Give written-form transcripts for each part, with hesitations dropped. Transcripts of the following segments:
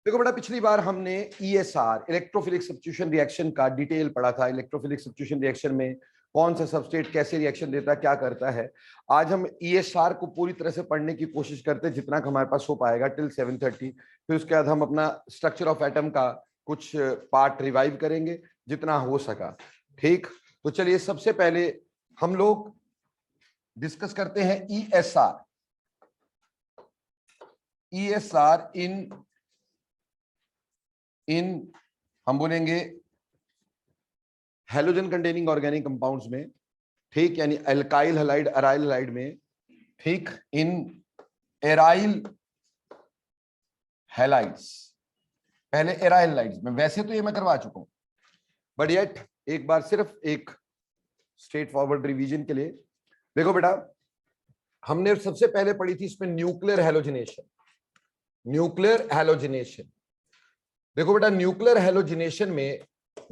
देखो बेटा, पिछली बार हमने ESR इलेक्ट्रोफिलिक सब्स्टिट्यूशन रिएक्शन का डिटेल पढ़ा था। इलेक्ट्रोफिलिक सब्स्टिट्यूशन रिएक्शन में कौन सा सबस्ट्रेट कैसे रिएक्शन देता है, क्या करता है। आज हम ESR को पूरी तरह से पढ़ने की कोशिश करते हैं जितना हमारे पास हो पाएगा टिल 7:30। फिर उसके बाद हम अपना स्ट्रक्चर ऑफ एटम का कुछ पार्ट रिवाइव करेंगे जितना हो सका। ठीक, तो चलिए सबसे पहले हम लोग डिस्कस करते हैं ESR इन हम बोलेंगे हैलोजन कंटेनिंग ऑर्गेनिक कंपाउंड्स में। ठीक, यानी एल्काइल हैलाइड अराइल हैलाइड में। ठीक, इन एराइल हैलाइड्स, पहले एराइल हैलाइड्स में। वैसे तो ये मैं करवा चुका हूं, बट येट एक बार सिर्फ एक स्ट्रेट फॉरवर्ड रिवीजन के लिए। देखो बेटा, हमने सबसे पहले पढ़ी थी इसमें न्यूक्लियर हैलोजिनेशन। न्यूक्लियर हैलोजिनेशन, देखो बेटा, न्यूक्लियर हैलोजिनेशन में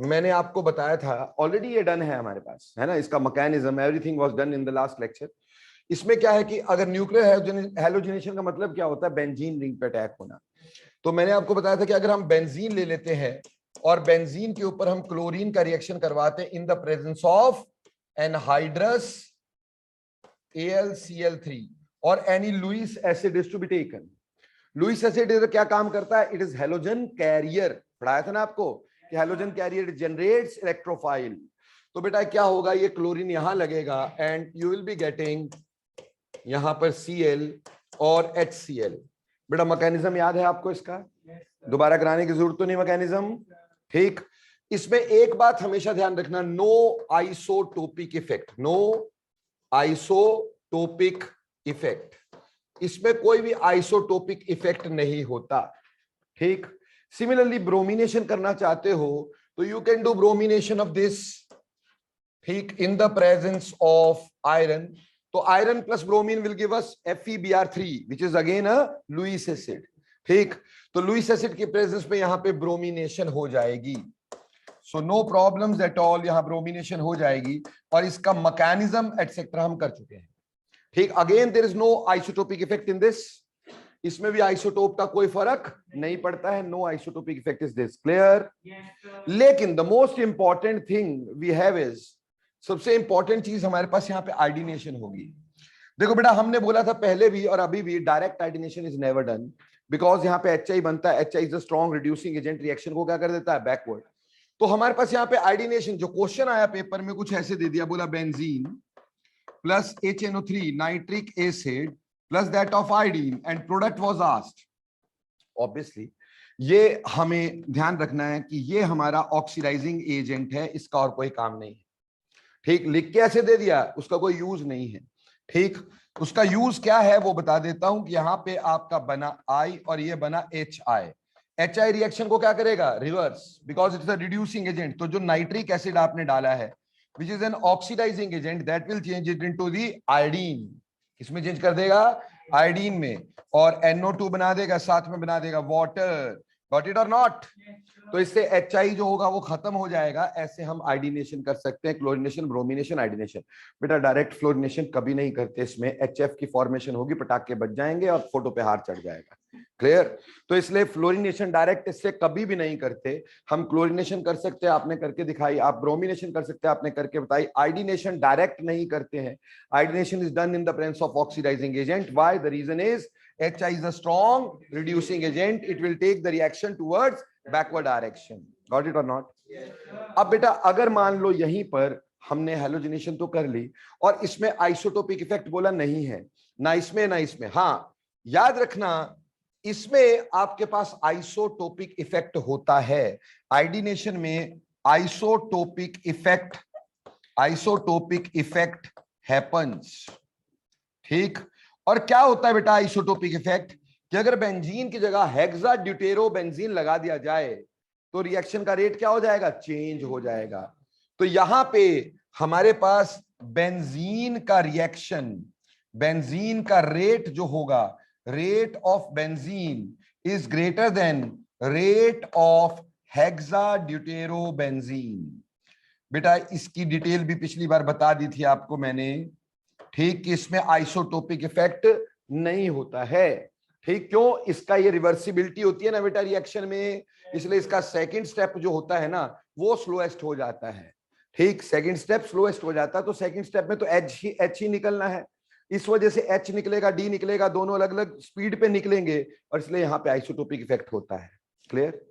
मैंने आपको बताया था ऑलरेडी ये डन है हमारे पास, है ना। इसका mechanism everything was done in the last lecture. इसमें क्या है कि अगर न्यूक्लियर हैलोजिनेशन का मतलब क्या होता है, बेंजीन रिंग पे अटैक होना। तो मैंने आपको बताया था कि अगर हम बेंजीन ले लेते हैं और बेंजीन के ऊपर हम क्लोरीन का रिएक्शन करवाते हैं in the presence of anhydrous AlCl3 और any Lewis acid is to be taken. Lewis acid क्या काम करता है, इट इज हैलोजन कैरियर। पढ़ाया था ना आपको कि हैलोजन कैरियर जनरेट्स इलेक्ट्रोफाइल। तो बेटा क्या होगा, ये क्लोरीन यहां लगेगा and you will be getting यहां पर Cl और HCl। बेटा मैकेनिज्म याद है आपको इसका, दोबारा कराने की जरूरत तो नहीं मैकेनिज्म। ठीक, इसमें एक बात हमेशा ध्यान रखना, no isotopic effect, no isotopic effect. इसमें कोई भी आइसोटोपिक इफेक्ट नहीं होता। ठीक, सिमिलरली ब्रोमिनेशन करना चाहते हो तो you can do bromination of this, ठीक, in the presence of iron. तो iron plus bromine will give us FeBr3 which is again a Lewis acid. ठीक, तो लुईस एसिड की प्रेजेंस में यहां पे ब्रोमिनेशन हो जाएगी। So no problems at all, यहां ब्रोमिनेशन हो जाएगी और इसका मैकेनिज्म एटसेट्रा हम कर चुके हैं। ठीक, again there is no isotopic effect in this. इसमें भी आइसोटोप का कोई फर्क नहीं पड़ता है, no isotopic effect is this clear. लेकिन the most important thing we have is, सबसे इंपॉर्टेंट चीज हमारे पास यहाँ पे आयोडीनेशन होगी। देखो बेटा, हमने बोला था पहले भी और अभी भी, direct iodination is never done because यहाँ पे HI बनता है। HI is a strong reducing agent, reaction को क्या कर देता है, बैकवर्ड। तो हमारे पास यहाँ पे आयोडीनेशन, जो क्वेश्चन आया पेपर में कुछ ऐसे दे दिया, बोला benzene plus HNO3 nitric acid plus that of iodine and product was asked. Obviously ये हमें ध्यान रखना है कि ये हमारा ऑक्सीडाइजिंग एजेंट है, इसका और कोई काम नहीं है। ठीक, लिख के ऐसे दे दिया, उसका कोई यूज नहीं है। ठीक, उसका यूज क्या है वो बता देता हूं कि यहां पे आपका बना I और ये बना HI। HI रिएक्शन को क्या करेगा, reverse, because it's a reducing agent. तो जो नाइट्रिक एसिड आपने डाला है which is an oxidizing agent that will change it into the iodine। किसमें चेंज कर देगा, आयोडीन में, और NO2 बना देगा, साथ में बना देगा वाटर। गॉट इट और नॉट। तो इससे HI जो होगा वो खत्म हो जाएगा। ऐसे हम आयोडीनेशन कर सकते हैं, क्लोरीनेशन, ब्रोमिनेशन, आयोडीनेशन। बेटा डायरेक्ट फ्लोरिनेशन कभी नहीं करते, इसमें HF की फॉर्मेशन होगी, पटाखे बच जाएंगे और फोटो पे हार चढ़ जाएगा। क्लियर। तो इसलिए फ्लोरिनेशन डायरेक्ट इससे कभी भी नहीं करते। हम क्लोरिनेशन कर सकते हैं, आपने करके दिखाई। आप ब्रोमिनेशन कर सकते हैं, आपने करके बताई। आयोडीनेशन डायरेक्ट नहीं करते हैं। Iodination is done in the presence of oxidising agent. Why, the reason is HI is a strong reducing agent. It will take the reaction towards backward direction. Got it or not? अब बेटा अगर मान लो यहीं पर हमने halogenation तो कर ली और इसमें आइसोटोपिक इफेक्ट बोला नहीं है, ना इसमें ना इसमें। हाँ, याद रखना, इसमें आपके पास आइसोटोपिक इफेक्ट होता है। आयोडीनेशन में आइसोटोपिक इफेक्ट हैपन्स। ठीक, और क्या होता है बेटा आइसोटोपिक इफेक्ट, कि अगर बेंजीन की जगह हेक्सा ड्यूटेरो बेंजीन लगा दिया जाए तो रिएक्शन का रेट क्या हो जाएगा, चेंज हो जाएगा। तो यहां पे हमारे पास बेंजीन का रिएक्शन, बेंजीन का रेट जो होगा, rate of benzene is greater than rate of hexa deutero benzene. बेटा इसकी डिटेल भी पिछली बार बता दी थी आपको मैंने। ठीक, कि इसमें आइसोटोपिक इफेक्ट नहीं होता है। ठीक, क्यों? इसका ये रिवर्सिबिलिटी होती है ना बेटा रिएक्शन में, इसलिए इसका सेकंड स्टेप जो होता है ना वो स्लोएस्ट हो जाता है। ठीक, सेकंड स्टेप स्लोएस्ट हो जाता है, तो सेकंड स्टेप में तो एच ही निकलना है, इस वजह से एच निकलेगा, डी निकलेगा, दोनों अलग अलग स्पीड पे निकलेंगे और इसलिए यहाँ पे आइसोटोपिक इफेक्ट होता है। क्लियर?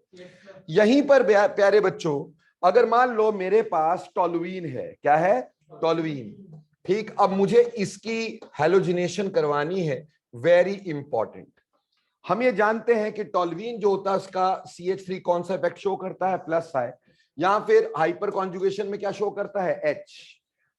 यहीं पर प्यारे बच्चों, अगर मान लो मेरे पास टोलुइन है, क्या है? टोलुइन। ठीक, अब मुझे इसकी हैलोजिनेशन करवानी है, वेरी इंपॉर्टेंट। हम ये जानते हैं कि टोलुइन जो होता है उसका CH3 कौन सा इफेक्ट शो करता है? प्लस है, या फिर हाइपर कॉन्जुगेशन में क्या शो करता है? H,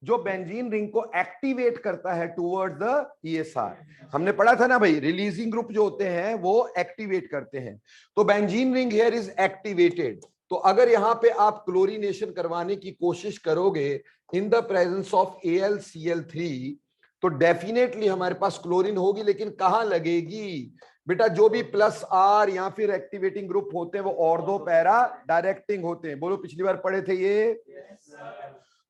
जो बेंजीन रिंग को एक्टिवेट करता है टुवर्ड्स द ESR। हमने पढ़ा था ना भाई, रिलीजिंग ग्रुप जो होते हैं वो एक्टिवेट करते हैं, तो benzene ring here is activated. तो अगर यहां पे आप क्लोरीनेशन करवाने की कोशिश करोगे इन द प्रेजेंस ऑफ AlCl3, तो डेफिनेटली हमारे पास क्लोरीन होगी, लेकिन कहां लगेगी बेटा? जो भी प्लस आर या फिर एक्टिवेटिंग ग्रुप होते हैं वो ऑर्थो पैरा डायरेक्टिंग होते हैं। बोलो, पिछली बार पढ़े थे ये?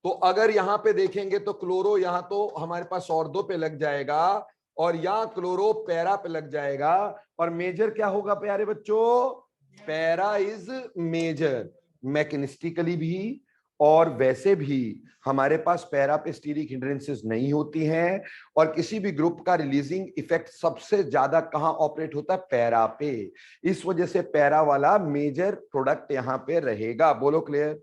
तो अगर यहां पे देखेंगे तो क्लोरो यहां तो हमारे पास ऑर्थो पे लग जाएगा और यहाँ क्लोरो पैरा पे लग जाएगा, और मेजर क्या होगा प्यारे बच्चों? पैरा इज मेजर, मैकेनिस्टिकली भी और वैसे भी हमारे पास पैरा पे स्टीरिक हिंड्रेंसेस नहीं होती हैं, और किसी भी ग्रुप का रिलीजिंग इफेक्ट सबसे ज्यादा कहां ऑपरेट होता है? पैरा पे। इस वजह से पैरा वाला मेजर प्रोडक्ट यहां पे रहेगा। बोलो क्लियर?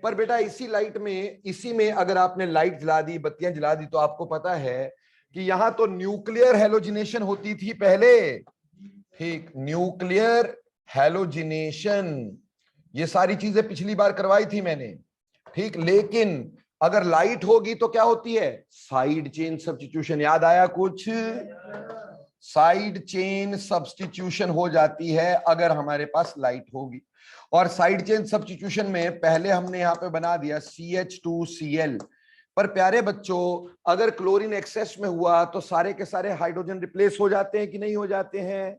पर बेटा इसी में अगर आपने लाइट जला दी, बत्तियां जला दी, तो आपको पता है कि यहां तो न्यूक्लियर हैलोजिनेशन होती थी पहले। ठीक, न्यूक्लियर हैलोजिनेशन, ये सारी चीजें पिछली बार करवाई थी मैंने। ठीक, लेकिन अगर लाइट होगी तो क्या होती है? Side chain substitution. याद आया कुछ? साइड चेन सब्स्टिट्यूशन हो जाती है अगर हमारे पास लाइट होगी। और साइड चेन सब्स्टिट्यूशन में पहले हमने यहां पे बना दिया CH2Cl। पर प्यारे बच्चों, अगर क्लोरीन एक्सेस में हुआ तो सारे के सारे हाइड्रोजन रिप्लेस हो जाते हैं कि नहीं हो जाते हैं?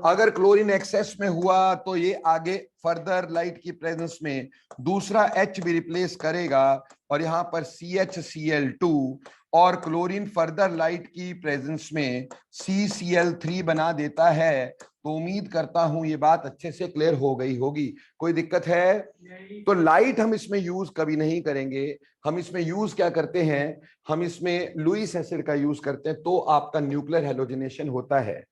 अगर क्लोरीन एक्सेस में हुआ तो ये आगे फर्दर लाइट की प्रेजेंस में दूसरा H भी रिप्लेस करेगा, और यहां पर CHCl2, और क्लोरीन फर्दर लाइट की प्रेजेंस में CCl3 बना देता है। तो उम्मीद करता हूं ये बात अच्छे से क्लियर हो गई होगी। कोई दिक्कत है? तो लाइट हम इसमें यूज कभी नहीं करेंगे। हम इसमें यूज क्या करते हैं? हम इसमें लुईस एसिड का यूज करते हैं, तो आपका न्यूक्लियर हैलोजिनेशन होता है।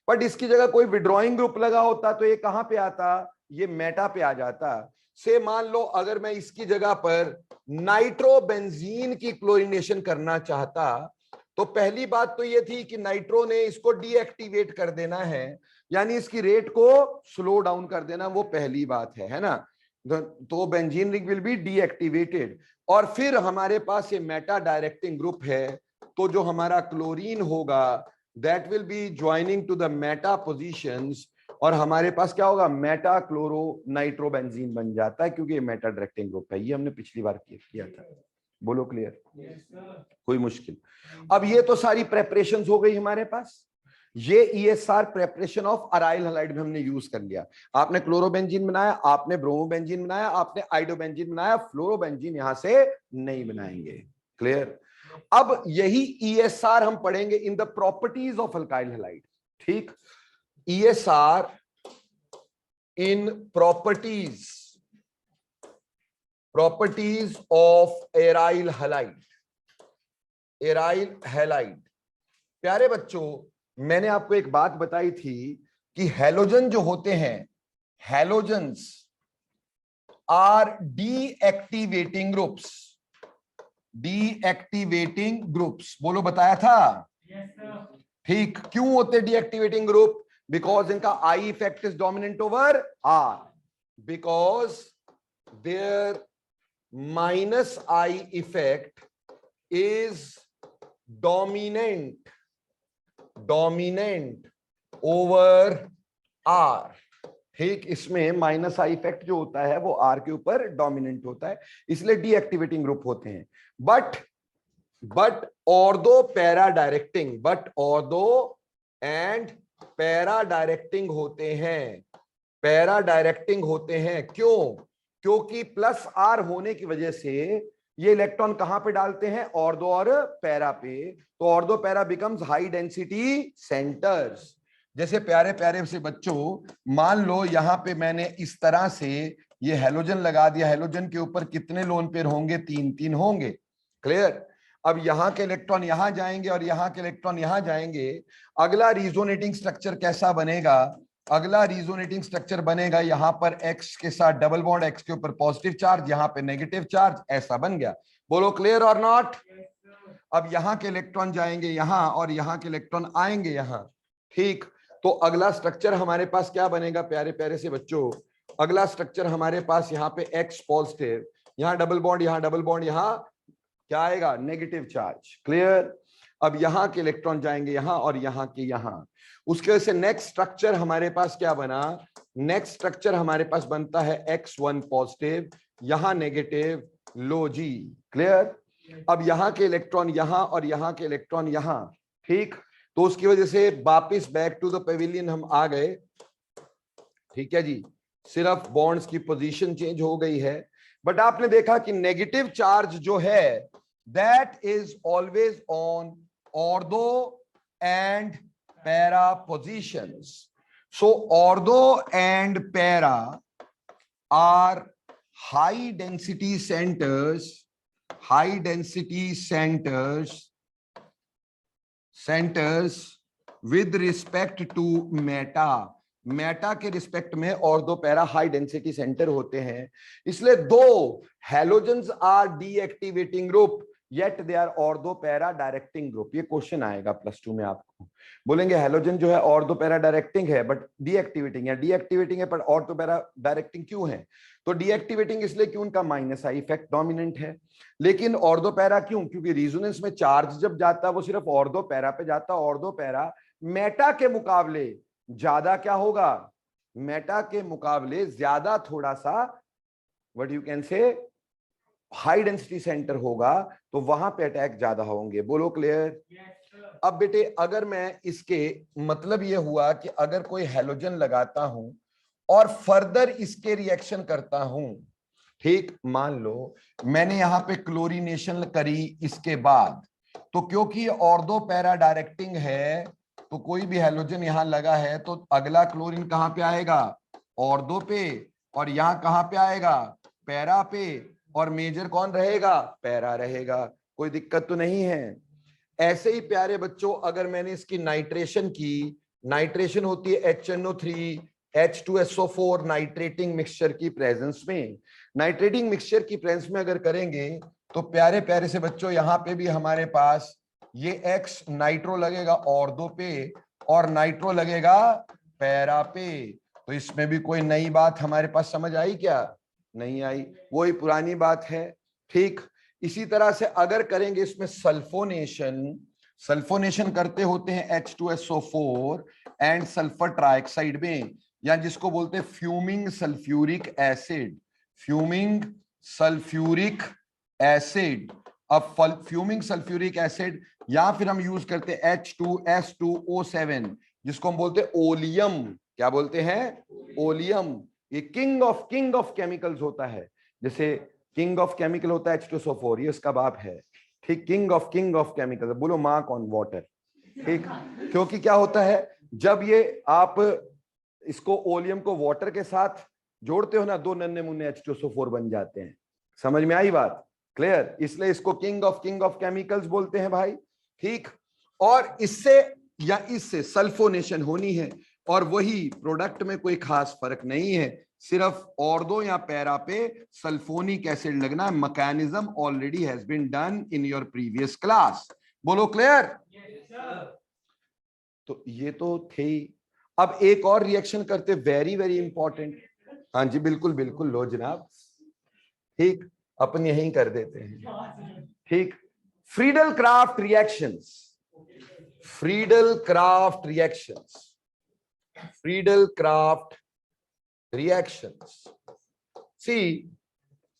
बट इसकी जगह कोई विड्रॉइंग ग्रुप लगा होता तो ये कहां पे आता? ये मेटा पे आ जाता। से मान लो अगर मैं इसकी जगह पर नाइट्रोबेंजीन की क्लोरीनेशन करना चाहता, तो पहली बात तो ये थी कि नाइट्रो ने इसको डीएक्टिवेट कर देना है, यानी इसकी रेट को स्लो डाउन कर देना, वो पहली बात है ना? तो benzene ring will be deactivated, और फिर हमारे पास ये मेटा डायरेक्टिंग ग्रुप है, तो जो हमारा क्लोरीन होगा that will be joining two the Meta positions, और हमारे पास क्या होगा? मेटा क्लोरो नाइट्रोबेंजीन बन जाता है, क्योंकि ये मेटा डायरेक्टिंग ग्रुप है। ये हमने पिछली बार किया था। बोलो क्लियर? कोई मुश्किल? अब ये तो सारी प्रेपरेशंस हो गई हमारे पास। ये ESR preparation of aryl halide में हमने यूज कर लिया। आपने क्लोरोबेंजीन बनाया, आपने ब्रोमोबेंजीन बनाया, आपने आइडोबेंजीन बनाया, फ्लोरोबेंजीन यहां से नहीं बनाएंगे। क्लियर? अब यही ESR हम पढ़ेंगे in the properties of alkyl halide. ठीक, ESR in properties of aryl halide। प्यारे बच्चों, मैंने आपको एक बात बताई थी कि हैलोजन जो होते हैं, हैलोजन्स आर डीएक्टिवेटिंग ग्रुप्स। बोलो, बताया था? ठीक, क्यों होते डीएक्टिवेटिंग ग्रुप? बिकॉज इनका I effect is dominant over R, because their minus I effect is dominant over R. ठीक, इसमें माइनस आई इफेक्ट जो होता है वो आर के ऊपर डोमिनेंट होता है, इसलिए डीएक्टिवेटिंग ग्रुप होते हैं। बट ऑर्थो पैरा डायरेक्टिंग होते हैं। क्यों? क्योंकि प्लस आर होने की वजह से ये इलेक्ट्रॉन कहां पे डालते हैं? ऑर्थो और पैरा पे। तो ortho para becomes high density centres. जैसे प्यारे प्यारे से बच्चों, मान लो यहां पे मैंने इस तरह से ये हैलोजन लगा दिया, हैलोजन के ऊपर कितने लोन पेयर होंगे, 3 होंगे। क्लियर? अब यहाँ के इलेक्ट्रॉन यहां जाएंगे और यहाँ के इलेक्ट्रॉन यहां जाएंगे। अगला रिजोनेटिंग स्ट्रक्चर कैसा बनेगा? अगला रिजोनेटिंग स्ट्रक्चर बनेगा यहाँ पर X के साथ डबल बॉन्ड, X के ऊपर पॉजिटिव चार्ज, यहाँ पे नेगेटिव चार्ज, ऐसा बन गया। बोलो क्लियर और नॉट? अब यहाँ के इलेक्ट्रॉन जाएंगे यहाँ और यहाँ के इलेक्ट्रॉन आएंगे यहाँ। ठीक, तो अगला स्ट्रक्चर हमारे पास क्या बनेगा प्यारे प्यारे से बच्चों? अगला स्ट्रक्चर हमारे पास यहाँ पे X पॉजिटिव, यहाँ डबल बॉन्ड, यहाँ डबल बॉन्ड, यहाँ क्या आएगा? Negative charge. क्लियर? अब यहाँ के इलेक्ट्रॉन जाएंगे यहाँ और यहाँ के यहाँ। उसके वजह से नेक्स्ट स्ट्रक्चर हमारे पास क्या बना? नेक्स्ट स्ट्रक्चर हमारे पास बनता है X1 पॉजिटिव, यहाँ नेगेटिव, लो जी। क्लियर? अब यहाँ के इलेक्ट्रॉन यहाँ और यहाँ के इलेक्ट्रॉन यहाँ। ठीक, तो उसकी वजह से वापिस बैक टू द पेविलियन हम आ गए। ठीक है जी, सिर्फ बॉन्ड्स की पोजीशन चेंज हो गई है। बट आपने देखा कि नेगेटिव चार्ज जो है that is always on ortho and para positions. So ortho and para are high density centres, high density centres with respect to meta. Meta के रिस्पेक्ट में ortho para high density centre होते हैं। इसलिए दो halogens are deactivating group yet they are ortho para directing group. ये question आएगा +2 में आपको। बोलेंगे हैलोजन जो है ऑर्थो पैरा डायरेक्टिंग है बट डीएक्टिवेटिंग है, डीएक्टिवेटिंग है पर ऑर्थो पैरा डायरेक्टिंग क्यों है? तो डीएक्टिवेटिंग इसलिए कि उनका -I इफेक्ट डोमिनेंट है। लेकिन ऑर्थो पैरा क्यों? क्योंकि रिजोनेंस में चार्ज जब जाता है वो सिर्फ ऑर्थो पैरा पे जाता है। ऑर्थो पैरा मेटा के मुकाबले ज्यादा क्या होगा? मेटा के मुकाबले ज्यादा थोड़ा सा what you can say high density centre होगा, तो वहां पे अटैक ज्यादा होंगे। बोलो क्लियर? अब बेटे अगर मैं इसके मतलब ये हुआ कि अगर कोई हैलोजन लगाता हूं और फर्दर इसके रिएक्शन करता हूं, ठीक, मान लो मैंने यहां पे क्लोरीनेशन करी इसके बाद, तो क्योंकि ये ऑर्थो पैरा डायरेक्टिंग है तो कोई भी हैलोजन यहां लगा है तो अगला क्लोरीन कहां पे आएगा? ऑर्थो पे, और यहां कहां पे आएगा? पैरा पे, और मेजर कौन रहेगा? पैरा रहेगा। कोई दिक्कत तो नहीं है। ऐसे ही प्यारे बच्चों अगर मैंने इसकी नाइट्रेशन की, नाइट्रेशन होती है HNO3 H2SO4 नाइट्रेटिंग मिक्सचर की प्रेजेंस में। नाइट्रेटिंग मिक्सचर की प्रेजेंस में अगर करेंगे तो प्यारे प्यारे से बच्चों यहां पे भी हमारे पास ये X नाइट्रो लगेगा ऑर्थो पे और नाइट्रो लगेगा पैरा पे। तो इसमें भी कोई नई बात हमारे पास समझ आई क्या? नहीं आई, वही पुरानी बात है। ठीक, इसी तरह से अगर करेंगे इसमें सल्फोनेशन, सल्फोनेशन करते होते हैं H2SO4 एंड सल्फर ट्राइऑक्साइड में, या जिसको बोलते हैं fuming sulphuric acid, fuming sulphuric acid. अब फ्यूमिंग सल्फ्यूरिक एसिड या फिर हम यूज करते हैं H2S2O7 जिसको हम बोलते हैं ओलियम। क्या बोलते हैं? ओलियम। ये किंग ऑफ केमिकल्स होता है। जैसे किंग ऑफ केमिकल होता है H2SO4, ये उसका बाप है। ठीक, किंग ऑफ केमिकल। बोलो माँ कौन? वाटर। ठीक, क्योंकि क्या होता है जब ये आप इसको ओलियम को वाटर के साथ जोड़ते हो ना, 2 नन्हे मुन्ने H2SO4 बन जाते हैं। समझ में आई बात? क्लियर? इसलिए इसको किंग ऑफ केमिकल्स बोलते हैं भाई। ठीक, और इससे या इससे सल्फोनेशन होनी है और वही प्रोडक्ट में कोई खास फर्क नहीं है, सिर्फ ऑर्थो या पैरा पे सल्फोनिक एसिड लगना। Mechanism already has been done in your previous class. बोलो क्लियर? तो ये तो थे ही। अब एक और रिएक्शन करते, वेरी वेरी इंपॉर्टेंट। हाँ जी बिल्कुल बिल्कुल, लो जनाब। ठीक, अपन यही कर देते हैं। ठीक, Friedel Crafts reactions, Friedel Crafts reactions, Friedel Crafts reactions. See,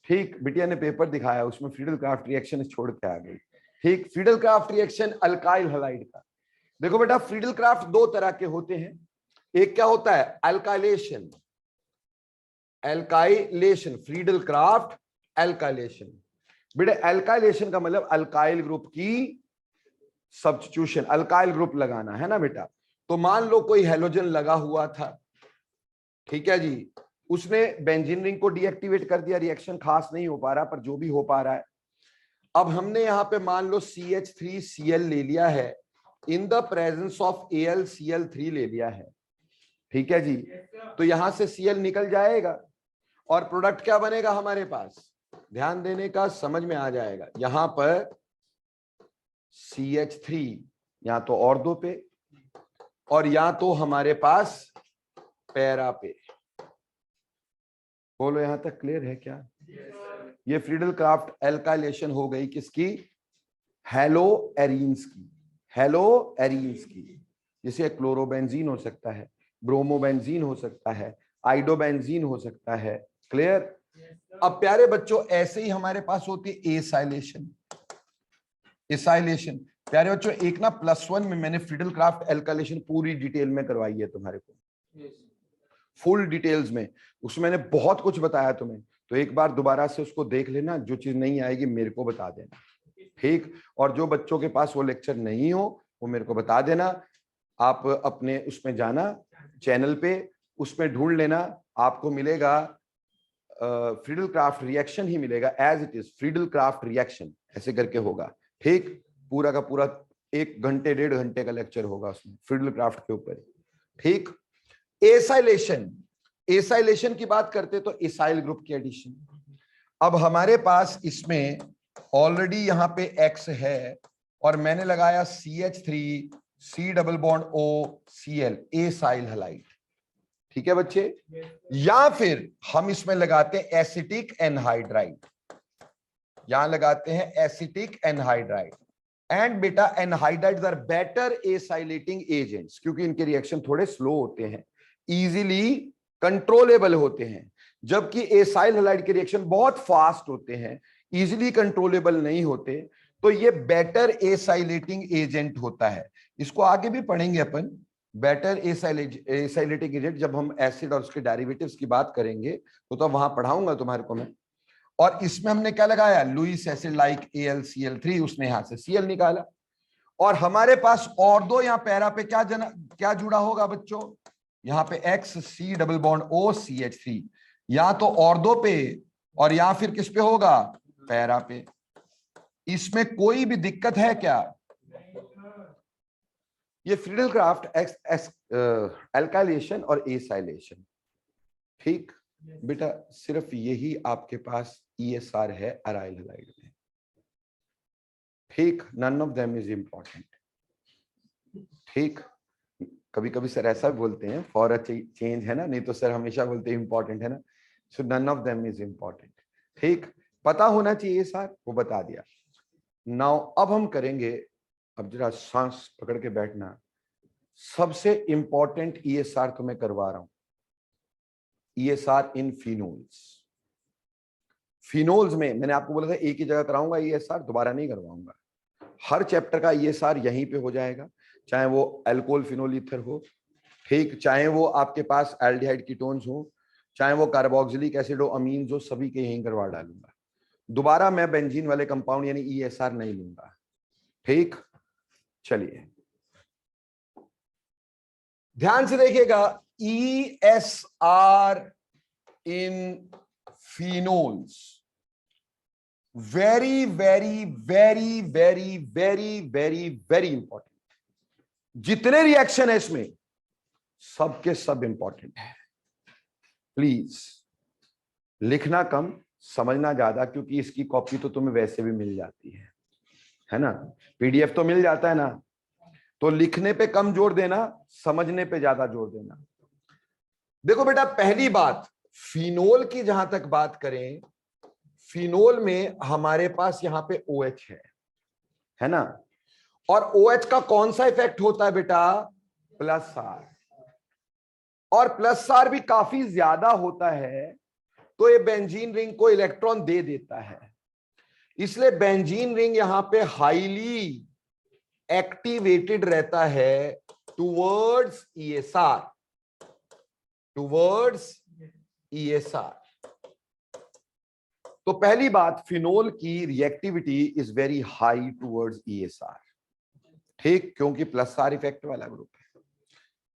ठीक, बिटिया ने पेपर दिखाया उसमें फ्रीडल क्राफ्ट रिएक्शन छोड़ के आ गई। ठीक, Friedel Crafts reaction alkyl halide का। देखो बेटा फ्रीडल क्राफ्ट 2 तरह के होते हैं। एक क्या होता है? Alkylation, alkylation, Friedel craft alkylation. बेटा अल्काइलेशन का मतलब अल्काइल ग्रुप की सब्स्टिट्यूशन, अल्काइल ग्रुप लगाना है ना बेटा। तो मान लो कोई हेलोजन लगा हुआ था, ठीक है जी, उसने बेंजीन रिंग को डीएक्टिवेट कर दिया, रिएक्शन खास नहीं हो पा रहा, पर जो भी हो पा रहा है। अब हमने यहां पे मान लो CH3Cl ले लिया है, इन द प्रेजेंस ऑफ AlCl3 ले लिया है, ठीक है जी। तो यहां से Cl निकल जाएगा और प्रोडक्ट क्या बनेगा हमारे पास, ध्यान देने का, समझ में आ जाएगा। यहां पर CH3 या तो ऑर्थो पे और या तो हमारे पास पैरा पे। बोलो यहां तक क्लियर है क्या? ये फ्रीडल क्राफ्ट एल्काइलेशन हो गई किसकी, हेलो एरीन्स की, हेलो एरीन्स की। जिसे क्लोरोबेंजीन हो सकता है, ब्रोमोबेंजीन हो सकता है, आइडोबेंजीन हो सकता है। क्लियर? अब प्यारे बच्चों ऐसे ही हमारे पास होती है एसाइलेशन। एसाइलेशन प्यारे बच्चों एक ना +1 में मैंने फ्रीडल क्राफ्ट एल्काइलेशन पूरी डिटेल में करवाई है तुम्हारे को, फुल डिटेल्स में, उसमें मैंने बहुत कुछ बताया तुम्हें। तो एक बार दोबारा से उसको देख लेना, जो चीज नहीं आएगी मेरे को बता देना, ठीक? और जो बच्चों के पास वो लेक्चर नहीं हो वो मेरे को बता देना। आप अपने उसमें जाना चैनल पे, उसमें ढूंढ लेना, आपको मिलेगा फ्रीडल क्राफ्ट रिएक्शन ही मिलेगा, as it is Friedel Crafts reaction ऐसे करके होगा, ठीक? पूरा का पूरा 1 घंटे 1.5 घंटे का लेक्चर होगा उसमें फ्रीडल क्राफ्ट के ऊपर, ठीक? एसाइलेशन, एसाइलेशन की बात करते तो एसाइल ग्रुप की एडिशन। अब हमारे पास इसमें ऑलरेडी यहां पे X है और मैंने लगाया CH3 C double bond OCl, acyl halide, ठीक है बच्चे? या फिर हम इसमें लगाते हैं एसिटिक एनहाइड्राइड, यहां लगाते हैं एसिटिक एनहाइड्राइड। एंड बेटा anhydrides are better acylating agents, क्योंकि इनके रिएक्शन थोड़े स्लो होते हैं, इजीली कंट्रोलेबल होते हैं, जबकि एसाइल हैलाइड के रिएक्शन बहुत फास्ट होते हैं, इजीली कंट्रोलेबल नहीं होते। तो ये बेटर एसाइलेटिंग एजेंट होता है, इसको आगे भी पढ़ेंगे अपन, बेटर एसाइलेटिंग एजेंट, जब हम एसिड और उसके डेरिवेटिव्स की बात करेंगे तो वहां पढ़ाऊंगा तुम्हारे को मैं। और इसमें हमने क्या लगाया, लुईस एसिड लाइक AlCl3, उसने यहां से Cl निकाला। और हमारे पास और दो यहाँ पैरा पे क्या जुड़ा होगा बच्चों, यहाँ पे X C double bond OCH3, या तो ऑर्थो पे और या फिर किस पे होगा, पैरा पे। इसमें कोई भी दिक्कत है क्या? ये फ्रीडल क्राफ्ट एल्काइलेशन और एसाइलेशन, ठीक बेटा? सिर्फ यही आपके पास ESR है अराइल हैलाइड में, ठीक? None of them is important, ठीक? कभी कभी सर ऐसा बोलते हैं फॉर अ चेंज, है ना, नहीं तो सर हमेशा बोलते हैं इंपॉर्टेंट, है ना? So none of them is important, ठीक? पता होना चाहिए सर, वो बता दिया। नाउ अब हम करेंगे, अब जरा सांस पकड़ के बैठना, सबसे इंपॉर्टेंट ESR तो मैं करवा रहा हूं, ESR इन फिनोल्स। फिनोल्स में मैंने आपको बोला था एक ही जगह कराऊंगा ESR, दोबारा नहीं करवाऊंगा। हर चैप्टर का ESR यहीं पे हो जाएगा, चाहे वो अल्कोहल फिनोल ईथर हो, ठीक? चाहे वो आपके पास एल्डिहाइड कीटोन्स हो, चाहे वो कार्बोक्सिलिक एसिड हो, अमीन्स हो, सभी के यहीं करवा डालूंगा। दोबारा मैं बेंजीन वाले कंपाउंड यानी ESR नहीं लूंगा, ठीक? चलिए ध्यान से देखिएगा, ESR in phenols, very very very very very very very important. जितने रिएक्शन है इसमें सबके सब इंपॉर्टेंट है। प्लीज लिखना कम, समझना ज्यादा, क्योंकि इसकी कॉपी तो तुम्हें वैसे भी मिल जाती है ना? PDF तो मिल जाता है ना? तो लिखने पे कम जोर देना, समझने पे ज्यादा जोर देना। देखो बेटा, पहली बात फिनोल की जहां तक बात करें, फिनोल में हमारे पास यहां पे OH है ना? और OH का कौन सा इफेक्ट होता है बेटा, +R, और +R भी काफी ज्यादा होता है, तो ये बेंजीन रिंग को इलेक्ट्रॉन दे देता है। इसलिए बेंजीन रिंग यहां पे हाईली एक्टिवेटेड रहता है टुवर्ड्स ESR, टुवर्ड्स ESR। तो पहली बात, फिनोल की reactivity is very high towards ESR, ठीक? क्योंकि +R इफेक्ट वाला ग्रुप है।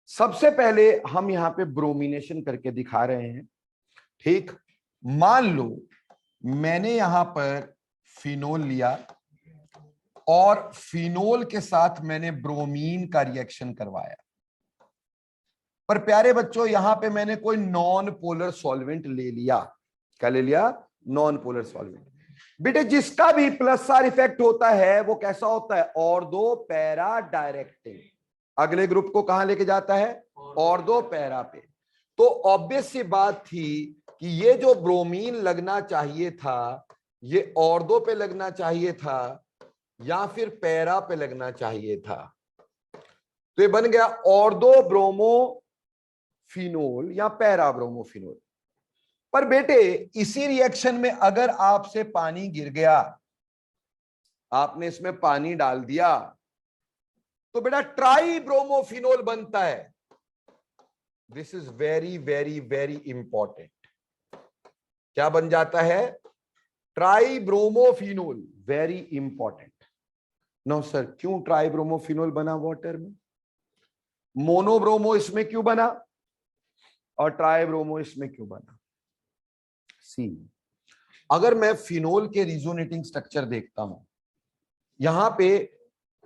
सबसे पहले हम यहां पे ब्रोमिनेशन करके दिखा रहे हैं। ठीक, मान लो मैंने यहां पर फिनोल लिया और फिनोल के साथ मैंने ब्रोमीन का रिएक्शन करवाया, पर प्यारे बच्चों यहां पे मैंने कोई नॉन पोलर सॉल्वेंट ले लिया। क्या ले लिया? Non polar solvent. बेटे जिसका भी प्लस आर इफेक्ट होता है वो कैसा होता है? Ortho para directing. अगले ग्रुप को कहां लेके जाता है? ऑर्थो पैरा पे। तो ऑब्वियस सी बात थी कि ये जो ब्रोमीन लगना चाहिए था ये ऑर्थो पे लगना चाहिए था या फिर पैरा पे लगना चाहिए था। तो ये बन गया ऑर्थो ब्रोमो फिनोल या पैरा ब्रोमोफिनोल। पर बेटे इसी रिएक्शन में अगर आपसे पानी गिर गया, आपने इसमें पानी डाल दिया, तो बेटा ट्राई ब्रोमोफिनोल बनता है। This is very very very important. क्या बन जाता है? Tri bromophenol. Very important. No sir, क्यों ट्राई ब्रोमोफिनोल बना वाटर में? मोनोब्रोमो इसमें क्यों बना और ट्राइब्रोमो इसमें क्यों बना? सी, अगर मैं फिनोल के रिजोनेटिंग स्ट्रक्चर देखता हूं, यहां पे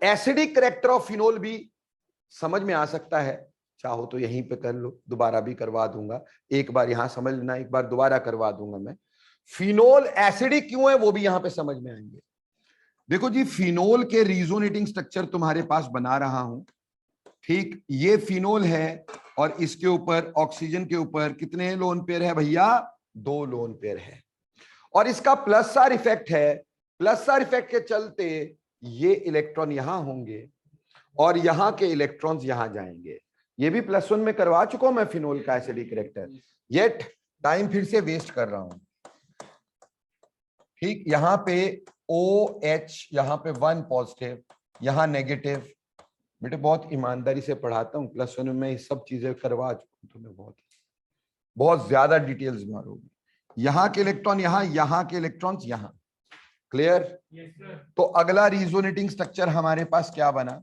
एसिडिक कैरेक्टर ऑफ फिनोल भी समझ में आ सकता है। चाहो तो यहीं पे कर लो, दोबारा भी करवा दूंगा। एक बार यहां समझ लेना, एक बार दोबारा करवा दूंगा मैं। फिनोल एसिडिक क्यों है वो भी यहां पे समझ में आएंगे। देखो जी, फिनोल के रिजोनेटिंग स्ट्रक्चर तुम्हारे पास बना रहा हूं। ठीक, ये फिनोल है और इसके ऊपर ऑक्सीजन के ऊपर कितने लोन पेयर है भैया? 2 लोन पेयर है। और इसका प्लस आर इफेक्ट है। प्लस आर इफेक्ट के चलते ये इलेक्ट्रॉन यहां होंगे और यहां के इलेक्ट्रॉन्स यहां जाएंगे। ये भी +1 में करवा चुका हूं मैं फिनोल का एसिडिक कैरेक्टर, येट टाइम फिर से वेस्ट कर रहा हूं। ठीक, यहां पे OH, यहां पे 1 पॉजिटिव, यहां नेगेटिव। बेटे बहुत ईमानदारी से पढ़ाता हूँ, +1 में ये सब चीजें करवा चुका हूं तुम्हें। बहुत ज्यादा डिटेल्स मारोगे। यहां के इलेक्ट्रॉन यहां के इलेक्ट्रॉन्स यहां। क्लियर? तो अगला रिजोनेटिंग स्ट्रक्चर हमारे पास क्या बना?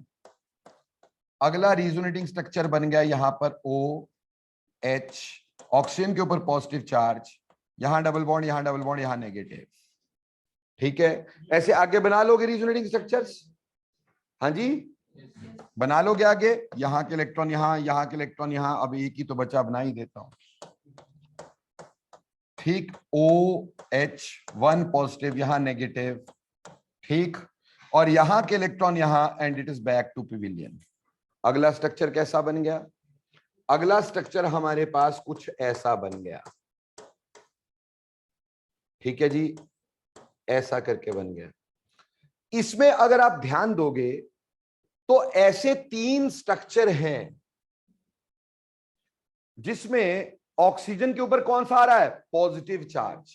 अगला रिजोनेटिंग स्ट्रक्चर बन गया यहां पर OH, ऑक्सीजन के ऊपर पॉजिटिव चार्ज, यहां डबल बॉन्ड, यहां डबल बॉन्ड, यहां नेगेटिव। ठीक है, ऐसे आगे बना लोगे रिजोनेटिंग स्ट्रक्चर्स? हाँ जी, बना लोगे आगे। यहां के इलेक्ट्रॉन यहां के इलेक्ट्रॉन यहां। अब एक ही तो बचा, बना ही देता हूं। ठीक, OH 1 पॉजिटिव, यहां नेगेटिव। ठीक, और यहां के इलेक्ट्रॉन यहां, and it is back to pavilion. अगला स्ट्रक्चर कैसा बन गया? अगला स्ट्रक्चर हमारे पास कुछ ऐसा बन गया। ठीक है जी, ऐसा करके बन गया। इसमें अगर आप ध्यान दोगे तो ऐसे 3 स्ट्रक्चर हैं जिसमें ऑक्सीजन के ऊपर कौन सा आ रहा है? Positive charge.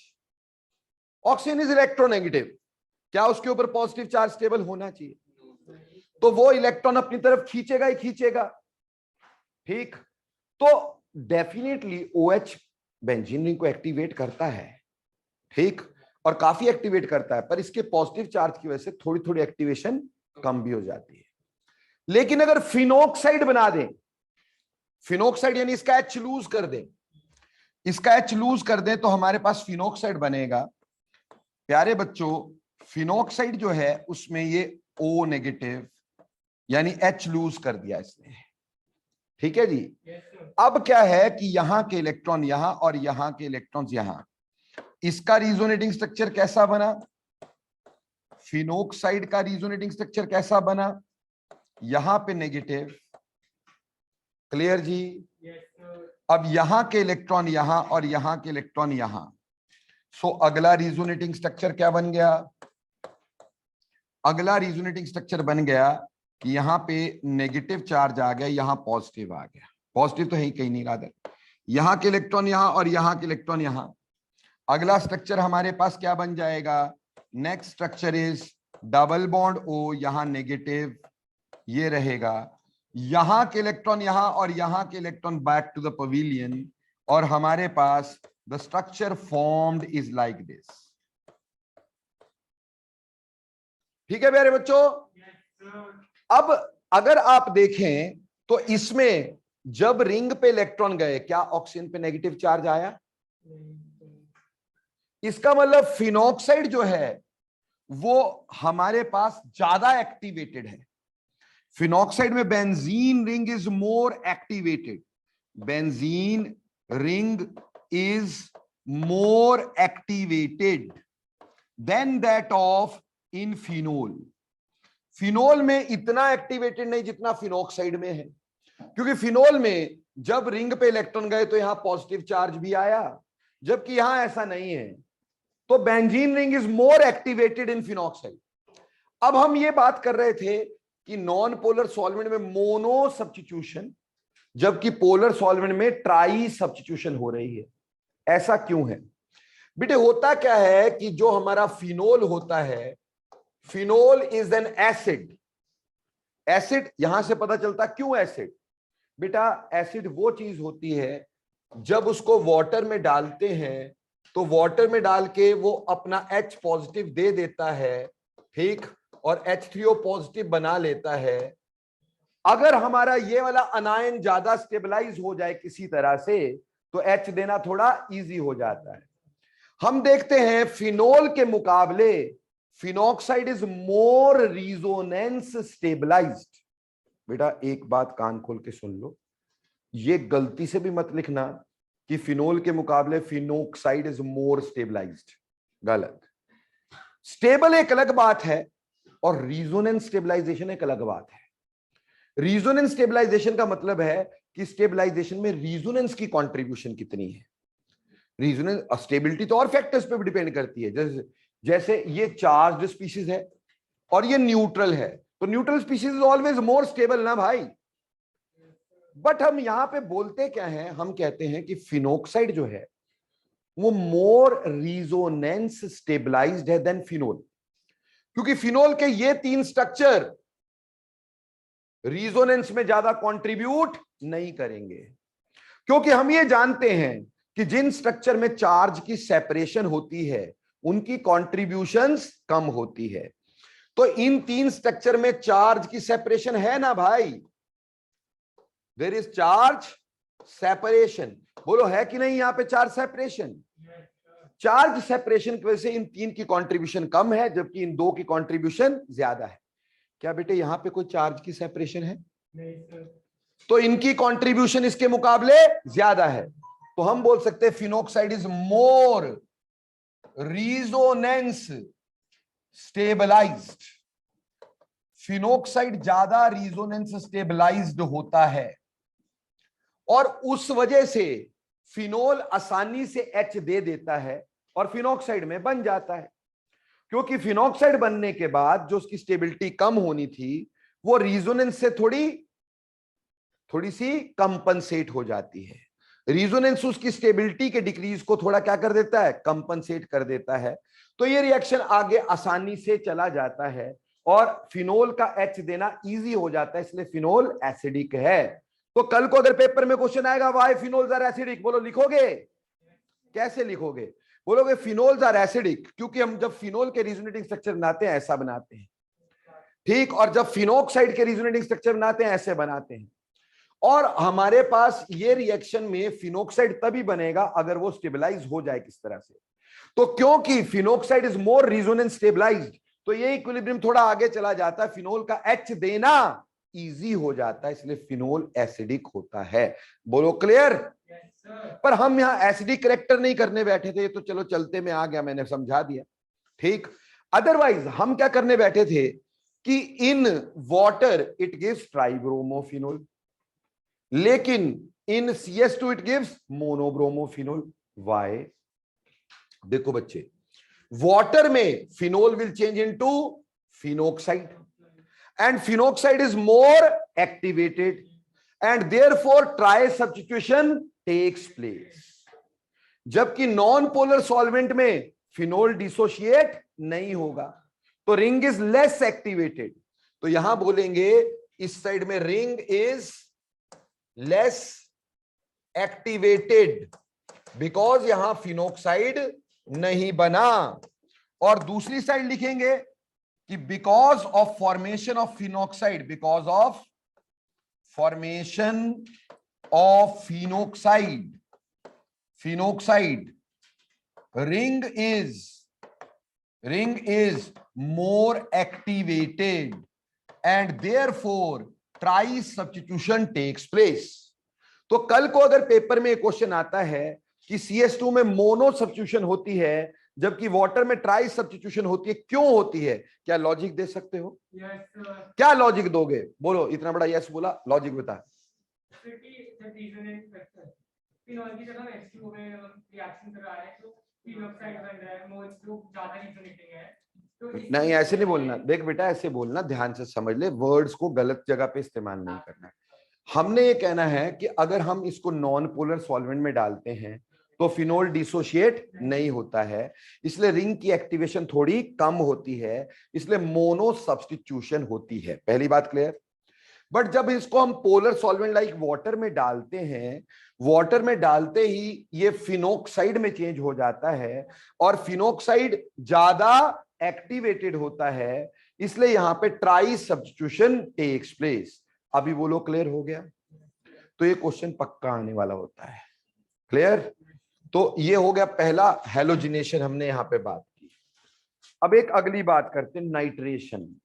Oxygen is electronegative, क्या उसके ऊपर पॉजिटिव चार्ज स्टेबल होना चाहिए? तो वो इलेक्ट्रॉन अपनी तरफ खींचेगा ही खींचेगा। ठीक, तो डेफिनेटली OH बेंजीन रिंग को एक्टिवेट करता है। ठीक, और काफी एक्टिवेट करता है, पर इसके पॉजिटिव चार्ज की वजह से थोड़ी थोड़ी एक्टिवेशन कम भी हो जाती है। लेकिन अगर फिनोक्साइड बना दें, फिनोक्साइड यानी इसका H लूज कर दें, इसका H लूज कर दें, तो हमारे पास फिनोक्साइड बनेगा। प्यारे बच्चों, फिनोक्साइड जो है उसमें ये O नेगेटिव यानी H लूज कर दिया इसने। ठीक है जी। अब क्या है कि यहां के इलेक्ट्रॉन यहां और यहां के इलेक्ट्रॉन्स यहां। इसका रिजोनेटिंग स्ट्रक्चर कैसा बना? फिनोक्साइड का रिजोनेटिंग स्ट्रक्चर कैसा बना? यहां पे नेगेटिव। क्लियर जी? अब यहां के इलेक्ट्रॉन यहां और यहां के इलेक्ट्रॉन यहां। सो अगला रिजोनेटिंग स्ट्रक्चर क्या बन गया? अगला रिजोनेटिंग स्ट्रक्चर बन गया कि यहां पे नेगेटिव चार्ज आ गया, यहां पॉजिटिव आ गया। पॉजिटिव तो है ही कहीं नहीं रहा, यहां के इलेक्ट्रॉन यहां और यहां के इलेक्ट्रॉन यहां। अगला स्ट्रक्चर हमारे पास क्या बन जाएगा? Next structure is double bond O, यहां नेगेटिव, ये रहेगा। यहां के इलेक्ट्रॉन यहां और यहां के electron back to the pavilion, और हमारे पास the structure formed is like this. ठीक है प्यारे बच्चों? अब अगर आप देखें तो इसमें जब रिंग पे इलेक्ट्रॉन गए क्या ऑक्सीजन पे नेगेटिव चार्ज आया? इसका मतलब फिनॉक्साइड जो है वो हमारे पास ज्यादा एक्टिवेटेड है। फिनॉक्साइड में benzene ring is more activated, benzene ring is more activated than that of in phenol. Phenol में इतना एक्टिवेटेड नहीं जितना फिनॉक्साइड में है, क्योंकि फिनोल में जब रिंग पे इलेक्ट्रॉन गए तो यहां पॉजिटिव चार्ज भी आया, जबकि यहां ऐसा नहीं है। तो benzene ring is more activated in phenoxide. अब हम ये बात कर रहे थे कि नॉन पोलर सॉल्वेंट में मोनो सब्स्टिट्यूशन, जबकि पोलर सॉल्वेंट में ट्राई सब्स्टिट्यूशन हो रही है। ऐसा क्यों है बेटे? होता क्या है कि जो हमारा फिनोल होता है, phenol is an acid. Acid यहां से पता चलता क्यों एसिड? बेटा एसिड वो चीज होती है जब उसको वाटर में डालते हैं तो वाटर में डाल के वो अपना H पॉजिटिव दे देता है, ठीक, और H3O पॉजिटिव बना लेता है। अगर हमारा ये वाला अनायन ज्यादा स्टेबलाइज हो जाए किसी तरह से तो H देना थोड़ा इजी हो जाता है। हम देखते हैं फिनोल के मुकाबले phenoxide is more resonance stabilised. बेटा एक बात कान खोल के सुन लो, ये गलती से भी मत लिखना कि फिनोल के मुकाबले फिनोक्साइड इज मोर स्टेबलाइज्ड। गलत। स्टेबल एक अलग बात है और रिजोनेंस स्टेबलाइजेशन एक अलग बात है। रिजोनेंस स्टेबलाइजेशन का मतलब है कि स्टेबलाइजेशन में रिजोनेंस की कंट्रीब्यूशन कितनी है। रिजोनेंस स्टेबिलिटी तो और फैक्टर्स पे भी डिपेंड करती है, जैसे ये चार्ज्ड स्पीशीज है और ये न्यूट्रल है, तो neutral species is always more stable ना भाई। बट हम यहां पे बोलते क्या हैं? हम कहते हैं कि फिनॉक्साइड जो है वो मोर रिजोनेंस स्टेबलाइज्ड है देन फिनोल, क्योंकि फिनोल के ये तीन स्ट्रक्चर रिजोनेंस में ज्यादा कंट्रीब्यूट नहीं करेंगे, क्योंकि हम ये जानते हैं कि जिन स्ट्रक्चर में चार्ज की सेपरेशन होती है उनकी कंट्रीब्यूशंस कम होती है। तो इन तीन स्ट्रक्चर में चार्ज की सेपरेशन है ना भाई, देयर इज चार्ज सेपरेशन। बोलो है कि नहीं? यहां पे चार्ज सेपरेशन, चार्ज सेपरेशन की वजह से इन तीन की कंट्रीब्यूशन कम है जबकि इन दो की कंट्रीब्यूशन ज्यादा है। क्या बेटे यहां पे कोई चार्ज की सेपरेशन है? नहीं सर। तो इनकी कंट्रीब्यूशन इसके मुकाबले ज्यादा है, तो हम बोल सकते हैं phenoxide is more resonance stabilised. Phenoxide ज्यादा रिजोनेंस स्टेबलाइज्ड होता है और उस वजह से फिनोल आसानी से H दे देता है और फिनॉक्साइड में बन जाता है, क्योंकि फिनॉक्साइड बनने के बाद जो उसकी स्टेबिलिटी कम होनी थी वो रिजोनेंस से थोड़ी सी कंपनसेट हो जाती है। रिजोनेंस उसकी स्टेबिलिटी के डिक्रीज को थोड़ा क्या कर देता है? कंपनसेट कर देता है। तो ये रिएक्शन आगे आसानी से चला जाता है और फिनोल का H देना इजी हो जाता है, इसलिए फिनोल एसिडिक है। तो कल को अगर पेपर में क्वेश्चन आएगा व्हाई फिनोल्स आर एसिडिक, बोलो लिखोगे? कैसे लिखोगे? बोलोगे फिनोल्स आर एसिडिक क्योंकि हम जब फिनोल के रिजोनेटिंग स्ट्रक्चर बनाते हैं ऐसा बनाते हैं, ठीक, और जब फिनॉक्साइड के रिजोनेटिंग स्ट्रक्चर बनाते हैं ऐसे बनाते हैं। और हमारे पास ये रिएक्शन में फिनॉक्साइड तभी बनेगा अगर वो स्टेबलाइज हो जाए किस तरह से। तो क्योंकि phenoxide is more resonance stabilised तो ये इक्विलिब्रियम थोड़ा आगे चला जाता है, फिनोल का H देना इजी हो जाता है, इसलिए फिनोल एसिडिक होता है। बोलो क्लियर? पर हम यहां एसिडिक करेक्टर नहीं करने बैठे थे, तो चलो चलते में आ गया, मैंने समझा दिया, ठीक। अदरवाइज हम क्या करने बैठे थे कि इन वाटर इट गिव्स ट्राइब्रोमोफिनोल, लेकिन इन CS2 इट गिव्स मोनोब्रोमोफिनोल। व्हाई? देखो बच्चे, वाटर में phenol will change into phenoxide and phenoxide is more activated and therefore tri substitution takes place, जबकि नॉन पोलर सॉल्वेंट में फिनोल डिसोशिएट नहीं होगा तो रिंग इज लेस एक्टिवेटेड। तो यहां बोलेंगे इस साइड में ring is less activated because यहां फिनॉक्साइड नहीं बना, और दूसरी साइड लिखेंगे कि because of formation of phenoxide, because of formation of phenoxide, ring is more activated and therefore tri substitution takes place. तो कल को अगर पेपर में एक क्वेश्चन आता है कि CS2 में मोनो सब्स्टिट्यूशन होती है जबकि वाटर में ट्राई सब्स्टिट्यूशन होती है, क्यों होती है? क्या लॉजिक दे सकते हो? क्या लॉजिक दोगे? बोलो, इतना बड़ा यस बोला, लॉजिक बता। नहीं, ऐसे नहीं बोलना। देख बेटा, ऐसे बोलना, ध्यान से समझ ले, वर्ड्स को गलत जगह पे इस्तेमाल नहीं करना है। हमने ये कहना है कि अगर हम इसको नॉन पोलर सॉल्वेंट में डालते हैं तो फिनोल डिसोशिएट नहीं होता है, इसलिए रिंग की एक्टिवेशन थोड़ी कम होती है, इसलिए मोनो सब्स्टिट्यूशन होती है। पहली बात क्लियर। बट जब इसको हम पोलर सॉल्वेंट लाइक वाटर में डालते हैं, वाटर में डालते ही ये फिनोक्साइड में चेंज हो जाता है और फिनोक्साइड ज्यादा एक्टिवेटेड होता है, इसलिए यहां पे ट्राई सब्स्टिट्यूशन टेक्स प्लेस। अभी बोलो क्लियर हो गया? तो ये क्वेश्चन पक्का आने वाला होता है। क्लियर? तो ये हो गया पहला हेलोजिनेशन, हमने यहां पे बात की। अब एक अगली बात करते हैं, नाइट्रेशन।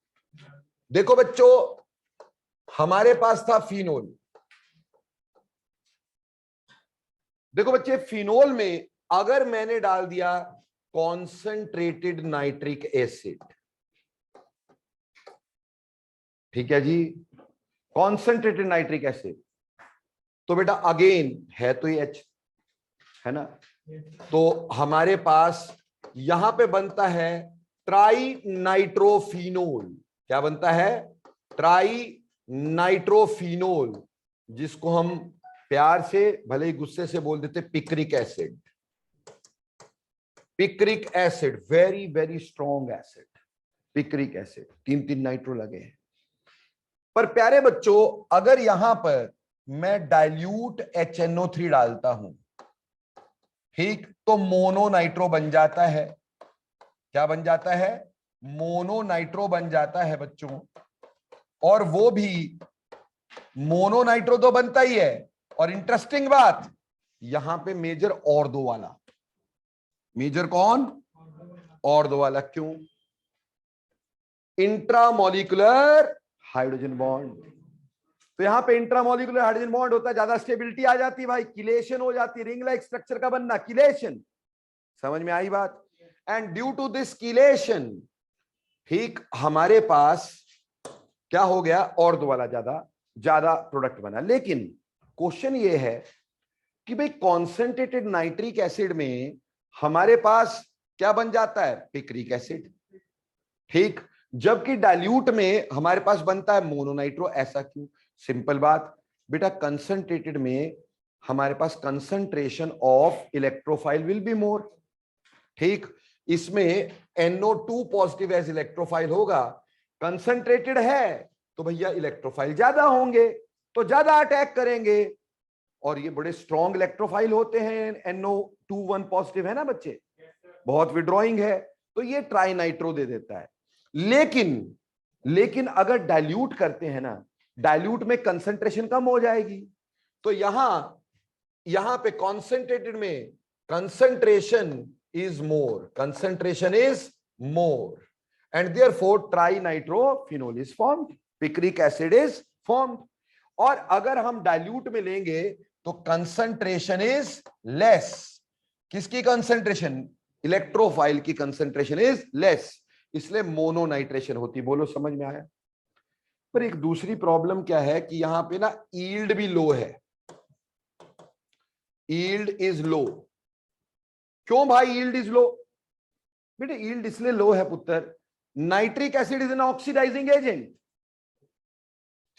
देखो बच्चों, हमारे पास था फिनोल। देखो बच्चे, फिनोल में अगर मैंने डाल दिया कॉन्सेंट्रेटेड नाइट्रिक एसिड, ठीक है जी, कॉन्सेंट्रेटेड नाइट्रिक एसिड, तो बेटा अगेन है तो ये H है ना, तो हमारे पास यहां पे बनता है ट्राई नाइट्रोफिनोल। क्या बनता है? ट्राई नाइट्रोफिनोल, जिसको हम प्यार से, भले ही गुस्से से बोल देते, picric acid. Picric acid, very very strong acid, picric acid. 3 nitro लगे हैं। पर प्यारे बच्चों, अगर यहां पर मैं डाइल्यूट HNO3 डालता हूं, ठीक, तो मोनो नाइट्रो बन जाता है। क्या बन जाता है? मोनो नाइट्रो बन जाता है बच्चों। और वो भी मोनो नाइट्रो तो बनता ही है, और इंटरेस्टिंग बात, यहां पे मेजर और दो वाला। मेजर कौन? और दो वाला। क्यों? Intramolecular hydrogen bond. तो यहां पे इंट्रामोलिकुलर हाइड्रोजन बॉन्ड होता है, ज्यादा स्टेबिलिटी आ जाती है भाई, किलेशन हो जाती है, रिंग लाइक स्ट्रक्चर का बनना, किलेशन। समझ में आई बात? And due to this chelation, ठीक, हमारे पास क्या हो गया? और दो वाला ज्यादा प्रोडक्ट बना। लेकिन क्वेश्चन ये है कि भाई कॉन्सेंट्रेटेड नाइट्रिक एसिड में हमारे पास क्या बन जाता है? पिक्रिक एसिड, ठीक, जबकि डाइल्यूट में हमारे पास बनता है मोनोनाइट्रो। ऐसा क्यों? सिंपल बात बेटा, कंसंट्रेटेड में हमारे पास concentration of electrophile will be more, ठीक, इसमें NO2 पॉजिटिव एज इलेक्ट्रोफाइल होगा। कंसंट्रेटेड है तो भैया इलेक्ट्रोफाइल ज्यादा होंगे, तो ज्यादा अटैक करेंगे, और ये बड़े स्ट्रॉन्ग इलेक्ट्रोफाइल होते हैं। NO2 पॉजिटिव है ना बच्चे, बहुत विड्रॉइंग है, तो ये ट्राई नाइट्रो दे देता है। लेकिन अगर डाइल्यूट करते हैं ना, डाइल्यूट में कंसंट्रेशन कम हो जाएगी, तो यहां पे कॉन्सेंट्रेटेड में concentration is more and therefore trinitrophenol is formed, picric acid is formed। और अगर हम डाइल्यूट में लेंगे तो कंसंट्रेशन इज लेस। किसकी कंसंट्रेशन? इलेक्ट्रोफाइल की कंसंट्रेशन इज लेस, इसलिए मोनोनाइट्रेशन होती। बोलो समझ में आया? पर एक दूसरी प्रॉब्लम क्या है कि यहां पे ना यील्ड भी लो है, यील्ड इज लो। क्यों भाई यील्ड इज लो? बेटे यील्ड इसलिए लो है पुत्र, nitric acid is an oxidizing agent,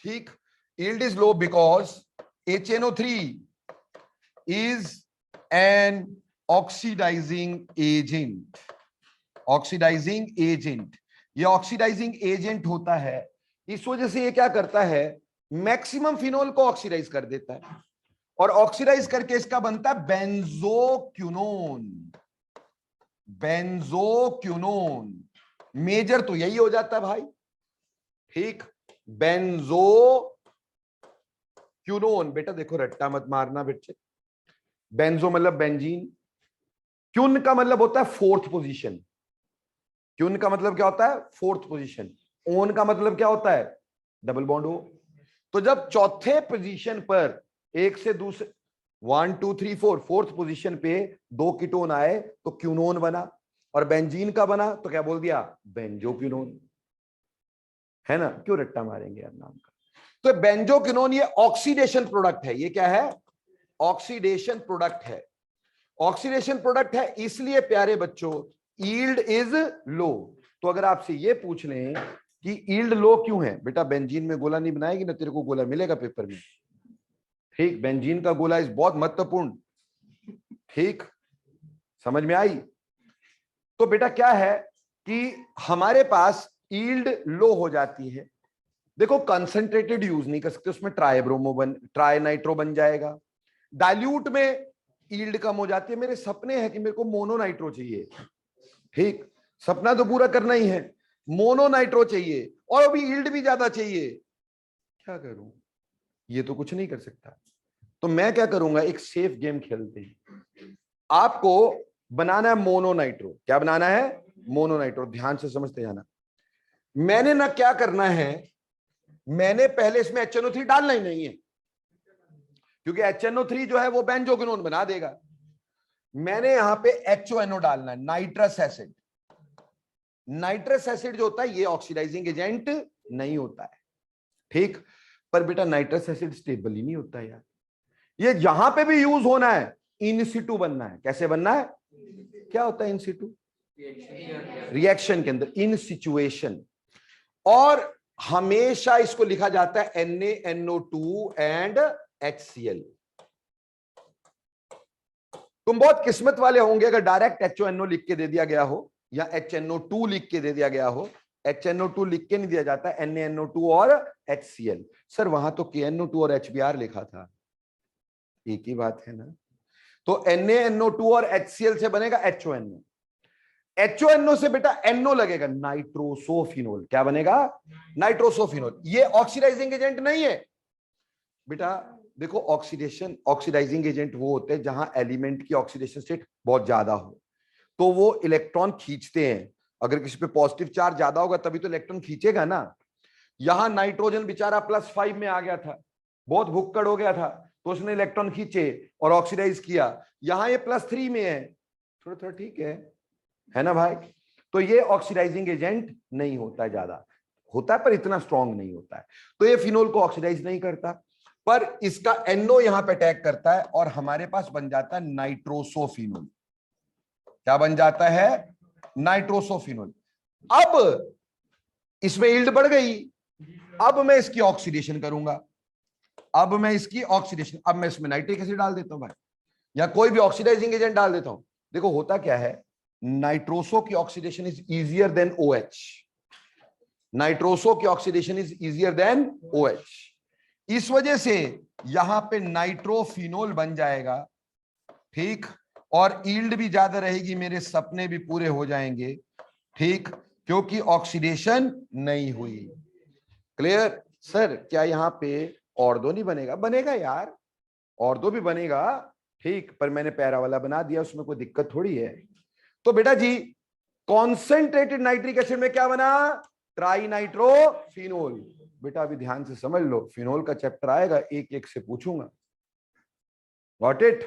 ठीक, yield is low because HNO3 is an oxidizing agent। Oxidizing agent, ये ऑक्सीडाइजिंग एजेंट होता है, इस वजह से ये क्या करता है? मैक्सिमम फिनोल को ऑक्सीडाइज कर देता है, और ऑक्सीडाइज करके इसका बनता है बेंजोक्विनोन। बेंजोक्विनोन मेजर तो यही हो जाता है भाई, ठीक, बेंजो क्यूनोन, बेटा देखो रट्टा मत मारना बच्चे, बेंजो मतलब बेंजीन, क्यून का मतलब होता है फोर्थ पोजीशन, क्यून का मतलब क्या होता है फोर्थ पोजीशन, ओन का मतलब क्या होता है डबल बॉन्ड हो। तो जब चौथे पोजीशन पर एक से दूसरे 1 2 3 4 फोर्थ पोजीशन पे दो कीटोन आए तो क्यूनोन बना, और बेंजीन का बना तो क्या बोल दिया बेंजोक्विनोन, है ना, क्यों रट्टा मारेंगे यार नाम का। तो बेंजोक्विनोन ये ऑक्सीडेशन प्रोडक्ट है, ये क्या है ऑक्सीडेशन प्रोडक्ट है, ऑक्सीडेशन प्रोडक्ट है, इसलिए प्यारे बच्चों यील्ड इज लो। तो अगर आपसे ये पूछ लें कि यील्ड लो क्यों है, बेटा बेंजीन में गोला नहीं बनाएगी ना, तेरे को गोला मिलेगा पेपर में, ठीक, बेंजीन का गोला इज बहुत महत्वपूर्ण, ठीक, समझ में आई। तो बेटा क्या है कि हमारे पास यील्ड लो हो जाती है, देखो कंसंट्रेटेड यूज नहीं कर सकते, उसमें ट्राई नाइट्रो बन जाएगा, डाइल्यूट में यील्ड कम हो जाती है, मेरे सपने हैं कि मेरे को मोनो नाइट्रो चाहिए, ठीक, सपना तो पूरा करना ही है, मोनो नाइट्रो चाहिए और अभी यील्ड भी ज्यादा चाहिए, क्या करूं, ये तो कुछ नहीं कर सकता। तो मैं क्या करूंगा, एक सेफ गेम खेलते हैं, आपको बनाना है मोनो नाइट्रो, क्या बनाना है मोनो नाइट्रो, ध्यान से समझते जाना। मैंने ना क्या करना है, मैंने पहले इसमें HNO3 डालना ही नहीं है, क्योंकि HNO3 जो है वो बेंजोक्विनोन बना देगा, मैंने यहां पे HONO डालना है, नाइट्रस एसिड। नाइट्रस एसिड जो होता है ये ऑक्सीडाइजिंग एजेंट नहीं होता है, ठीक, पर बेटा नाइट्रस एसिड स्टेबल ही नहीं होता यार, ये जहां पे भी यूज होना है इन सिटू बनना है, कैसे बनना है, क्या होता है इन सिटू, रिएक्शन के अंदर, इन सिचुएशन, और हमेशा इसको लिखा जाता है NaNO2 एंड HCl। तुम बहुत किस्मत वाले होंगे अगर डायरेक्ट HONO लिख के दे दिया गया हो या HNO2 लिख के दे दिया गया हो, HNO2 लिख के नहीं दिया जाता, NaNO2 और HCl। सर वहां तो KNO2 और HBr लिखा था, एक ही बात है ना, तो NaNO2 और HCl से बनेगा HONO, HONO से बेटा NO लगेगा, नाइट्रोसोफिनोल, क्या बनेगा नाइट्रोसोफिनोल, ये ऑक्सीडाइजिंग एजेंट नहीं है बेटा। देखो ऑक्सीडाइजिंग एजेंट वो होते हैं जहां एलिमेंट की ऑक्सीडेशन स्टेट बहुत ज्यादा हो, तो वो इलेक्ट्रॉन खींचते हैं, अगर किसी पे पॉजिटिव चार्ज ज्यादा होगा तभी तो इलेक्ट्रॉन खींचेगा ना। यहां नाइट्रोजन बेचारा +5 में आ गया था, बहुत भुक्कड़ हो गया था, तो उसने इलेक्ट्रॉन खींचे और ऑक्सीडाइज किया, यहां ये +3 में है, थोड़ा थोड़ा ठीक है ना भाई। तो ये ऑक्सीडाइजिंग एजेंट नहीं होता है, ज्यादा होता है पर इतना स्ट्रॉन्ग नहीं होता है, तो ये फिनोल को ऑक्सीडाइज नहीं करता, पर इसका NO यहां पे अटैक करता है और हमारे पास बन जाता है नाइट्रोसोफिनोल, क्या बन जाता है नाइट्रोसोफिनोल। अब इसमें यील्ड बढ़ गई, अब मैं इसकी ऑक्सीडेशन करूंगा, अब मैं इसकी ऑक्सीडेशन, अब मैं इसमें नाइट्रिक एसिड डाल देता हूं भाई, या कोई भी ऑक्सीडाइजिंग एजेंट डाल देता हूं। देखो होता क्या है, नाइट्रोसो की oxidation is easier than OH, nitroso की oxidation is easier than OH, इस वजह से यहां पे नाइट्रोफिनोल बन जाएगा, ठीक, और यील्ड भी ज्यादा रहेगी, मेरे सपने भी पूरे हो जाएंगे, ठीक, क्योंकि ऑक्सीडेशन नहीं हुई। क्लियर सर, क्या यहां पे ऑर्दो नहीं बनेगा, बनेगा यार, ऑर्दो भी बनेगा, ठीक, पर मैंने पैरा वाला बना दिया, उसमें कोई दिक्कत थोड़ी है। तो बेटा जी कॉन्सेंट्रेटेड नाइट्रिक एसिड में क्या बना, ट्राई नाइट्रोफिनोल। बेटा अभी ध्यान से समझ लो, फिनोल का चैप्टर आएगा, एक एक से पूछूंगा, गॉट इट।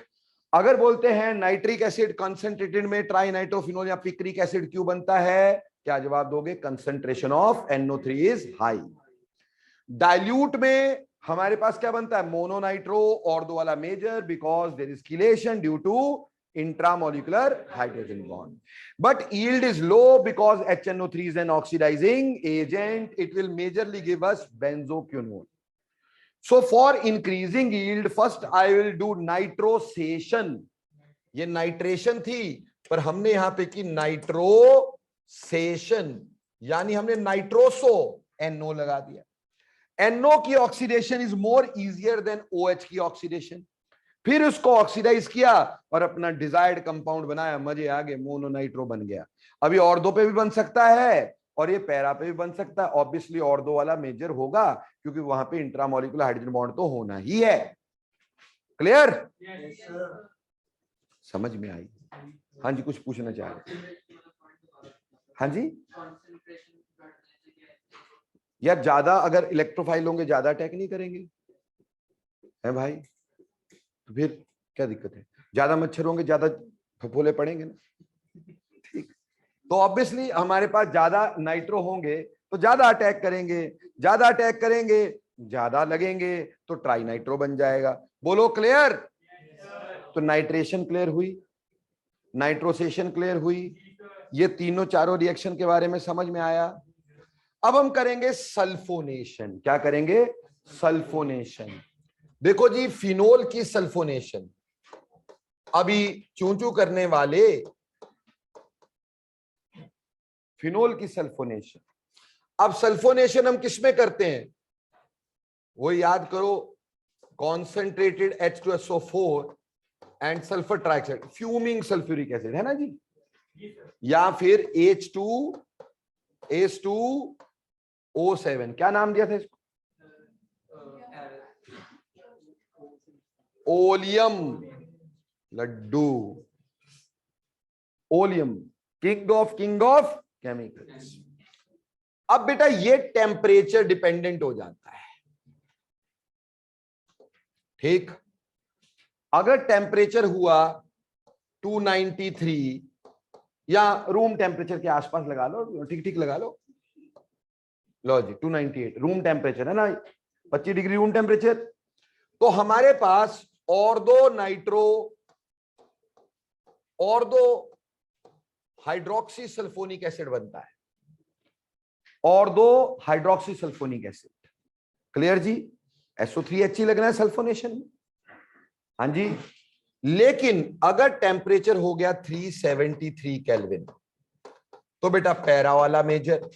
अगर बोलते हैं नाइट्रिक एसिड कंसंट्रेटेड में ट्राई नाइट्रोफिनोल या पिक्रिक एसिड क्यों बनता है, क्या जवाब दोगे, concentration of NO3 is high. Dilute में हमारे पास क्या बनता है, मोनोनाइट्रो, ऑर्दो वाला major, because there is chelation due to intramolecular hydrogen bond, but yield is low because HNO3 is an oxidizing agent, it will majorly give us benzoquinone. So for increasing yield first I will do nitrosation, ये nitration थी पर हमने यहां पे की नाइट्रोसेशन, यानी हमने nitroso NO लगा दिया, NO की oxidation is more easier than OH की ऑक्सीडेशन, फिर उसको ऑक्सीडाइज किया और अपना डिजायर्ड कंपाउंड बनाया, मजे आ गए, मोनोनाइट्रो बन गया। अभी और दो पे भी बन सकता है, और ये पैरा पे भी बन सकता है। ऑब्वियसली ऑर्थो वाला मेजर होगा क्योंकि वहां पे इंट्रामोलिकुलर हाइड्रोजन बॉन्ड तो होना ही है। क्लियर? समझ में आई? हाँ जी, कुछ पूछना चाह रहे? हाँ जी, यार ज्यादा अगर इलेक्ट्रोफाइल होंगे ज्यादा अटैक नहीं करेंगे है भाई, तो फिर क्या दिक्कत है? ज्यादा मच्छर होंगे ज्यादा फफोले पड़ेंगे ना, ठीक। तो ऑब्वियसली हमारे पास ज्यादा नाइट्रो होंगे तो ज्यादा अटैक करेंगे, ज्यादा अटैक करेंगे ज्यादा लगेंगे तो ट्राई नाइट्रो बन जाएगा। बोलो क्लियर? तो नाइट्रेशन क्लियर हुई, नाइट्रोसेशन क्लियर हुई, ये तीनों चारों रिएक्शन के बारे में समझ में आया। अब हम करेंगे सल्फोनेशन। क्या करेंगे? सल्फोनेशन। देखो जी, फिनोल की सल्फोनेशन, अभी चूं चूं करने वाले फिनोल की सल्फोनेशन। अब सल्फोनेशन हम किसमें करते हैं वो याद करो, concentrated H2SO4 and sulphur trioxide, fuming sulphuric acid, है ना जी, या फिर H2S2O7, क्या नाम दिया था इसको? Oleum laddoo, oleum, king of chemicals. अब बेटा ये टेम्परेचर डिपेंडेंट हो जाता है, ठीक। अगर टेम्परेचर हुआ 293 या रूम टेम्परेचर के आसपास लगा लो, ठीक ठीक लगा लो, लो जी 298 रूम टेम्परेचर है ना, 25 डिग्री रूम टेम्परेचर, तो हमारे पास ortho nitro, ortho hydroxy sulphonic acid बनता है, ortho hydroxy sulphonic acid. Clear जी? SO3He लगना है सल्फोनेशन में, हाँ जी। लेकिन अगर टेम्परेचर हो गया 373 केल्विन तो बेटा पैरा वाला मेजर,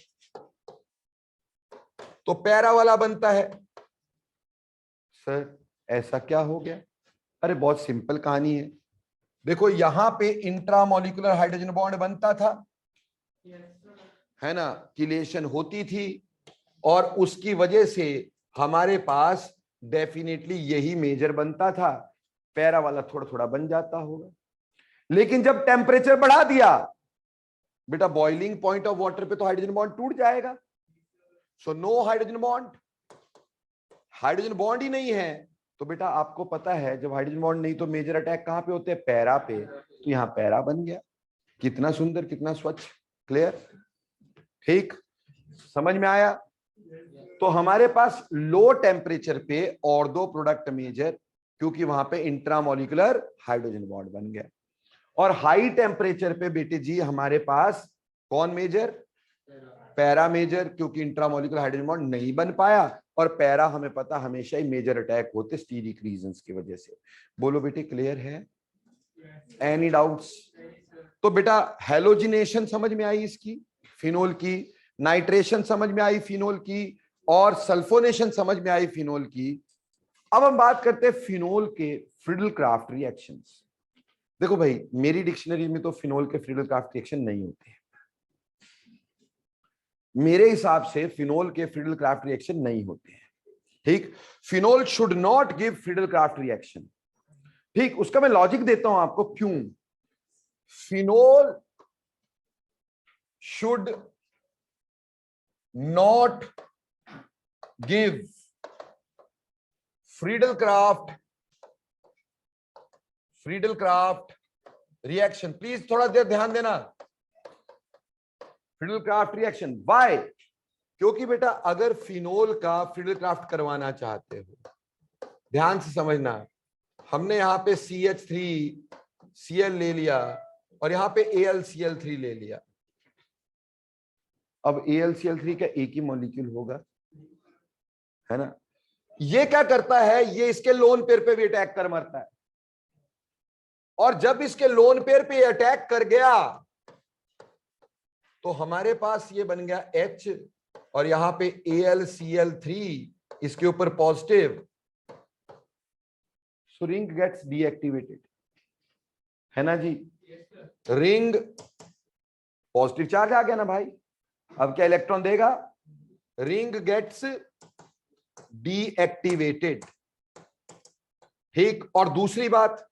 तो पैरा वाला बनता है। सर ऐसा क्या हो गया? अरे बहुत सिंपल कहानी है, देखो यहां पे इंट्रामोलिकुलर हाइड्रोजन बॉन्ड बनता था, है ना, किलेशन होती थी, और उसकी वजह से हमारे पास डेफिनेटली यही मेजर बनता था, पैरा वाला थोड़ा थोड़ा बन जाता होगा। लेकिन जब टेम्परेचर बढ़ा दिया बेटा, बॉइलिंग पॉइंट ऑफ वाटर पे तो हाइड्रोजन बॉन्ड टूट जाएगा, so no hydrogen bond, hydrogen bond ही नहीं है। तो बेटा आपको पता है जब हाइड्रोजन बॉन्ड नहीं तो मेजर अटैक कहां पे होते हैं? पैरा पे, तो यहां पैरा बन गया। कितना सुंदर, कितना स्वच्छ। क्लियर? ठीक, समझ में आया? तो हमारे पास लो टेम्परेचर पे ऑर्थो प्रोडक्ट मेजर, क्योंकि वहां पे इंट्रामोलिकुलर हाइड्रोजन बॉन्ड बन गया। और हाई टेम्परेचर पे बेटे जी हमारे पास कौन मेजर? पैरा मेजर, क्योंकि इंट्रामोलिकुलर हाइड्रोजन बॉन्ड नहीं बन पाया, और पैरा हमें पता हमेशा ही मेजर अटैक होते स्टीरिक रीजंस की वजह से। बोलो बेटे क्लियर है? Any doubts? तो बेटा हेलोजिनेशन समझ में आई इसकी, फिनोल की, नाइट्रेशन समझ में आई फिनोल की, और सल्फोनेशन समझ में आई फिनोल की। अब हम बात करते हैं फिनोल के फ्रीडल क्राफ्ट रिएक्शंस। देखो भाई मेरी डिक्शनरी में तो फिनोल के फ्रीडल क्राफ्ट रिएक्शन नहीं होते, मेरे हिसाब से फिनोल के फ्रीडल क्राफ्ट रिएक्शन नहीं होते हैं, ठीक। Phenol should not give Friedel Crafts reaction, ठीक। उसका मैं लॉजिक देता हूं आपको क्यों। Phenol should not give Friedel Crafts reaction, please थोड़ा देर ध्यान देना। Friedel Crafts reaction, why? क्योंकि बेटा अगर फिनोल का फ्रीडल क्राफ्ट करवाना चाहते हो, ध्यान से समझना, हमने यहां पे CH3Cl ले लिया और यहां पे AlCl3 ले लिया। अब AlCl3 का एक ही मॉलिक्यूल होगा, है ना। ये क्या करता है, ये इसके लोन पेयर पे भी अटैक कर मरता है, और जब इसके लोन पेयर पे अटैक कर गया तो हमारे पास ये बन गया H, और यहां पे AlCl3 इसके ऊपर पॉजिटिव, सो रिंग गेट्स डीएक्टिवेटेड, है ना जी। रिंग पॉजिटिव चार्ज आ गया ना भाई, अब क्या इलेक्ट्रॉन देगा, रिंग गेट्स डीएक्टिवेटेड। ठीक, और दूसरी बात,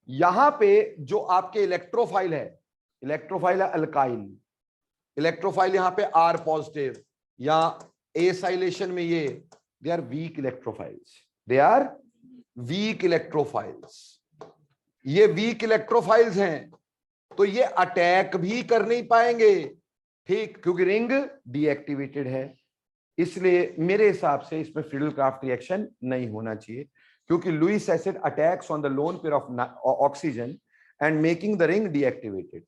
यहां पे जो आपके इलेक्ट्रोफाइल है अल्काइल, इलेक्ट्रोफाइल यहां पे आर पॉजिटिव या एसाइलेशन में ये they are weak electrophiles, they are weak electrophiles. ये वीक इलेक्ट्रोफाइल्स हैं तो ये अटैक भी कर नहीं पाएंगे, ठीक, क्योंकि रिंग डीएक्टिवेटेड है। इसलिए मेरे हिसाब से इसमें फ्रीडल-क्राफ्ट रिएक्शन नहीं होना चाहिए, क्योंकि Lewis acid attacks on the lone pair of oxygen and making the ring deactivated.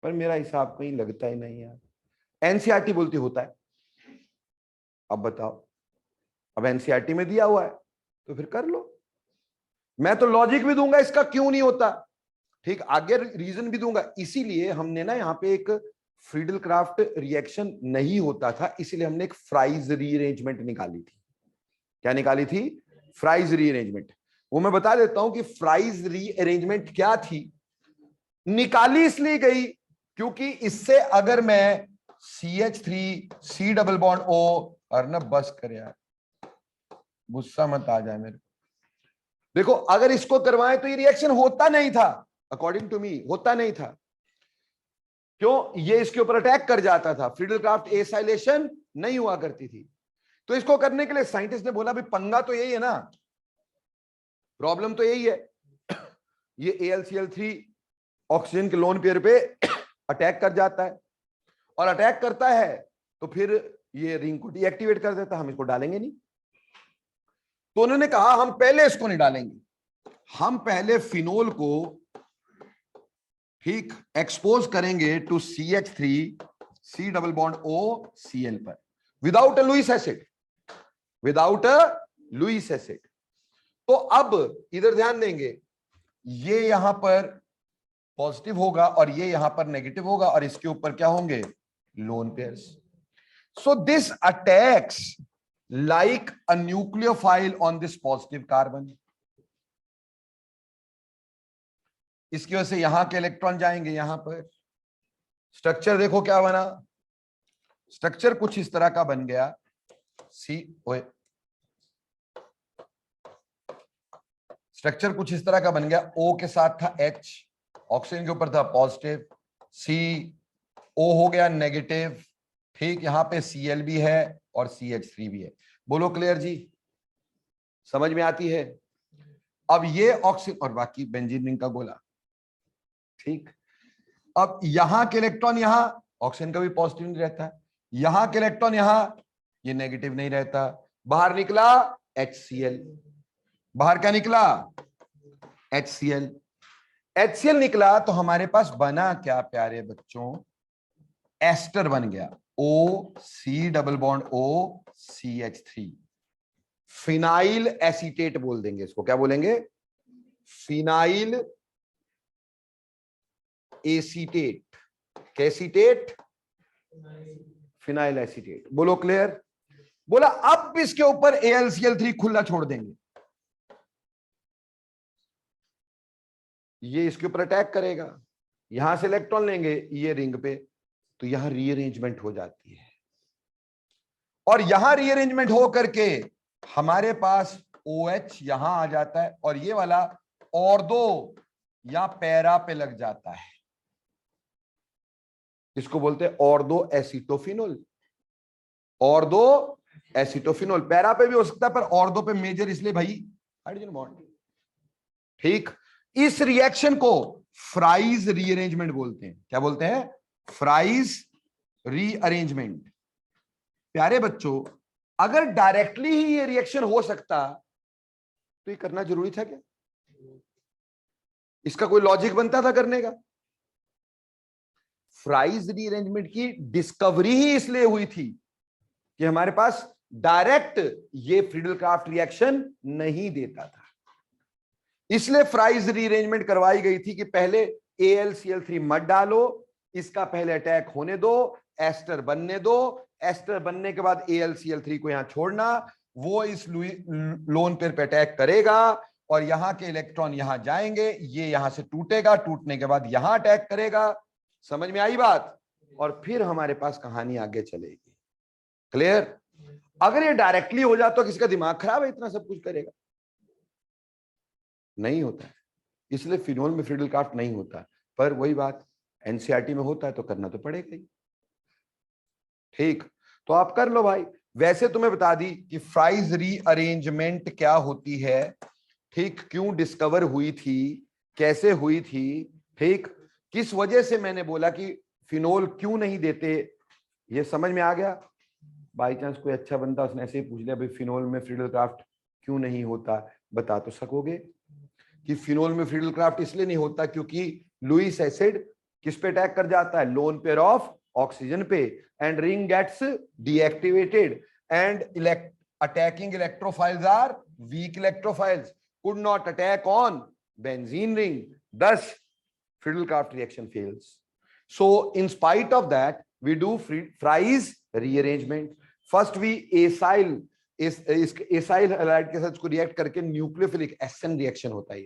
पर मेरा हिसाब कहीं लगता ही नहीं यार, एनसीईआरटी बोलती होता है। अब बताओ, अब एनसीईआरटी में दिया हुआ है तो फिर कर लो। मैं तो लॉजिक भी दूंगा इसका क्यों नहीं होता, ठीक, आगे रीजन भी दूंगा। इसीलिए हमने ना यहाँ पे एक फ्रीडल-क्राफ्ट रिएक्शन नहीं होता था, इसीलिए हमने एक फ्राइज रीअरेंजमेंट निकाली थी। क्या निकाली थी? Fries rearrangement. वो मैं बता देता हूं कि फ्राइज रीअरेंजमेंट क्या थी। निकाली इसलिए गई क्योंकि इससे अगर मैं CH3 double bond O, Arnab बस कर यार, गुस्सा मत आ जाए मेरे। देखो, अगर इसको करवाएं तो ये रिएक्शन होता नहीं था, अकॉर्डिंग टू मी होता नहीं था। क्यों? ये इसके ऊपर अटैक कर जाता था, फ्रीडल-क्राफ्ट एसाइलेशन नहीं हुआ करती थी। तो इसको करने के लिए साइंटिस्ट ने बोला, भाई पंगा तो यही है ना, प्रॉब्लम तो यही है, ये AlCl3 ऑक्सीजन के लोन पेयर पे अटैक कर जाता है, और अटैक करता है तो फिर ये रिंग को डीएक्टिवेट कर देता है, हम इसको डालेंगे नहीं। तो उन्होंने कहा हम पहले इसको नहीं डालेंगे, हम पहले फिनोल को, ठीक, एक्सपोज करेंगे to CH3 double bond OCl पर without a Lewis acid, without a Lewis acid. तो अब इधर ध्यान देंगे, ये यहां पर पॉजिटिव होगा और ये यहां पर नेगेटिव होगा, और इसके ऊपर क्या होंगे? Lone pairs. So this attacks like a nucleophile on this positive carbon. इसकी वजह से यहां के इलेक्ट्रॉन जाएंगे यहां पर। स्ट्रक्चर देखो क्या बना, स्ट्रक्चर कुछ इस तरह का बन गया। स्ट्रक्चर कुछ इस तरह का बन गया, O के साथ था H, ऑक्सीजन के ऊपर था पॉजिटिव, CO हो गया नेगेटिव, ठीक, यहां पे Cl भी है और CH3 भी है। बोलो क्लियर जी, समझ में आती है? अब ये ऑक्सीजन और बाकी बेंजीन रिंग का गोला, ठीक। अब यहां के इलेक्ट्रॉन, यहां ऑक्सीजन का भी पॉजिटिव नहीं रहता है, यहां के इलेक्ट्रॉन यहां ये नेगेटिव नहीं रहता, बाहर निकला HCl, बाहर क्या निकला? HCl। HCl निकला तो हमारे पास बना क्या प्यारे बच्चों? एस्टर बन गया, OC double bond OCH3, phenyl acetate बोल देंगे इसको। क्या बोलेंगे? Phenyl acetate. कैसीटेट? Phenyl acetate. बोलो क्लियर? बोला अब इसके ऊपर AlCl3 खुला छोड़ देंगे, ये इसके ऊपर अटैक करेगा, यहां से इलेक्ट्रॉन लेंगे ये रिंग पे, तो यहां रीअरेंजमेंट हो जाती है, और यहां रीअरेंजमेंट हो करके हमारे पास OH यहां आ जाता है, और ये वाला ऑर्दो या पैरा पे लग जाता है। इसको बोलते हैं ऑर्दो एसिटोफिनोल। ऑर्दो एसिटोफिनोल, पैरा पे भी हो सकता है, पर ऑर्दो पे मेजर इसलिए भाई हाइड्रोजन बॉन्ड, ठीक। इस रिएक्शन को फ्राइज रीअरेंजमेंट बोलते हैं। क्या बोलते हैं? Fries rearrangement. प्यारे बच्चों, अगर डायरेक्टली ही ये रिएक्शन हो सकता तो ये करना जरूरी था क्या? इसका कोई लॉजिक बनता था करने का? फ्राइज रीअरेंजमेंट की डिस्कवरी ही इसलिए हुई थी कि हमारे पास डायरेक्ट ये फ्रीडल-क्राफ्ट रिएक्शन नहीं देता था, इसलिए फ्राइज रीअरेंजमेंट करवाई गई थी कि पहले AlCl3 मत डालो, इसका पहले अटैक होने दो, एस्टर बनने दो, एस्टर बनने के बाद AlCl3 को यहां छोड़ना, वो इस लोन पेयर पे अटैक करेगा और यहां के इलेक्ट्रॉन यहां जाएंगे, ये यहां से टूटेगा, टूटने के बाद यहां अटैक करेगा। समझ में आई बात? और फिर हमारे पास कहानी आगे चलेगी। क्लियर? अगर ये डायरेक्टली हो जाता तो किसका दिमाग खराब है, इतना सब कुछ करेगा? नहीं होता है। इसलिए फिनोल में फ्रीडल क्राफ्ट नहीं होता, पर वही बात एनसीईआरटी में होता है तो करना तो पड़ेगा ही। ठीक, तो आप कर लो भाई। वैसे तुम्हें बता दी कि फ्राइज रीअरेंजमेंट क्या होती है, ठीक, क्यों डिस्कवर हुई थी, कैसे हुई थी, ठीक, किस वजह से मैंने बोला कि फिनोल क्यों नहीं देते, ये समझ में आ गया? बाई चांस कोई अच्छा बंदा उसने ऐसे ही पूछ लिया भाई फिनोल में फ्रीडल क्राफ्ट क्यों नहीं होता, बता तो सकोगे कि फिनोल में फ्रीडल क्राफ्ट इसलिए नहीं होता क्योंकि लुईस एसिड किस पे अटैक कर जाता है, लोन पेयर ऑफ ऑक्सीजन पे, and ring gets deactivated and attacking electrophiles are weak electrophiles, could not attack on benzene ring, thus Friedel-Crafts reaction fails. So in spite of that we do Fries rearrangement. First we acyl halide के साथ इसको react करके nucleophilic SN reaction होता है।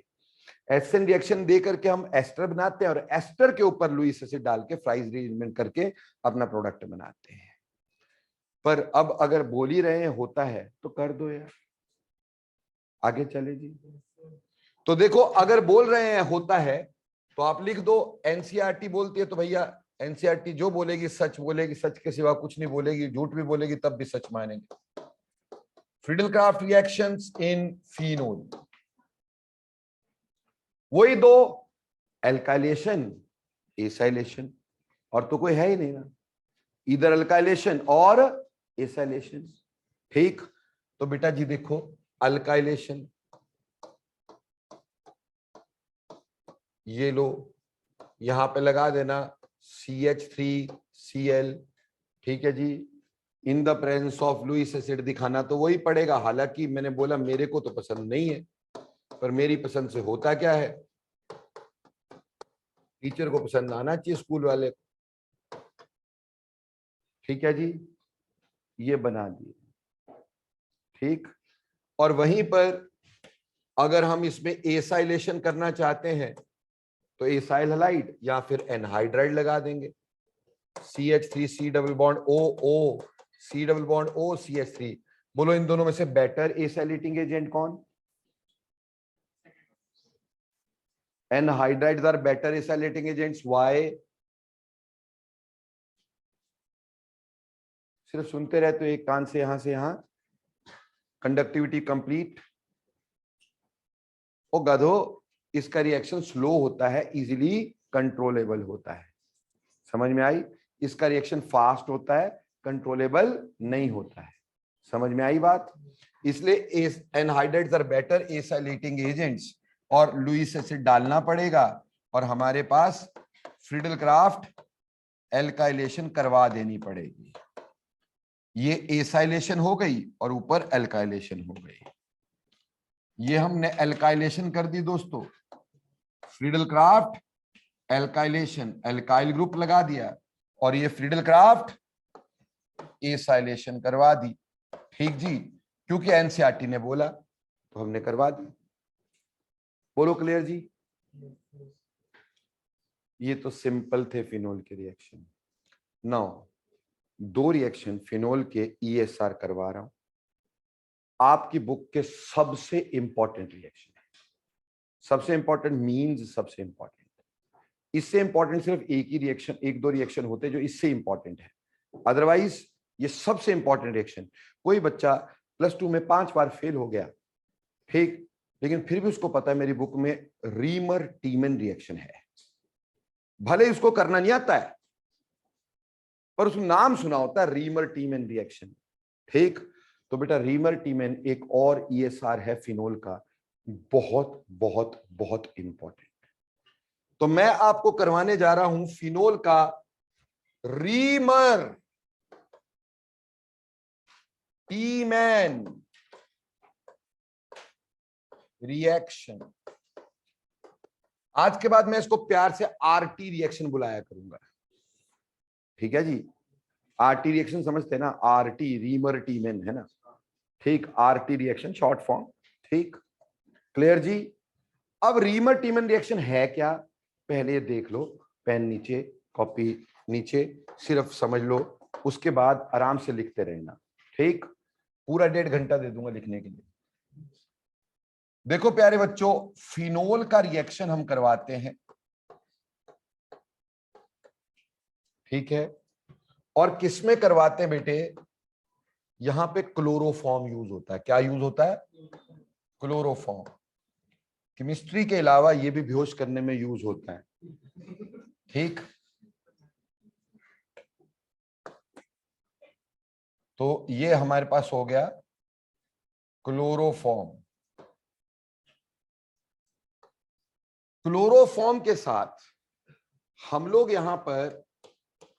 SN reaction दे करके हम ester बनाते हैं और एस्टर के ऊपर लुईस एसिड डाल के फ्राइज रीअरेंजमेंट करके अपना प्रोडक्ट बनाते हैं। पर अब अगर बोल ही रहे हैं होता है तो कर दो यार, आगे चले जी। तो देखो अगर बोल रहे हैं होता है तो आप लिख दो, एनसीईआरटी बोलती है तो भैया एनसीईआरटी जो बोलेगी सच बोलेगी, सच के सिवा कुछ नहीं बोलेगी, झूठ भी बोलेगी तब भी सच मानेंगे। फ्रीडल-क्राफ्ट रिएक्शंस इन फिनोल, वही दो, एल्काइलेशन एसाइलेशन, और तो कोई है ही नहीं ना, इधर एल्काइलेशन और एसाइलेशन। ठीक, तो बेटा जी देखो अल्काइलेशन ये लो, यहां पे लगा देना CH3Cl, ठीक है जी, in the presence of Lewis acid दिखाना तो वही पड़ेगा। हालांकि मैंने बोला मेरे को तो पसंद नहीं है, पर मेरी पसंद से होता क्या है, टीचर को पसंद आना चाहिए स्कूल वाले को। ठीक है जी, ये बना दिए। ठीक, और वहीं पर अगर हम इसमें एसाइलेशन करना चाहते हैं तो एसाइल हैलाइड या फिर एनहाइड्राइड लगा देंगे, CH3 double bond O C double bond O CH3। बोलो इन दोनों में से बेटर एसाइलेटिंग एजेंट कौन? Anhydrides are better acylating agents. Why? सिर्फ सुनते रहते हो एक कान से यहां, कंडक्टिविटी कंप्लीट। ओ गधो, इसका रिएक्शन स्लो होता है, इजीली कंट्रोलेबल होता है। समझ में आई? इसका रिएक्शन फास्ट होता है, कंट्रोलेबल नहीं होता है। समझ में आई बात? इसलिए anhydrides are better acylating agents और लुईस एसिड डालना पड़ेगा और हमारे पास फ्रीडल-क्राफ्ट एल्काइलेशन करवा देनी पड़ेगी। ये एसाइलेशन हो गई और ऊपर एल्काइलेशन हो गई। ये हमने एल्काइलेशन कर दी दोस्तों, फ्रीडल-क्राफ्ट एल्काइलेशन, एल्काइल ग्रुप लगा दिया, और ये फ्रीडल-क्राफ्ट एसाइलेशन करवा दी। ठीक जी, क्योंकि एनसीईआरटी ने बोला तो हमने करवा दी। बोलो क्लियर जी? ये तो सिंपल थे फिनोल के रिएक्शन। नाउ दो रिएक्शन फिनोल के ESR करवा रहा हूं, आपकी बुक के सबसे इंपॉर्टेंट रिएक्शन है। सबसे इंपॉर्टेंट मींस सबसे इंपॉर्टेंट, इससे इंपॉर्टेंट सिर्फ एक ही रिएक्शन, एक दो रिएक्शन होते जो इससे इंपॉर्टेंट है, अदरवाइज ये सबसे इंपॉर्टेंट रिएक्शन। कोई बच्चा +2 में 5 बार फेल हो गया, ठीक, लेकिन फिर भी उसको पता है मेरी बुक में रीमर टीमन रिएक्शन है, भले उसको करना नहीं आता है पर उसको नाम सुना होता है रीमर टीमन रिएक्शन। ठीक, तो बेटा रीमर टीमन एक और ESR है फिनोल का, बहुत बहुत बहुत इंपॉर्टेंट। तो मैं आपको करवाने जा रहा हूं फिनोल का रीमर टीमन रिएक्शन। आज के बाद मैं इसको प्यार से RT रिएक्शन बुलाया करूंगा। ठीक है जी, RT रिएक्शन समझते हैं ना, RT रीमर टीमन है ना, ठीक, RT रिएक्शन शॉर्ट फॉर्म। ठीक, क्लियर जी? अब रीमर टीमन रिएक्शन है क्या, पहले ये देख लो, पेन नीचे, कॉपी नीचे, सिर्फ समझ लो, उसके बाद आराम से लिखते रहना। ठीक, पूरा 1.5 घंटा दे दूंगा लिखने के लिए। देखो प्यारे बच्चों, फिनोल का रिएक्शन हम करवाते हैं, ठीक है, और किसमें करवाते हैं बेटे? यहां पे क्लोरोफॉर्म यूज होता है। क्या यूज होता है? क्लोरोफॉर्म। केमिस्ट्री के अलावा ये भी बेहोश करने में यूज होता है। ठीक, तो ये हमारे पास हो गया क्लोरोफॉर्म। क्लोरोफॉर्म के साथ हम लोग यहां पर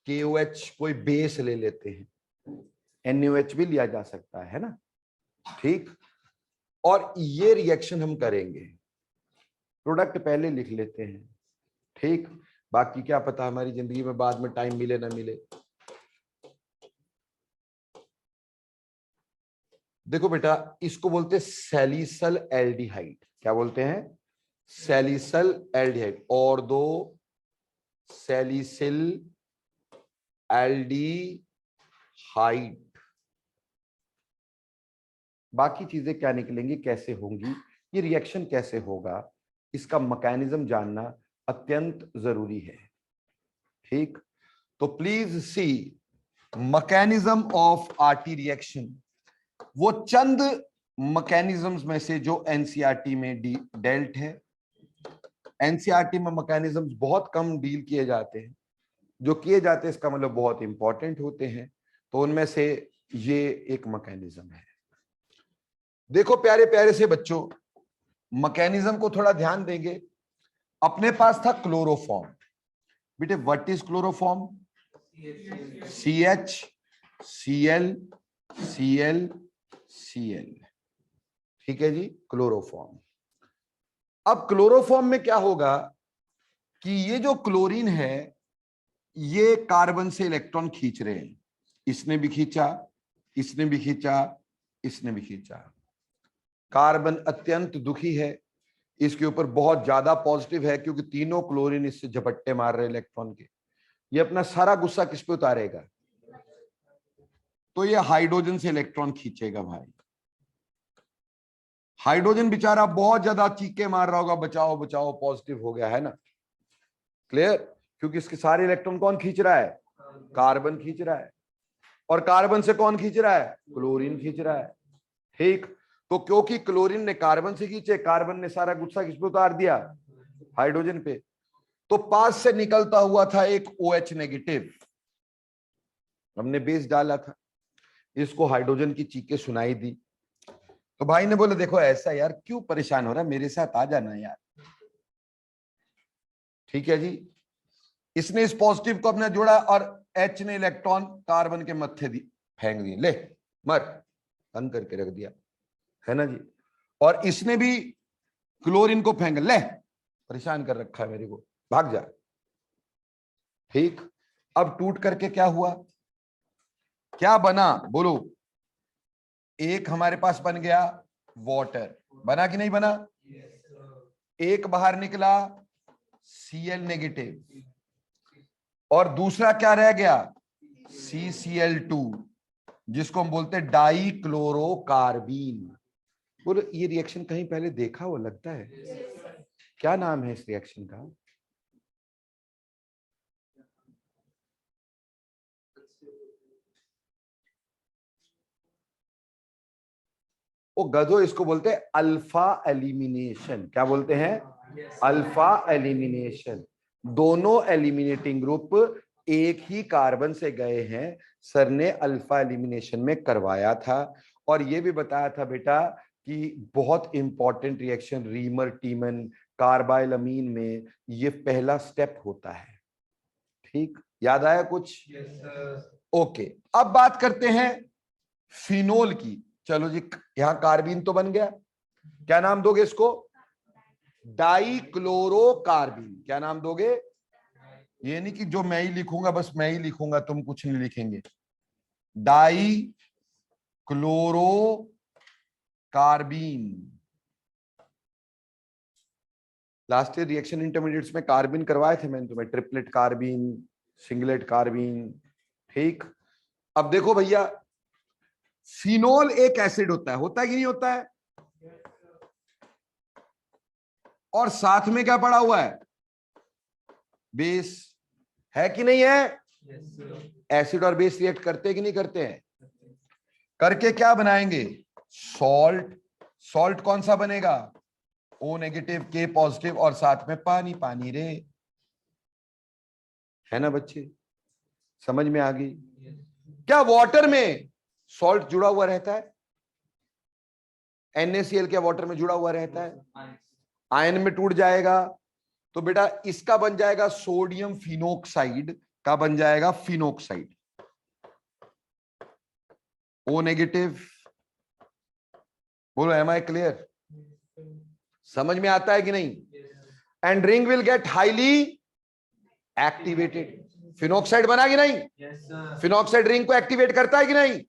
KOH कोई बेस ले लेते हैं, NaOH भी लिया जा सकता है ना। ठीक, और ये रिएक्शन हम करेंगे। प्रोडक्ट पहले लिख लेते हैं। ठीक, बाकी क्या पता हमारी जिंदगी में बाद में टाइम मिले ना मिले। देखो बेटा, इसको बोलते हैं सैलिसल एल्डिहाइड। क्या बोलते हैं? सैलिसल एल्डिहाइड, और दो सैलिसिल एल्डिहाइड। बाकी चीजें क्या निकलेंगी, कैसे होंगी, ये रिएक्शन कैसे होगा, इसका मैकेनिज्म जानना अत्यंत जरूरी है। ठीक, तो please see mechanism of RT reaction. वो चंद मैकेनिज्म्स में से जो एनसीईआरटी में डेल्ट है। एनसीईआरटी में मैकेनिज्म्स बहुत कम डील किए जाते हैं, जो किए जाते हैं इसका मतलब बहुत इंपॉर्टेंट होते हैं, तो उनमें से ये एक मैकेनिज्म है। देखो प्यारे प्यारे से बच्चों, मैकेनिज्म को थोड़ा ध्यान देंगे। अपने पास था क्लोरोफॉर्म। बेटे what is chloroform? CH Cl Cl Cl। ठीक है जी, क्लोरोफॉर्म। अब क्लोरोफॉर्म में क्या होगा कि ये जो क्लोरीन है, ये कार्बन से इलेक्ट्रॉन खींच रहे हैं। इसने भी खींचा, इसने भी खींचा, इसने भी खींचा। कार्बन अत्यंत दुखी है, इसके ऊपर बहुत ज्यादा पॉजिटिव है, क्योंकि तीनों क्लोरीन इससे झपट्टे मार रहे इलेक्ट्रॉन के। ये अपना सारा गुस्सा किस पे उतारेगा? तो ये हाइड्रोजन से इलेक्ट्रॉन खींचेगा भाई। हाइड्रोजन बेचारा बहुत ज्यादा चीखे मार रहा होगा, बचाओ बचाओ, पॉजिटिव हो गया है ना। क्लियर? क्योंकि इसके सारे इलेक्ट्रॉन कौन खींच रहा है? कार्बन खींच रहा है। और कार्बन से कौन खींच रहा है? क्लोरीन खींच रहा है। ठीक, तो क्योंकि क्लोरीन ने कार्बन से खींचे, कार्बन ने सारा गुस्सा किस पे उतार दिया? हाइड्रोजन पे। तो पास से निकलता हुआ था एक OH नेगेटिव, हमने बेस डाला था, इसको हाइड्रोजन की चीखें सुनाई दी। तो भाई ने बोला देखो ऐसा यार, क्यों परेशान हो रहा है, मेरे साथ आ जाना यार। ठीक है जी, इसने इस पॉजिटिव को अपने जोड़ा और H ने इलेक्ट्रॉन कार्बन के मत्थे दी, फेंक दिए, ले मर, बंद करके रख दिया, है ना जी। और इसने भी क्लोरीन को फेंक, ले परेशान कर रखा है मेरे को, भाग जा। ठीक, अब टूट करके क्या हुआ, क्या बना बोलो? एक हमारे पास बन गया वाटर, बना कि नहीं बना? एक बाहर निकला Cl नेगेटिव, और दूसरा क्या रह गया? CCl2, जिसको हम बोलते हैं डाई क्लोरोकार्बीन। बोलो ये रिएक्शन कहीं पहले देखा हो लगता है? क्या नाम है इस रिएक्शन का? वो गधो, इसको बोलते हैं अल्फा एलिमिनेशन। क्या बोलते हैं? Alpha elimination. दोनों एलिमिनेटिंग ग्रुप एक ही कार्बन से गए हैं, सर ने अल्फा एलिमिनेशन में करवाया था। और ये भी बताया था बेटा कि बहुत इंपॉर्टेंट रिएक्शन रीमर टीमन कार्बाइलमीन में ये पहला स्टेप होता है। ठीक, याद आया कुछ? ओके, अब बात करते हैं फिनोल की। चलो जी, यहां कार्बीन तो बन गया, क्या नाम दोगे इसको? डाइक्लोरोकार्बीन। क्या नाम दोगे? ये नहीं कि जो मैं ही लिखूंगा बस मैं ही लिखूंगा, तुम कुछ नहीं लिखेंगे। Dichlorocarbene. Last year reaction intermediates में कार्बीन करवाए थे मैंने तुम्हें, ट्रिपलेट कार्बीन, सिंगलेट कार्बीन। ठीक, अब देखो भैया, फिनोल एक एसिड होता है कि नहीं होता है? और साथ में क्या पड़ा हुआ है? बेस, है कि नहीं है? एसिड और बेस रिएक्ट करते कि नहीं करते हैं? करके क्या बनाएंगे? सॉल्ट। सॉल्ट कौन सा बनेगा? O नेगेटिव, K पॉजिटिव और साथ में पानी, पानी रे, है ना बच्चे? समझ में आ गई? क्या वाटर में सॉल्ट जुड़ा हुआ रहता है? NaCl क्या वाटर में जुड़ा हुआ रहता है? आयन में टूट जाएगा तो बेटा इसका बन जाएगा सोडियम फिनोक्साइड, का बन जाएगा फिनोक्साइड। O नेगेटिव, बोलो एम आई क्लियर? समझ में आता है कि नहीं? And ring will get highly activated. Phenoxide बना कि नहीं? फिनोक्साइड रिंग को एक्टिवेट करता है कि नहीं?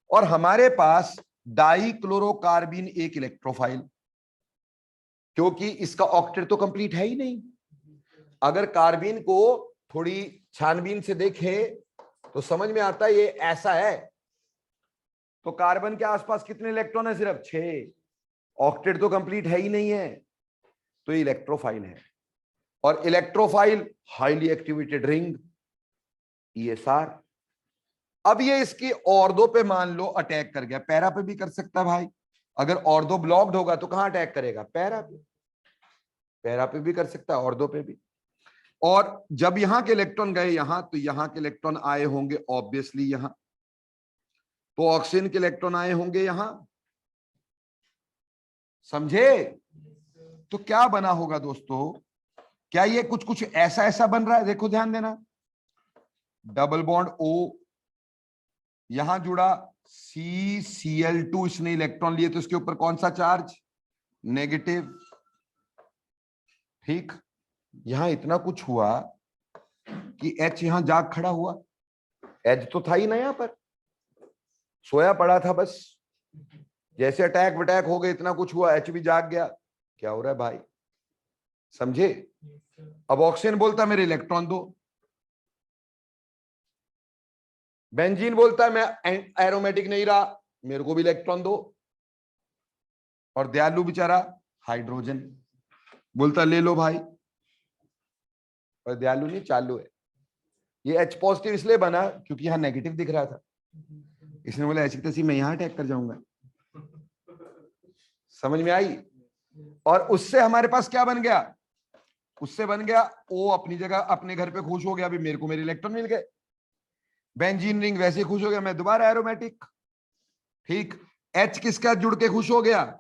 और हमारे पास डाइक्लोरोकार्बिन एक इलेक्ट्रोफाइल, क्योंकि इसका ऑक्टेट तो कंप्लीट है ही नहीं। अगर कार्बिन को थोड़ी छानबीन से देखें तो समझ में आता है ये ऐसा है। तो कार्बन के आसपास कितने इलेक्ट्रॉन है? सिर्फ 6। ऑक्टेट तो कंप्लीट है ही नहीं है, तो ये इलेक्ट्रोफाइल है। और electrophile highly activated ring, ESR। अब ये इसकी ऑर्दो पे मान लो अटैक कर गया, पैरा पे भी कर सकता है भाई। अगर ऑर्दो ब्लॉक्ड होगा तो कहां अटैक करेगा? पैरा पे। पैरा पे भी कर सकता है, ऑर्दो पे भी। और जब यहां के इलेक्ट्रॉन गए यहां, तो यहां के इलेक्ट्रॉन आए होंगे ऑब्वियसली यहां, तो ऑक्सीजन के इलेक्ट्रॉन आए होंगे यहां। समझे? तो क्या बना होगा दोस्तों? क्या ये कुछ कुछ ऐसा ऐसा बन रहा है? देखो ध्यान देना, डबल बॉन्ड O यहां जुड़ा, CCl2 इसने इलेक्ट्रॉन लिए तो इसके ऊपर कौन सा चार्ज? नेगेटिव। ठीक, यहां इतना कुछ हुआ कि H यहां जाग खड़ा हुआ। H तो था ही ना, यहां पर सोया पड़ा था बस। जैसे अटैक वटैक हो गए, इतना कुछ हुआ, H भी जाग गया। क्या हो रहा है भाई? समझे? अब ऑक्सीजन बोलता मेरे इलेक्ट्रॉन दो, बेंजीन बोलता है मैं एरोमेटिक नहीं रहा, मेरे को भी इलेक्ट्रॉन दो। और दयालु बेचारा हाइड्रोजन बोलता ले लो भाई, और दयालु नहीं, चालू है। ये H पॉजिटिव इसलिए बना क्योंकि यहां नेगेटिव दिख रहा था। इसने बोला ऐसी तैसी मैं यहां अटैक कर जाऊंगा। समझ में आई? और उससे हमारे पास क्या बन गया? उससे बन गया O अपनी जगह अपने घर पे खुश हो गया, अभी मेरे को मेरे इलेक्ट्रॉन मिल गए। बेंजीन रिंग वैसे खुश हो गया, मैं दोबारा एरोमेटिक। ठीक, H किसका जुड़ के खुश हो गया?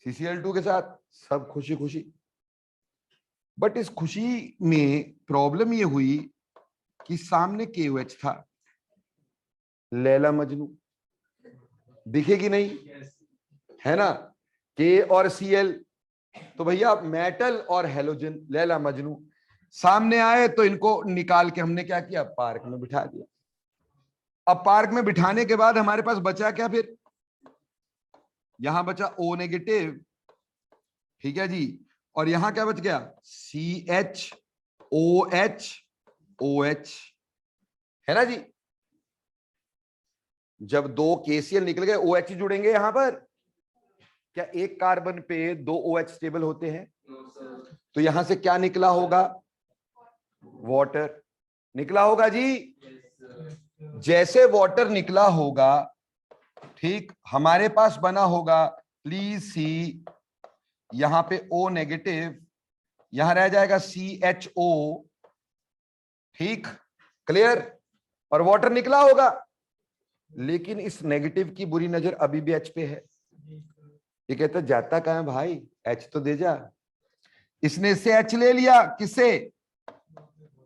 CCl2 के साथ। सब खुशी खुशी। बट इस खुशी में प्रॉब्लम ये हुई कि सामने KOH था, लैला मजनू। दिखेगी नहीं, है ना? K और Cl, तो भैया मेटल और हेलोजन, लैला मजनू सामने आए, तो इनको निकाल के हमने क्या किया? पार्क में बिठा दिया। अब पार्क में बिठाने के बाद हमारे पास बचा क्या फिर? यहां बचा O नेगेटिव, ठीक है जी। और यहां क्या बच गया? CHOH OH, है ना जी? जब 2 KCl निकल गए, OH जुड़ेंगे यहां पर। क्या एक कार्बन पे 2 OH स्टेबल होते हैं? तो यहां से क्या निकला होगा? वाटर निकला होगा जी। जैसे वाटर निकला होगा, ठीक, हमारे पास बना होगा, प्लीज सी, यहां पे O नेगेटिव, यहां रह जाएगा CHO। ठीक, क्लियर? और वाटर निकला होगा। लेकिन इस नेगेटिव की बुरी नजर अभी भी H पे है। ये कहता जाता कहां है भाई? H तो दे जा। इसने इससे H ले लिया, किससे?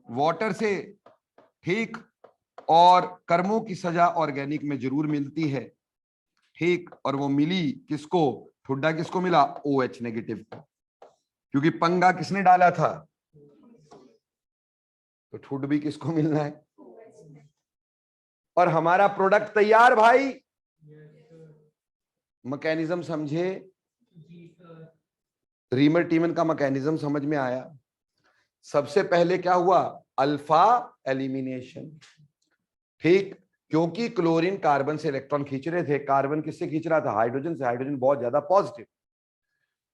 वाटर से। ठीक, और कर्मों की सजा ऑर्गेनिक में जरूर मिलती है। ठीक, और वो मिली किसको? ठुड्डा किसको मिला? OH नेगेटिव को। क्योंकि पंगा किसने डाला था? तो ठुड भी किसको मिलना है? और हमारा प्रोडक्ट तैयार भाई। मैकेनिज्म समझे? रीमर टीमन का मैकेनिज्म समझ में आया? सबसे पहले क्या हुआ, अल्फा एलिमिनेशन, ठीक, क्योंकि क्लोरीन कार्बन से इलेक्ट्रॉन खींच रहे थे, कार्बन किससे खींच रहा था, हाइड्रोजन से, हाइड्रोजन बहुत ज्यादा पॉजिटिव,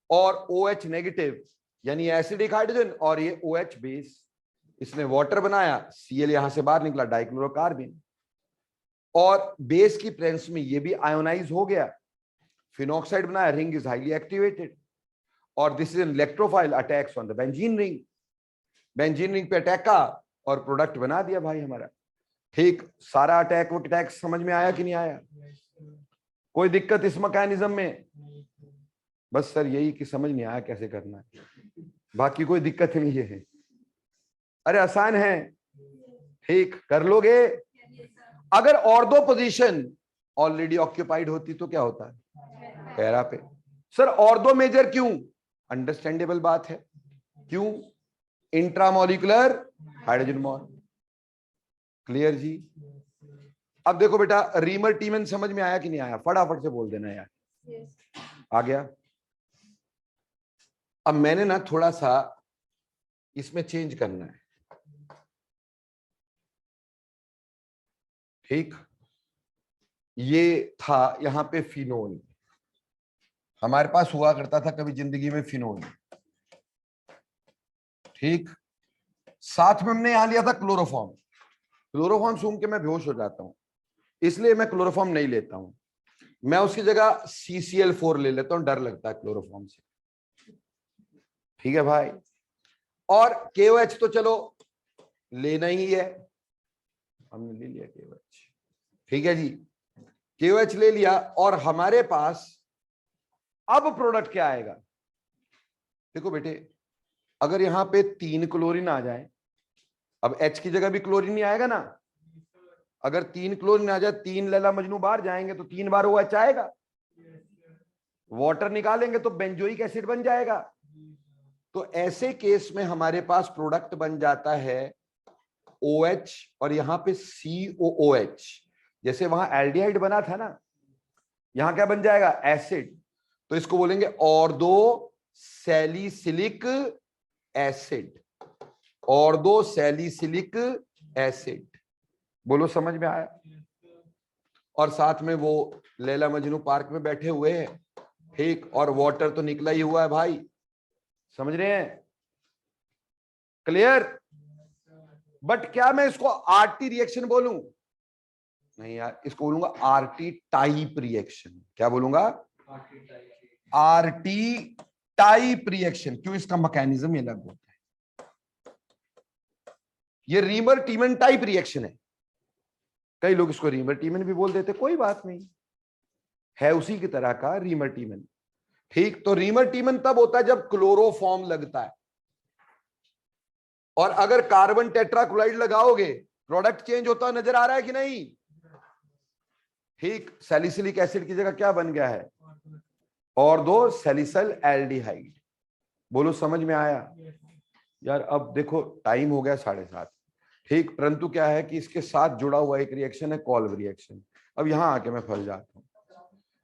और OH नेगेटिव यानी एसिडिक हाइड्रोजन, और ये OH बेस, इसने वाटर बनाया, Cl यहां से बाहर निकला, डाइक्लोरोकार्बन, और बेस की प्रेजेंस में ये भी आयोनाइज हो गया, फिनॉक्साइड बनाया, रिंग इज हाईली एक्टिवेटेड, और this is an electrophile, attacks on the benzene ring, benzene ring पे अटैक का और प्रोडक्ट बना दिया भाई हमारा, ठीक। सारा अटैक वो अटैक समझ में आया कि नहीं आया, कोई दिक्कत इस मैकेनिज्म में, बस सर यही कि समझ नहीं आया कैसे करना है, बाकी कोई दिक्कत नहीं है, अरे आसान है, ठीक, कर लोगे। अगर और दो पोजीशन ऑलरेडी ऑक्यूपाइड होती तो क्या होता है, पैरा पे, सर और दो मेजर क्यों, अंडरस्टैंडेबल बात है, क्यों, इंट्रामोलिकुलर हाइड्रोजन बॉन्ड, क्लियर जी। अब देखो बेटा, रीमर टीमन समझ में आया कि नहीं आया, फटाफट से बोल देना यार, आ गया। अब मैंने ना थोड़ा सा इसमें चेंज करना है, ठीक, ये था यहां पे फिनोल, हमारे पास हुआ करता था कभी जिंदगी में फिनोल, ठीक, साथ में हमने यहां लिया था क्लोरोफॉर्म, क्लोरोफॉर्म सूंघ के मैं बेहोश हो जाता हूं, इसलिए मैं क्लोरोफॉर्म नहीं लेता हूं, मैं उसकी जगह CCl4 ले लेता हूं, डर लगता है क्लोरोफॉर्म से, ठीक है भाई। और KOH तो चलो लेना ही है, हमने ले लिया KOH, ठीक है जी, KOH ले लिया, और हमारे पास अब प्रोडक्ट क्या आएगा, देखो बेटे, अगर यहां पे 3 क्लोरीन आ जाए, अब H की जगह भी क्लोरीन ही आएगा ना, अगर 3 क्लोरीन आ जाए, 3 लैला मजनू बाहर जाएंगे तो 3 बार OH आएगा, वाटर निकालेंगे तो बेंजोइक एसिड बन जाएगा, तो ऐसे केस में हमारे पास प्रोडक्ट बन जाता है OH, और यहां पे COOH, जैसे वहां एल्डिहाइड बना था ना, यहां क्या बन जाएगा, एसिड, तो इसको बोलेंगे ortho salicylic acid, ortho salicylic acid, बोलो समझ में आया। और साथ में वो लैला मजनू पार्क में बैठे हुए हैं, ठीक, और वाटर तो निकला ही हुआ है भाई, समझ रहे हैं, क्लियर। बट क्या मैं इसको RT रिएक्शन बोलूं, नहीं यार, इसको बोलूंगा RT टाइप रिएक्शन, क्या बोलूंगा, RT टाइप रिएक्शन, क्यों, इसका मैकेनिज्म ही अलग होता है, ये रीमर टीमन टाइप रिएक्शन है, कई लोग इसको रीमर टीमन भी बोल देते, कोई बात नहीं, है उसी की तरह का रीमर टीमन, ठीक। तो रीमर टीमन तब होता है जब क्लोरोफॉर्म लगता है, और अगर कार्बन टेट्राक्लोराइड लगाओगे प्रोडक्ट चेंज होता नजर आ रहा है कि नहीं, ठीक, सैलिसिलिक एसिड की जगह क्या बन गया है, और दो सैलिसल एल्डिहाइड, बोलो समझ में आया यार। अब देखो टाइम हो गया 7:30, ठीक, परंतु क्या है कि इसके साथ जुड़ा हुआ एक रिएक्शन है कॉल्ब रिएक्शन, अब यहां आके मैं फंस जाता हूं,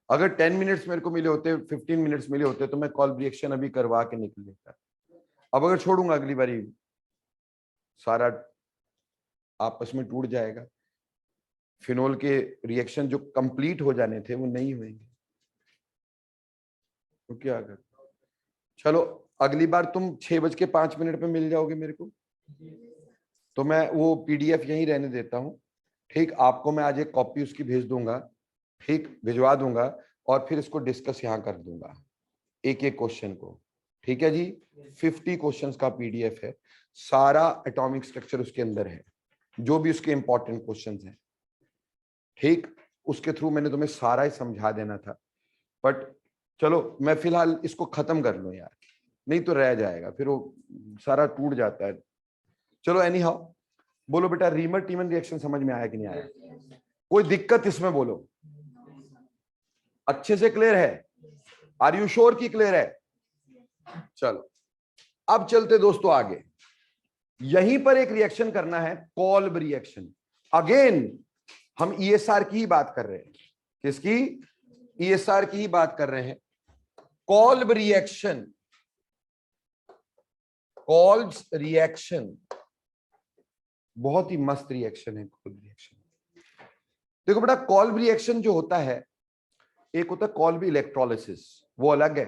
अगर 10 मिनट्स मेरे को मिले होते, 15 मिनट्स मिले होते, तो मैं कॉल्ब रिएक्शन अभी करवा के निकल लेता, अब अगर छोड़ूंगा अगली बारी सारा आपस में टूट जाएगा, फिनोल के रिएक्शन जो कंप्लीट हो जाने थे वो नहीं होंगे, तो क्या कर, चलो अगली बार तुम 6:05 पे मिल जाओगे मेरे को, तो मैं वो PDF यहीं रहने देता हूँ, ठीक, आपको मैं आज एक कॉपी उसकी भेज दूंगा, ठीक, भिजवा दूंगा, और फिर इसको डिस्कस यहाँ कर दूंगा एक एक क्वेश्चन को, ठीक है जी। 50 क्वेश्चंस का PDF है, सारा एटॉमिक स्ट्रक्चर उसके अंदर है, जो भी उसके इंपॉर्टेंट क्वेश्चंस हैं, ठीक, उसके थ्रू मैंने तुम्हें सारा ही समझा देना था, बट चलो मैं फिलहाल इसको खत्म कर लूं यार, नहीं तो रह जाएगा, फिर वो सारा टूट जाता है। चलो एनी हाउ, बोलो बेटा, रीमर टीमन रिएक्शन समझ में आया कि नहीं आया, कोई दिक्कत इसमें बोलो, अच्छे से क्लियर है, आर यू श्योर की क्लियर है। चलो अब चलते दोस्तों आगे, यहीं पर एक रिएक्शन करना है, कॉल्ब रिएक्शन, अगेन हम ESR की ही बात कर रहे हैं, किसकी, ESR की ही बात कर रहे हैं, कॉल्ब रिएक्शन, कॉल्स रिएक्शन, बहुत ही मस्त रिएक्शन है कॉल्ब रिएक्शन। देखो बेटा, कॉल्ब रिएक्शन जो होता है, एक होता है कॉल्ब इलेक्ट्रोलिसिस, वो अलग है।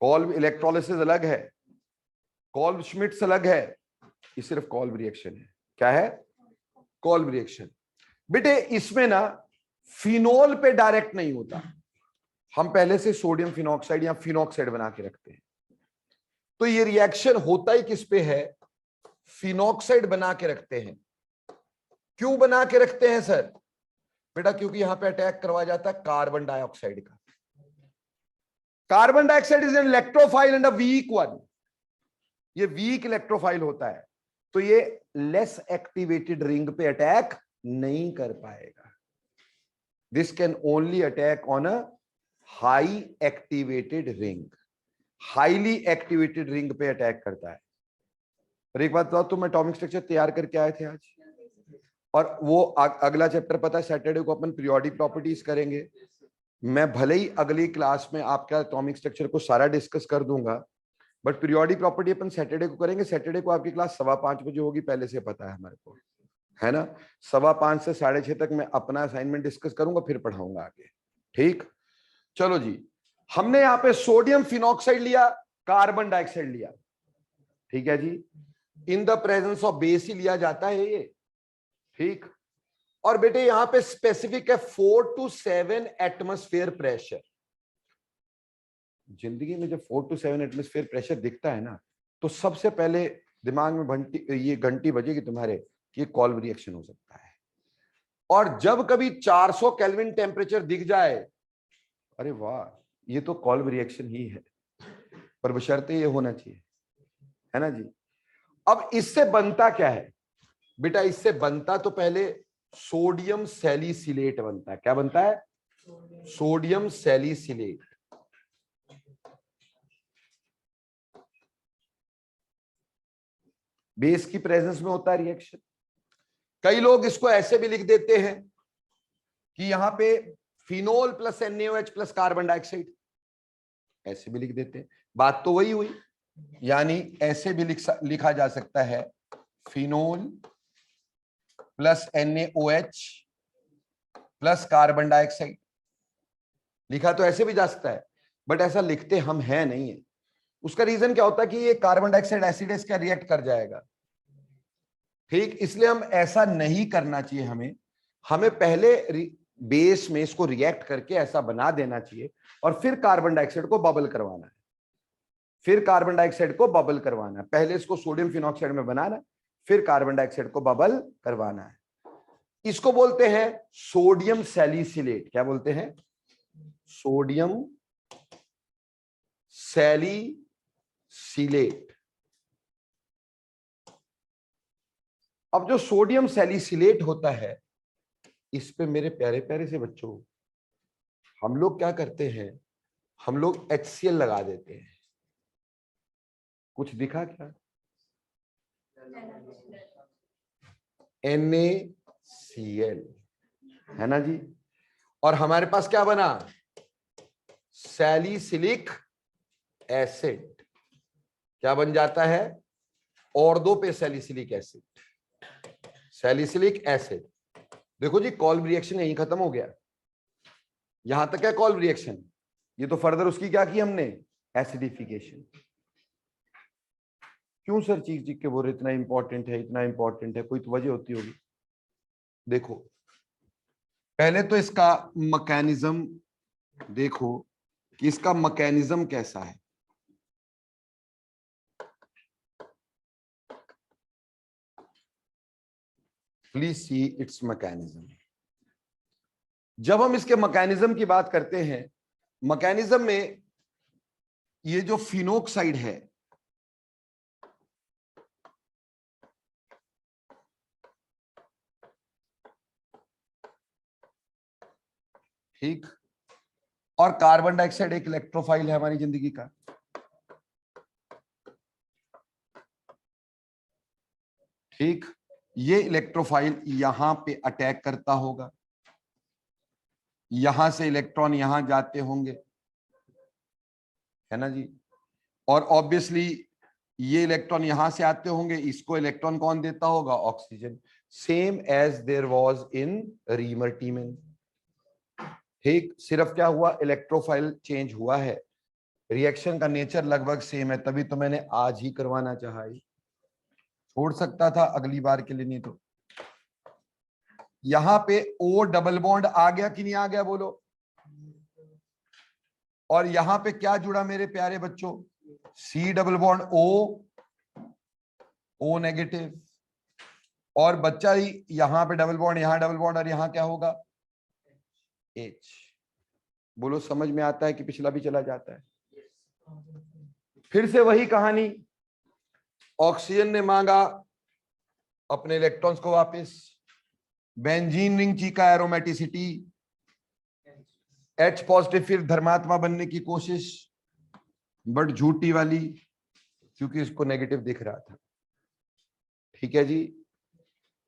कॉल्ब इलेक्ट्रोलिसिस अलग है, कॉल्ब श्मिट्स अलग है, ये सिर्फ कॉल्ब रिएक्शन है। क्या है? कॉल्ब रिएक्शन। बेटे इसमें ना फिनोल पे डायरेक्ट नहीं होता, हम पहले से सोडियम फिनॉक्साइड या फिनॉक्साइड बना के रखते हैं। तो ये रिएक्शन होता ही किस पे है? फिनॉक्साइड बना के रखते हैं। क्यों बना के रखते हैं सर? बेटा क्योंकि यहां पे अटैक करवाया जाता है कार्बन डाइऑक्साइड का। Carbon dioxide is an electrophile and a weak one, ये वीक इलेक्ट्रोफाइल होता है, तो ये लेस एक्टिवेटेड रिंग पे अटैक नहीं कर पाएगा। This can only attack on a high activated ring, highly activated ring पे अटैक करता है। और एक बात बताओ, तुम एटॉमिक स्ट्रक्चर तैयार करके आए थे आज, और वो अगला चैप्टर पता है सैटरडे को अपन पीरियोडिक प्रॉपर्टीज करेंगे। मैं भले ही अगली क्लास में आपका एटॉमिक स्ट्रक्चर को सारा डिस्कस कर दूंगा, but periodic property upon Saturday को करेंगे। सैटरडे को आपकी क्लास 5:15 बजे होगी, पहले से पता है हमारे को, है ना। 5:15 से 6:30 तक मैं अपना असाइनमेंट डिस्कस करूंगा, फिर पढ़ाऊंगा आगे। ठीक, चलो जी। हमने यहाँ पे सोडियम फिनॉक्साइड लिया, कार्बन डाइऑक्साइड लिया, ठीक है जी। In the presence of base ही लिया जाता है ये, ठीक। और बेटे यहां पे स्पेसिफिक है 4 to 7 एटमॉस्फेयर प्रेशर। जिंदगी में जब 4 to 7 एटमॉस्फेयर प्रेशर दिखता है ना, तो सबसे पहले दिमाग में ये घंटी बजेगी तुम्हारे कि कॉल्ब रिएक्शन हो सकता है। और जब कभी 400 केल्विन टेम्परेचर दिख जाए, अरे वाह, ये तो कॉल्ब रिएक्शन ही है, पर बशर्ते ये होना चाहिए, है ना जी। अब इससे बनता क्या है बेटा? इससे बनता तो पहले सोडियम सैलिसिलेट बनता है। क्या बनता है? Sodium salicylate. बेस की प्रेजेंस में होता है रिएक्शन। कई लोग इसको ऐसे भी लिख देते हैं कि यहां पे phenol plus NaOH plus carbon dioxide, ऐसे भी लिख देते हैं। बात तो वही हुई, यानी ऐसे भी लिखा जा सकता है phenol plus NaOH plus carbon dioxide, लिखा तो ऐसे भी जा सकता है, बट ऐसा लिखते हम हैं नहीं है। उसका रीजन क्या होता है कि ये कार्बन डाइऑक्साइड एसिड इसका रिएक्ट कर जाएगा, ठीक। इसलिए हम ऐसा नहीं करना चाहिए। हमें पहले बेस में इसको रिएक्ट करके ऐसा बना देना चाहिए, और फिर कार्बन डाइऑक्साइड को बबल करवाना है। फिर कार्बन डाइऑक्साइड को बबल करवाना है, पहले इसको सोडियम फिनॉक्साइड में बनाना, फिर कार्बन डाइऑक्साइड को बबल करवाना है। इसको बोलते हैं सोडियम सैलिसिलेट। क्या बोलते हैं? Sodium salicylate. अब जो सोडियम सैलिसिलेट होता है, इस पे मेरे प्यारे प्यारे से बच्चों, हम लोग क्या करते हैं? हम लोग HCl लगा देते हैं। कुछ दिखा क्या? NaCl, है ना जी। और हमारे पास क्या बना? Salicylic acid. क्या बन जाता है? और 2 पे सैलिसिलिक एसिड, सैलिसिलिक एसिड। देखो जी, कॉल्ब रिएक्शन यहीं खत्म हो गया, यहां तक है कॉल्ब रिएक्शन। ये तो फर्दर उसकी क्या की हमने? एसिडिफिकेशन। क्यों सर चीख चीख के बोल रहे इतना इंपॉर्टेंट है, इतना इंपॉर्टेंट है? कोई तो वजह होती होगी। देखो पहले तो इसका मैकेनिज्म देखो कि इसका मैकेनिज्म कैसा है। Please see it's mechanism. जब हम इसके मैकेनिज्म की बात करते हैं, मैकेनिज्म में ये जो फिनोक्साइड है, ठीक, और कार्बन डाइऑक्साइड एक इलेक्ट्रोफाइल है हमारी जिंदगी का, ठीक। ये इलेक्ट्रोफाइल यहां पे अटैक करता होगा, यहां से इलेक्ट्रॉन यहां जाते होंगे, है ना जी। और ऑब्वियसली ये इलेक्ट्रॉन यहां से आते होंगे, इसको इलेक्ट्रॉन कौन देता होगा? Oxygen. Same as there was in Reimer Tiemann. ठीक, सिर्फ क्या हुआ? इलेक्ट्रोफाइल चेंज हुआ है, रिएक्शन का नेचर लगभग सेम है, तभी तो मैंने आज ही करवाना चाहा। छोड़ सकता था अगली बार के लिए, नहीं तो। यहां पे O डबल बॉन्ड आ गया कि नहीं आ गया? बोलो। और यहां पे क्या जुड़ा मेरे प्यारे बच्चों? C double bond O negative. और बच्चा ही यहां पे डबल बॉन्ड, यहां डबल बॉन्ड, और यहां क्या होगा? H। बोलो समझ में आता है कि पिछला भी चला जाता है? फिर से वही कहानी, ऑक्सीजन ने मांगा अपने इलेक्ट्रॉन्स को वापस, benzene ring Chica aromaticity, H positive फिर धर्मात्मा बनने की कोशिश, बट झूठी वाली, क्योंकि इसको नेगेटिव दिख रहा था। ठीक है जी,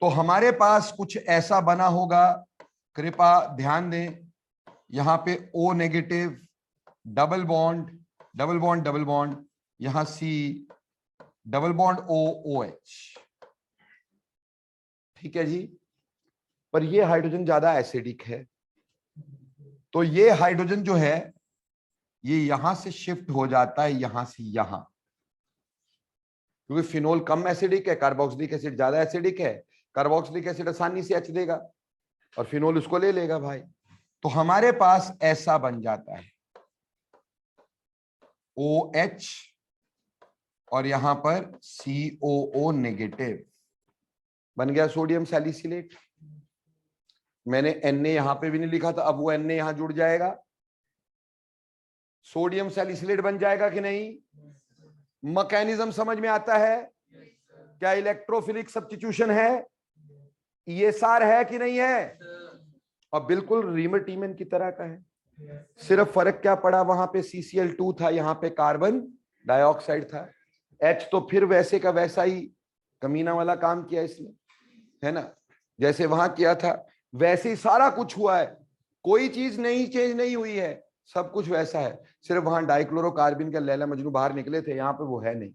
तो हमारे पास कुछ ऐसा बना होगा, कृपा ध्यान दें। यहां पे O negative, double bond double bond double bond, यहां C डबल बॉन्ड OH। ठीक है जी, पर ये हाइड्रोजन ज्यादा एसिडिक है, तो ये हाइड्रोजन जो है ये यहां से शिफ्ट हो जाता है यहां से यहां, क्योंकि फिनोल कम एसिडिक है, कार्बोक्सिलिक एसिड ज्यादा एसिडिक है। कार्बोक्सिलिक एसिड आसानी से H देगा और फिनोल उसको ले लेगा भाई। तो हमारे पास ऐसा बन जाता है OH और यहां पर COO नेगेटिव, बन गया सोडियम सैलिसिलेट। मैंने Na यहां पे भी नहीं लिखा था, अब वो Na यहां जुड़ जाएगा, सोडियम सैलिसिलेट बन जाएगा कि नहीं? मैकेनिज्म समझ में आता है? क्या इलेक्ट्रोफिलिक सब्स्टिट्यूशन है? ESR है कि नहीं है? और बिल्कुल रीमर-टीमन की तरह का है, सिर्फ फर्क क्या पड़ा, वहां पे CCl2 था, यहाँ पे कार्बन डाइऑक्साइड था। H तो फिर वैसे का वैसा ही कमीना वाला काम किया इसने, है ना, जैसे वहां किया था वैसे ही सारा कुछ हुआ है, कोई चीज नहीं चेंज नहीं हुई है, सब कुछ वैसा है, सिर्फ वहां डाइक्लोरोकार्बन का लैला मजनू बाहर निकले थे, यहाँ पे वो है नहीं।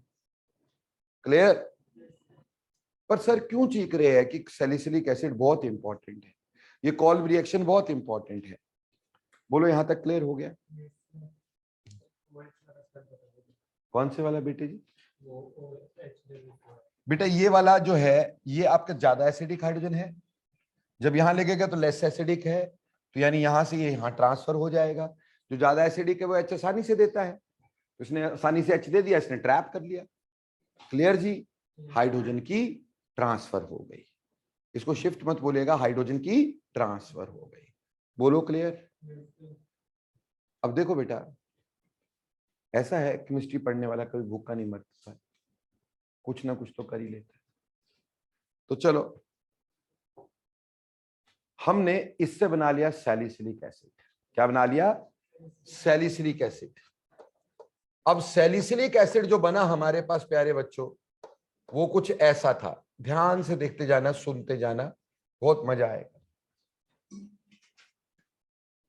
क्लियर? पर सर क्यों चीख रहे हैं कि सैलिसिलिक एसिड बहुत इंपॉर्टेंट है, ये कॉल्व रिएक्शन बहुत इंपॉर्टेंट है? बोलो यहां तक क्लियर हो गया? कौन से वाला बेटे जी? बेटा ये वाला जो है ये आपका ज्यादा एसिडिक हाइड्रोजन है, जब यहां लगेगा तो लेस एसिडिक है, तो यानी यहां से ये यहां ट्रांसफर हो जाएगा। जो ज्यादा एसिडिक है वो H आसानी से देता है, तो इसने आसानी से H दे दिया, इसने ट्रैप कर लिया। क्लियर जी? हाइड्रोजन की ट्रांसफर हो गई, इसको शिफ्ट मत बोलेगा, हाइड्रोजन की ट्रांसफर हो गई। बोलो क्लियर? अब देखो बेटा, ऐसा है केमिस्ट्री पढ़ने वाला कभी भूखा नहीं मरता, कुछ ना कुछ तो कर ही लेता है। तो चलो, हमने इससे बना लिया सैलिसिलिक एसिड। क्या बना लिया? Salicylic acid. अब सैलिसिलिक एसिड जो बना हमारे पास प्यारे बच्चों, वो कुछ ऐसा था, ध्यान से देखते जाना, सुनते जाना, बहुत मजा आएगा।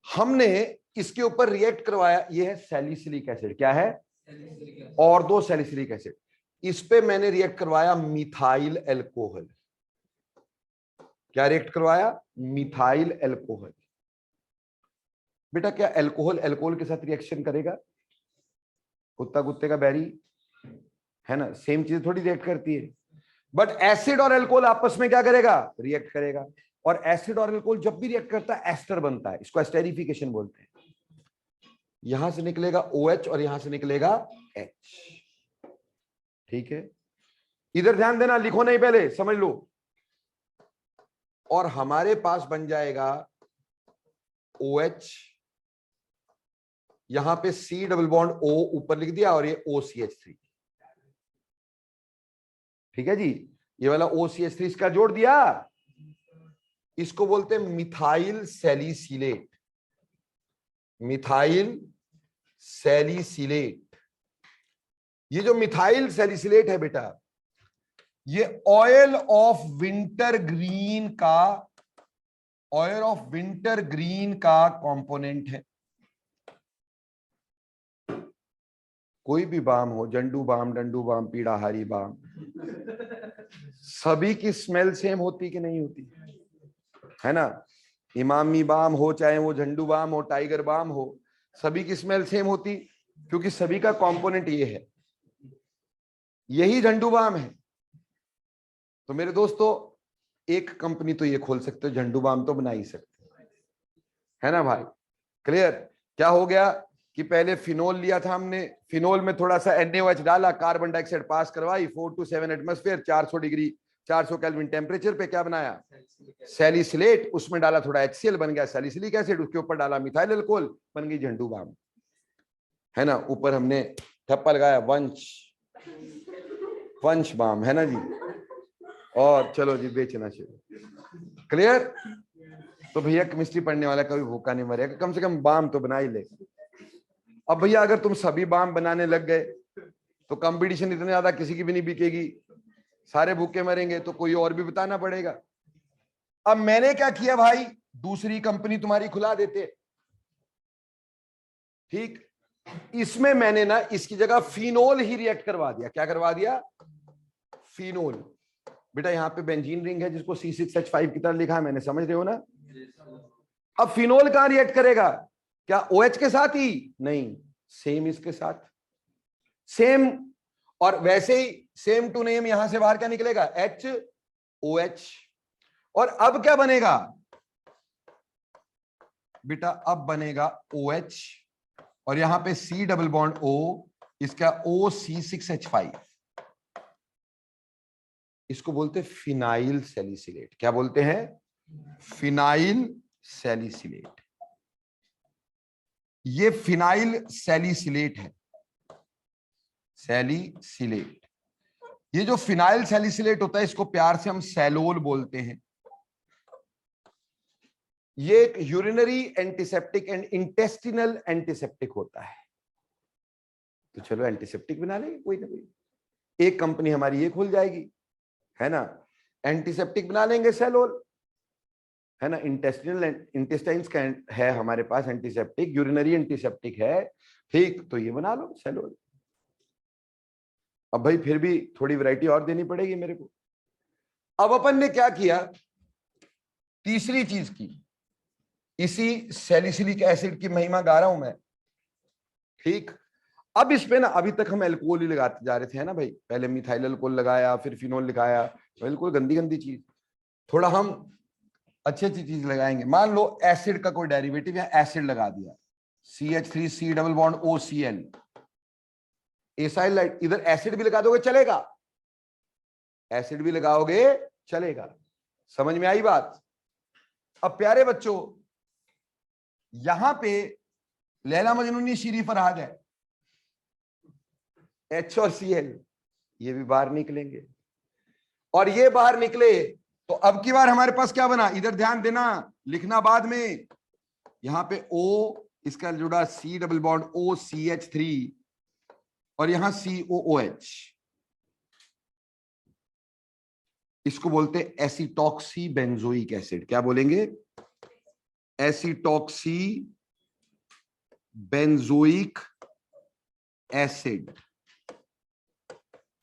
हमने इसके ऊपर रिएक्ट करवाया, ये है सैलिसिलिक एसिड। क्या है? और दो सैलिसिलिक एसिड, इस पे मैंने रिएक्ट करवाया मिथाइल एल्कोहल। क्या रिएक्ट करवाया? Methyl alcohol. बेटा क्या एल्कोहल एल्कोहल के साथ रिएक्शन करेगा? कुत्ता कुत्ते का बैरी है ना, सेम चीज थोड़ी रिएक्ट करती है। बट एसिड और एल्कोहल आपस में क्या करेगा? रिएक्ट करेगा। और एसिड और एल्कोहल जब भी रिएक्ट करता है एस्टर बनता है, इसको एस्टेरिफिकेशन बोलते हैं। यहां से निकलेगा OH और यहां से निकलेगा H। ठीक है, इधर ध्यान देना, लिखो नहीं, पहले समझ लो। और हमारे पास बन जाएगा OH, यहां पे C डबल बॉन्ड O ऊपर लिख दिया और ये OCH3। ठीक है जी, ये वाला OCH3 इसका जोड़ दिया, इसको बोलते हैं मिथाइल सैलिसिलेट। मिथाइल सैलिसिलेट, ये जो मिथाइल सैलिसिलेट है बेटा, ये ऑयल ऑफ विंटर ग्रीन का, ऑयल ऑफ विंटर ग्रीन का कंपोनेंट है। कोई भी बाम हो, Zandu balm, Dandu balm, पीड़ाहारी balm, सभी की स्मेल सेम होती कि नहीं होती, है ना। इमामी बाम हो, चाहे वो झंडू बाम हो, टाइगर बाम हो, सभी की स्मेल सेम होती, क्योंकि सभी का कंपोनेंट ये है, यही झंडू बाम है। तो मेरे दोस्तों, एक कंपनी तो ये खोल सकते हो, झंडू बाम तो बना ही सकते हो, है ना भाई। क्लियर। क्या हो गया कि पहले फिनोल लिया था हमने, फिनोल में थोड़ा सा NaOH डाला, कार्बन डाइऑक्साइड पास करवाई, 4 to 7 atmosphere, 400 degree 400 kelvin temperature पे क्या बनाया, सैलिसिलेट। उसमें डाला थोड़ा HCl, बन गया सैलिसिलिक एसिड। उसके ऊपर डाला मिथाइल अल्कोहल, बन गई झंडू बाम, है ना। ऊपर हमने ठप्पा लगाया वंश बाम, है ना जी। और चलो जी बेचना चाहिए। क्लियर। तो भैया केमिस्ट्री पढ़ने वाला कभी भूखा नहीं मरेगा, कम से कम बाम तो बना ही ले। अब भैया अगर तुम सभी बाम बनाने लग गए तो कंपटीशन इतने ज्यादा, किसी की भी नहीं बिकेगी, सारे भूखे मरेंगे, तो कोई और भी बताना पड़ेगा। अब मैंने क्या किया भाई, दूसरी कंपनी तुम्हारी खुला देते, ठीक। इसमें मैंने ना इसकी जगह फिनोल ही रिएक्ट करवा दिया। क्या करवा दिया, फिनोल। बेटा यहाँ पे बेंजीन रिंग है जिसको C6H5 की तरह लिखा है, मैंने, समझ रहे हो ना। अब फिनोल कहां रिएक्ट करेगा, क्या OH के साथ ही, नहीं, सेम इसके साथ, सेम। और वैसे ही सेम टू नेम, यहां से बाहर क्या निकलेगा, HOH। और अब क्या बनेगा बेटा, अब बनेगा OH, और यहां पे C डबल बॉन्ड O, इसका OC6H5, इसको बोलते हैं फिनाइल सैलिसिलेट। क्या बोलते हैं, फिनाइल सैलिसिलेट। ये फिनाइल सैलिसिलेट है, सैलिसिलेट। ये जो फिनाइल सैलिसिलेट होता है, इसको प्यार से हम सैलोल बोलते हैं। ये एक urinary antiseptic and intestinal antiseptic होता है। तो चलो एंटीसेप्टिक बना लेंगे कोई ना कोई, एक कंपनी हमारी ये खुल जाएगी, है ना। एंटीसेप्टिक बना लेंगे सैलोल, है ना। इंटेस्टाइन्स का है हमारे पास एंटीसेप्टिक, यूरिनरी एंटीसेप्टिक है, ठीक। तो ये बना लो सैलोल। अब भाई फिर भी थोड़ी वैरायटी और देनी पड़ेगी मेरे को। अब अपन ने क्या किया, तीसरी चीज की, इसी सैलिसिलिक एसिड की महिमा गा रहा हूं मैं, ठीक। अब इस पे ना, अभी तक हम अल्कोहल ही लगाते जा रहे थे, है ना भाई। पहले मिथाइल अल्कोहल लगाया, फिर फिनोल लगाया, बिल्कुल गंदी गंदी चीज। थोड़ा हम अच्छी अच्छी चीज लगाएंगे। मान लो एसिड का कोई डेरिवेटिव या एसिड लगा दिया, CH3C double bond OCl, acyl light. इधर एसिड भी लगा दोगे चलेगा, एसिड भी लगाओगे चलेगा। समझ में आई बात। अब प्यारे बच्चों, यहां पे लैला मजनूनी शीरी फरहाद है, H और Cl, ये भी बाहर निकलेंगे, और ये बाहर निकले तो अब की बार हमारे पास क्या बना, इधर ध्यान देना, लिखना बाद में। यहां पे O, इसका जुड़ा C डबल बॉन्ड OCH3, और यहां COOH, इसको बोलते हैं एसिटॉक्सी बेंजोइक एसिड। क्या बोलेंगे, एसिटॉक्सी बेंजोइक एसिड,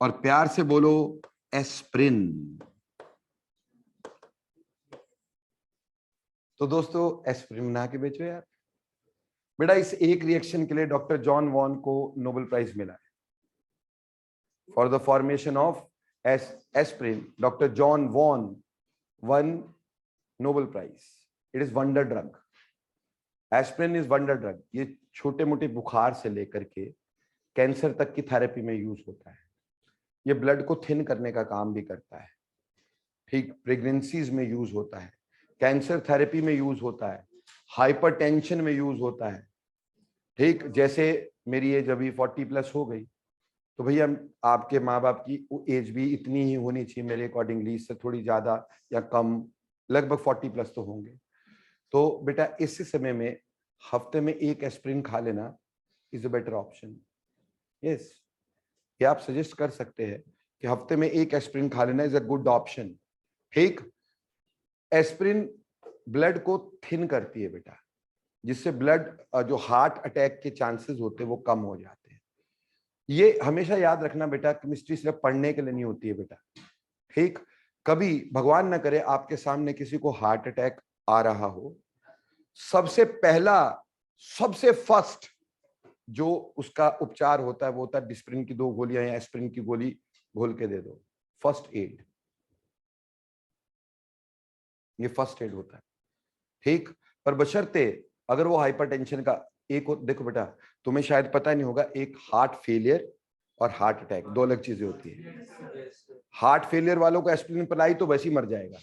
और प्यार से बोलो एस्प्रिन। तो दोस्तों एस्प्रिन बना के बेचो यार। बेटा इस एक रिएक्शन के लिए डॉक्टर जॉन वॉन को नोबेल प्राइज मिला है for the formation of aspirin. Doctor John Vane won Nobel prize. It is wonder drug, aspirin is wonder drug. ये छोटे मोटे बुखार से लेकर के कैंसर तक की थेरेपी में यूज होता है। ये ब्लड को थिन करने का काम भी करता है, ठीक। प्रेगनेंसीज में यूज होता है, कैंसर थेरेपी में यूज होता है, हाइपरटेंशन में यूज होता है, ठीक। जैसे मेरी एज अभी 40+ हो गई, तो भैया आपके माँ बाप की एज भी इतनी ही होनी चाहिए मेरे अकॉर्डिंगली, इससे थोड़ी ज्यादा या कम, लगभग 40+ तो होंगे। तो बेटा इस समय में हफ्ते में एक एस्प्रिन खा लेना is a better option. Yes, ये आप सजेस्ट कर सकते हैं कि हफ्ते में एक एस्प्रिन खा लेना इज अ गुड ऑप्शन, ठीक। एस्प्रिन ब्लड को थिन करती है बेटा, जिससे ब्लड जो हार्ट अटैक के चांसेस होते हैं वो कम हो जाते हैं। ये हमेशा याद रखना बेटा, केमिस्ट्री सिर्फ पढ़ने के लिए नहीं होती है बेटा, ठीक। कभी भगवान ना करे आपके सामने किसी को हार्ट अटैक आ रहा हो, सबसे पहला, सबसे फर्स्ट जो उसका उपचार होता है वो होता है डिस्प्रिन की 2 गोलियां या एस्प्रिन की गोली घोल के दे दो। फर्स्ट एड, ये फर्स्ट एड होता है, ठीक। पर बशर्ते अगर वो हाइपरटेंशन का देखो बेटा, तुम्हें शायद पता नहीं होगा, एक हार्ट फेलियर और हार्ट अटैक 2 अलग चीजें होती है। हार्ट फेलियर वालों को एस्प्रिन पिलाई तो वैसे ही मर जाएगा,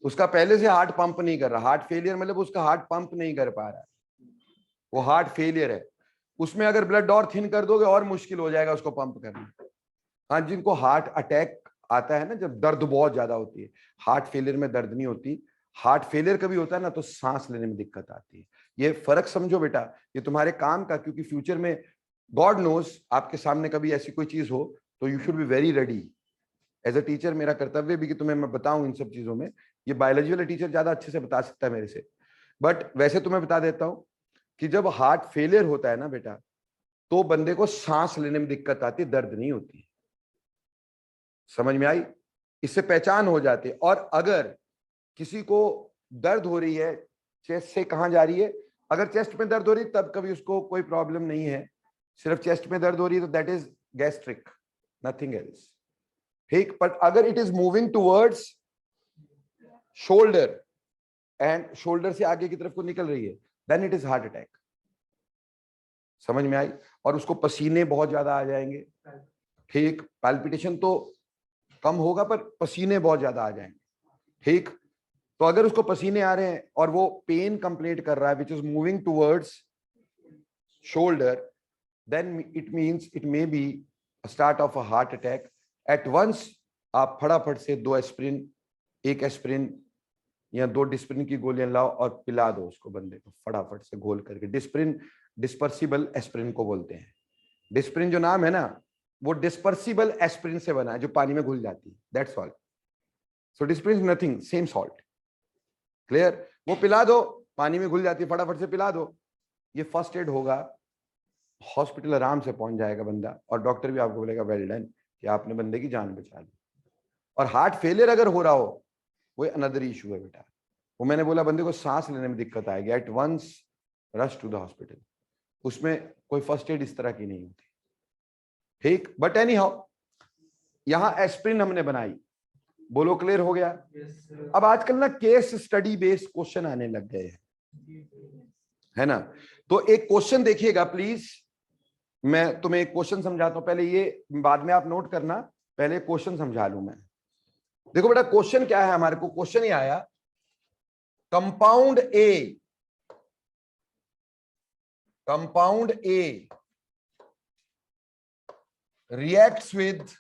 उसका पहले से हार्ट पंप नहीं कर रहा। हार्ट फेलियर मतलब उसका हार्ट पंप नहीं कर पा रहा है, वो हार्ट फेलियर है। उसमें अगर ब्लड और थिन कर दोगे और मुश्किल हो जाएगा उसको पंप करना। हाँ, जिनको हार्ट अटैक आता है ना, जब दर्द बहुत ज्यादा होती है, हार्ट फेलियर में दर्द नहीं होती। हार्ट फेलियर कभी होता है ना तो सांस लेने में दिक्कत आती है। ये फर्क समझो बेटा, ये तुम्हारे काम का, क्योंकि फ्यूचर में गॉड नोज आपके सामने कभी ऐसी कोई चीज हो तो you should be very ready. As a teacher मेरा कर्तव्य भी कि तुम्हें मैं बताऊं इन सब चीजों में। ये बायोलॉजी वाला टीचर ज्यादा अच्छे से बता सकता है मेरे से, बट वैसे तुम्हें बता देता हूं कि जब हार्ट फेलियर होता है ना बेटा, तो बंदे को सांस लेने में दिक्कत आती है, दर्द नहीं होती। समझ में आई? इससे पहचान हो जाती है। और अगर किसी को दर्द हो रही है, चेस्ट से कहां जा रही है, अगर चेस्ट में दर्द हो रही है तब कभी उसको कोई प्रॉब्लम नहीं है, सिर्फ चेस्ट में दर्द हो रही है तो that is gastric, nothing else, ठीक। बट अगर it is moving towards shoulder and shoulder से आगे की तरफ को निकल रही है, then it is heart attack. समझ में आई? और उसको पसीने बहुत ज्यादा आ जाएंगे, ठीक। पैल्पिटेशन तो कम होगा पर पसीने बहुत ज्यादा आ जाएंगे, ठीक। तो अगर उसको पसीने आ रहे हैं और वो पेन कंप्लेंट कर रहा है which is moving towards shoulder, then it means it may be start of a heart attack. At once आप फटाफट से 2 एस्प्रिन, 1 एस्प्रिन या 2 डिस्प्रिन की गोलियां लाओ और पिला दो उसको, बंदे को फटाफट से घोल करके। डिस्प्रिन डिस्पर्सिबल एस्प्रिन को बोलते हैं। डिस्प्रिन जो नाम है ना, वो डिस्पर्सिबल एस्प्रिन से बना है जो पानी में घुल जाती है, that's all. So Disprin is nothing, same salt, clear. वो पिला दो, पानी में घुल जाती है, फटाफट से पिला दो, ये फर्स्ट एड होगा। हॉस्पिटल आराम से पहुंच जाएगा बंदा, और डॉक्टर भी आपको बोलेगा वेल डन कि आपने बंदे की जान बचा ली। और हार्ट फेलियर अगर हो रहा हो, वो अनदर इशू है बेटा। वो मैंने बोला बंदे को सांस लेने में दिक्कत आएगी, at once rush to the hospital. उसमें कोई फर्स्ट एड इस तरह की नहीं होती, ठीक। बट एनी हाउ, यहां एस्प्रिन हमने बनाई, बोलो क्लियर हो गया? अब आजकल ना केस स्टडी बेस्ड क्वेश्चन आने लग गए हैं, है ना। तो एक क्वेश्चन देखिएगा प्लीज, मैं तुम्हें एक क्वेश्चन समझाता हूं, पहले ये बाद में आप नोट करना, पहले क्वेश्चन समझा लूं मैं। देखो बेटा क्वेश्चन क्या है, हमारे को क्वेश्चन ही आया, compound A reacts with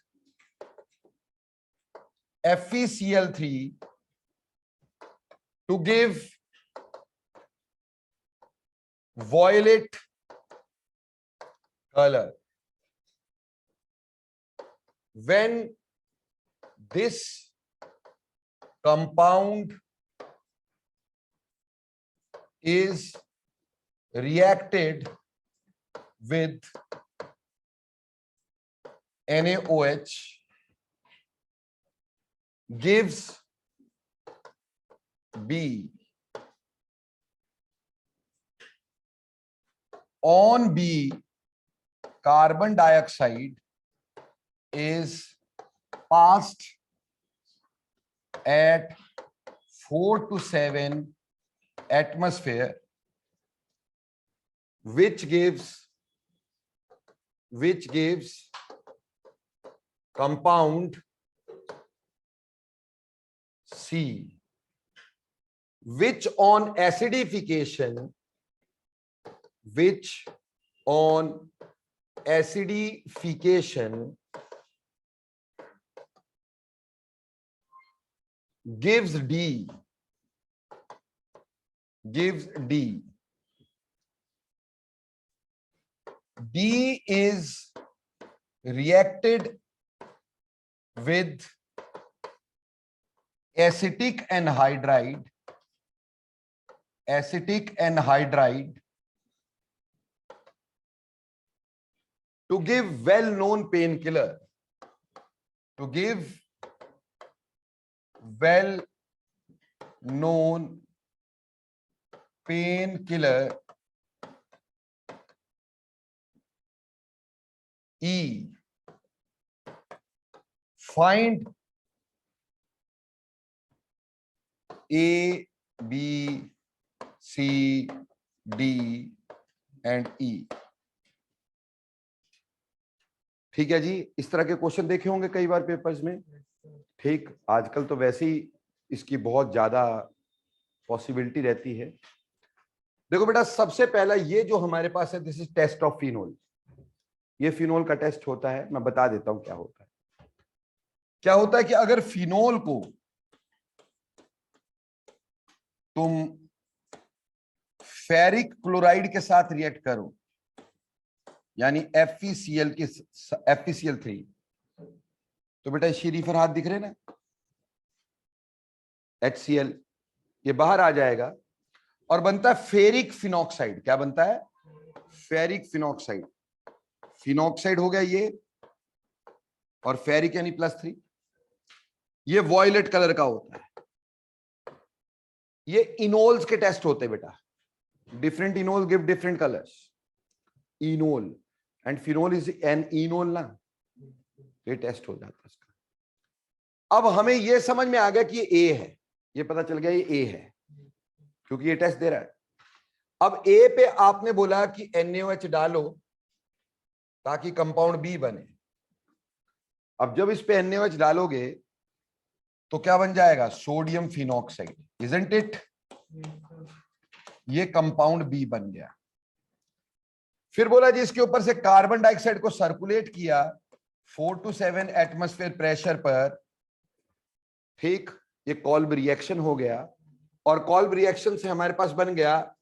FeCl3 to give violet color. When this compound is reacted with NaOH, gives B. On B, carbon dioxide is passed at 4 to 7 atmosphere, which gives compound C, which on acidification gives D. D is reacted with acetic anhydride to give well known painkiller, to give well known painkiller E, find A, B, C, D and E। ठीक है जी, इस तरह के question देखे होंगे कई बार papers में। ठीक, आजकल तो वैसे ही इसकी बहुत ज्यादा पॉसिबिलिटी रहती है। देखो बेटा, सबसे पहला ये जो हमारे पास है, this is test of phenol. ये फिनोल का टेस्ट होता है, मैं बता देता हूं क्या होता है। क्या होता है कि अगर फिनोल को तुम फेरिक क्लोराइड के साथ रिएक्ट करो, यानी FeCl की FeCl3, तो बेटा शीरीफर हाथ दिख रहे ना, HCl, ये बाहर आ जाएगा और बनता है फेरिक फिनॉक्साइड। क्या बनता है? Ferric phenoxide. फिनॉक्साइड हो गया ये, और फेरिक यानी +3, ये वॉयलेट कलर का होता है। ये इनोल्स के टेस्ट होते हैं बेटा, different enol give different colours. Enol and phenol is an enol ना, ये टेस्ट हो जाता है इसका। अब हमें ये समझ में आ गया कि ये ए है, ये पता चल गया ये ए है क्योंकि ये टेस्ट दे रहा है। अब ए पे आपने बोला कि NaOH डालो ताकि कंपाउंड बी बने। अब जब इस पे NaOH डालोगे तो क्या बन जाएगा? Sodium phenoxide, isn't it? ये कंपाउंड बी बन गया। फिर बोला जी इसके ऊपर से कार्बन डाइऑक्साइड को सर्कुलेट किया 4 to 7 एटमॉस्फेयर प्रेशर पर। ठीक, ये कॉल्ब रिएक्शन हो गया, और कॉल्ब रिएक्शन से हमारे पास बन गया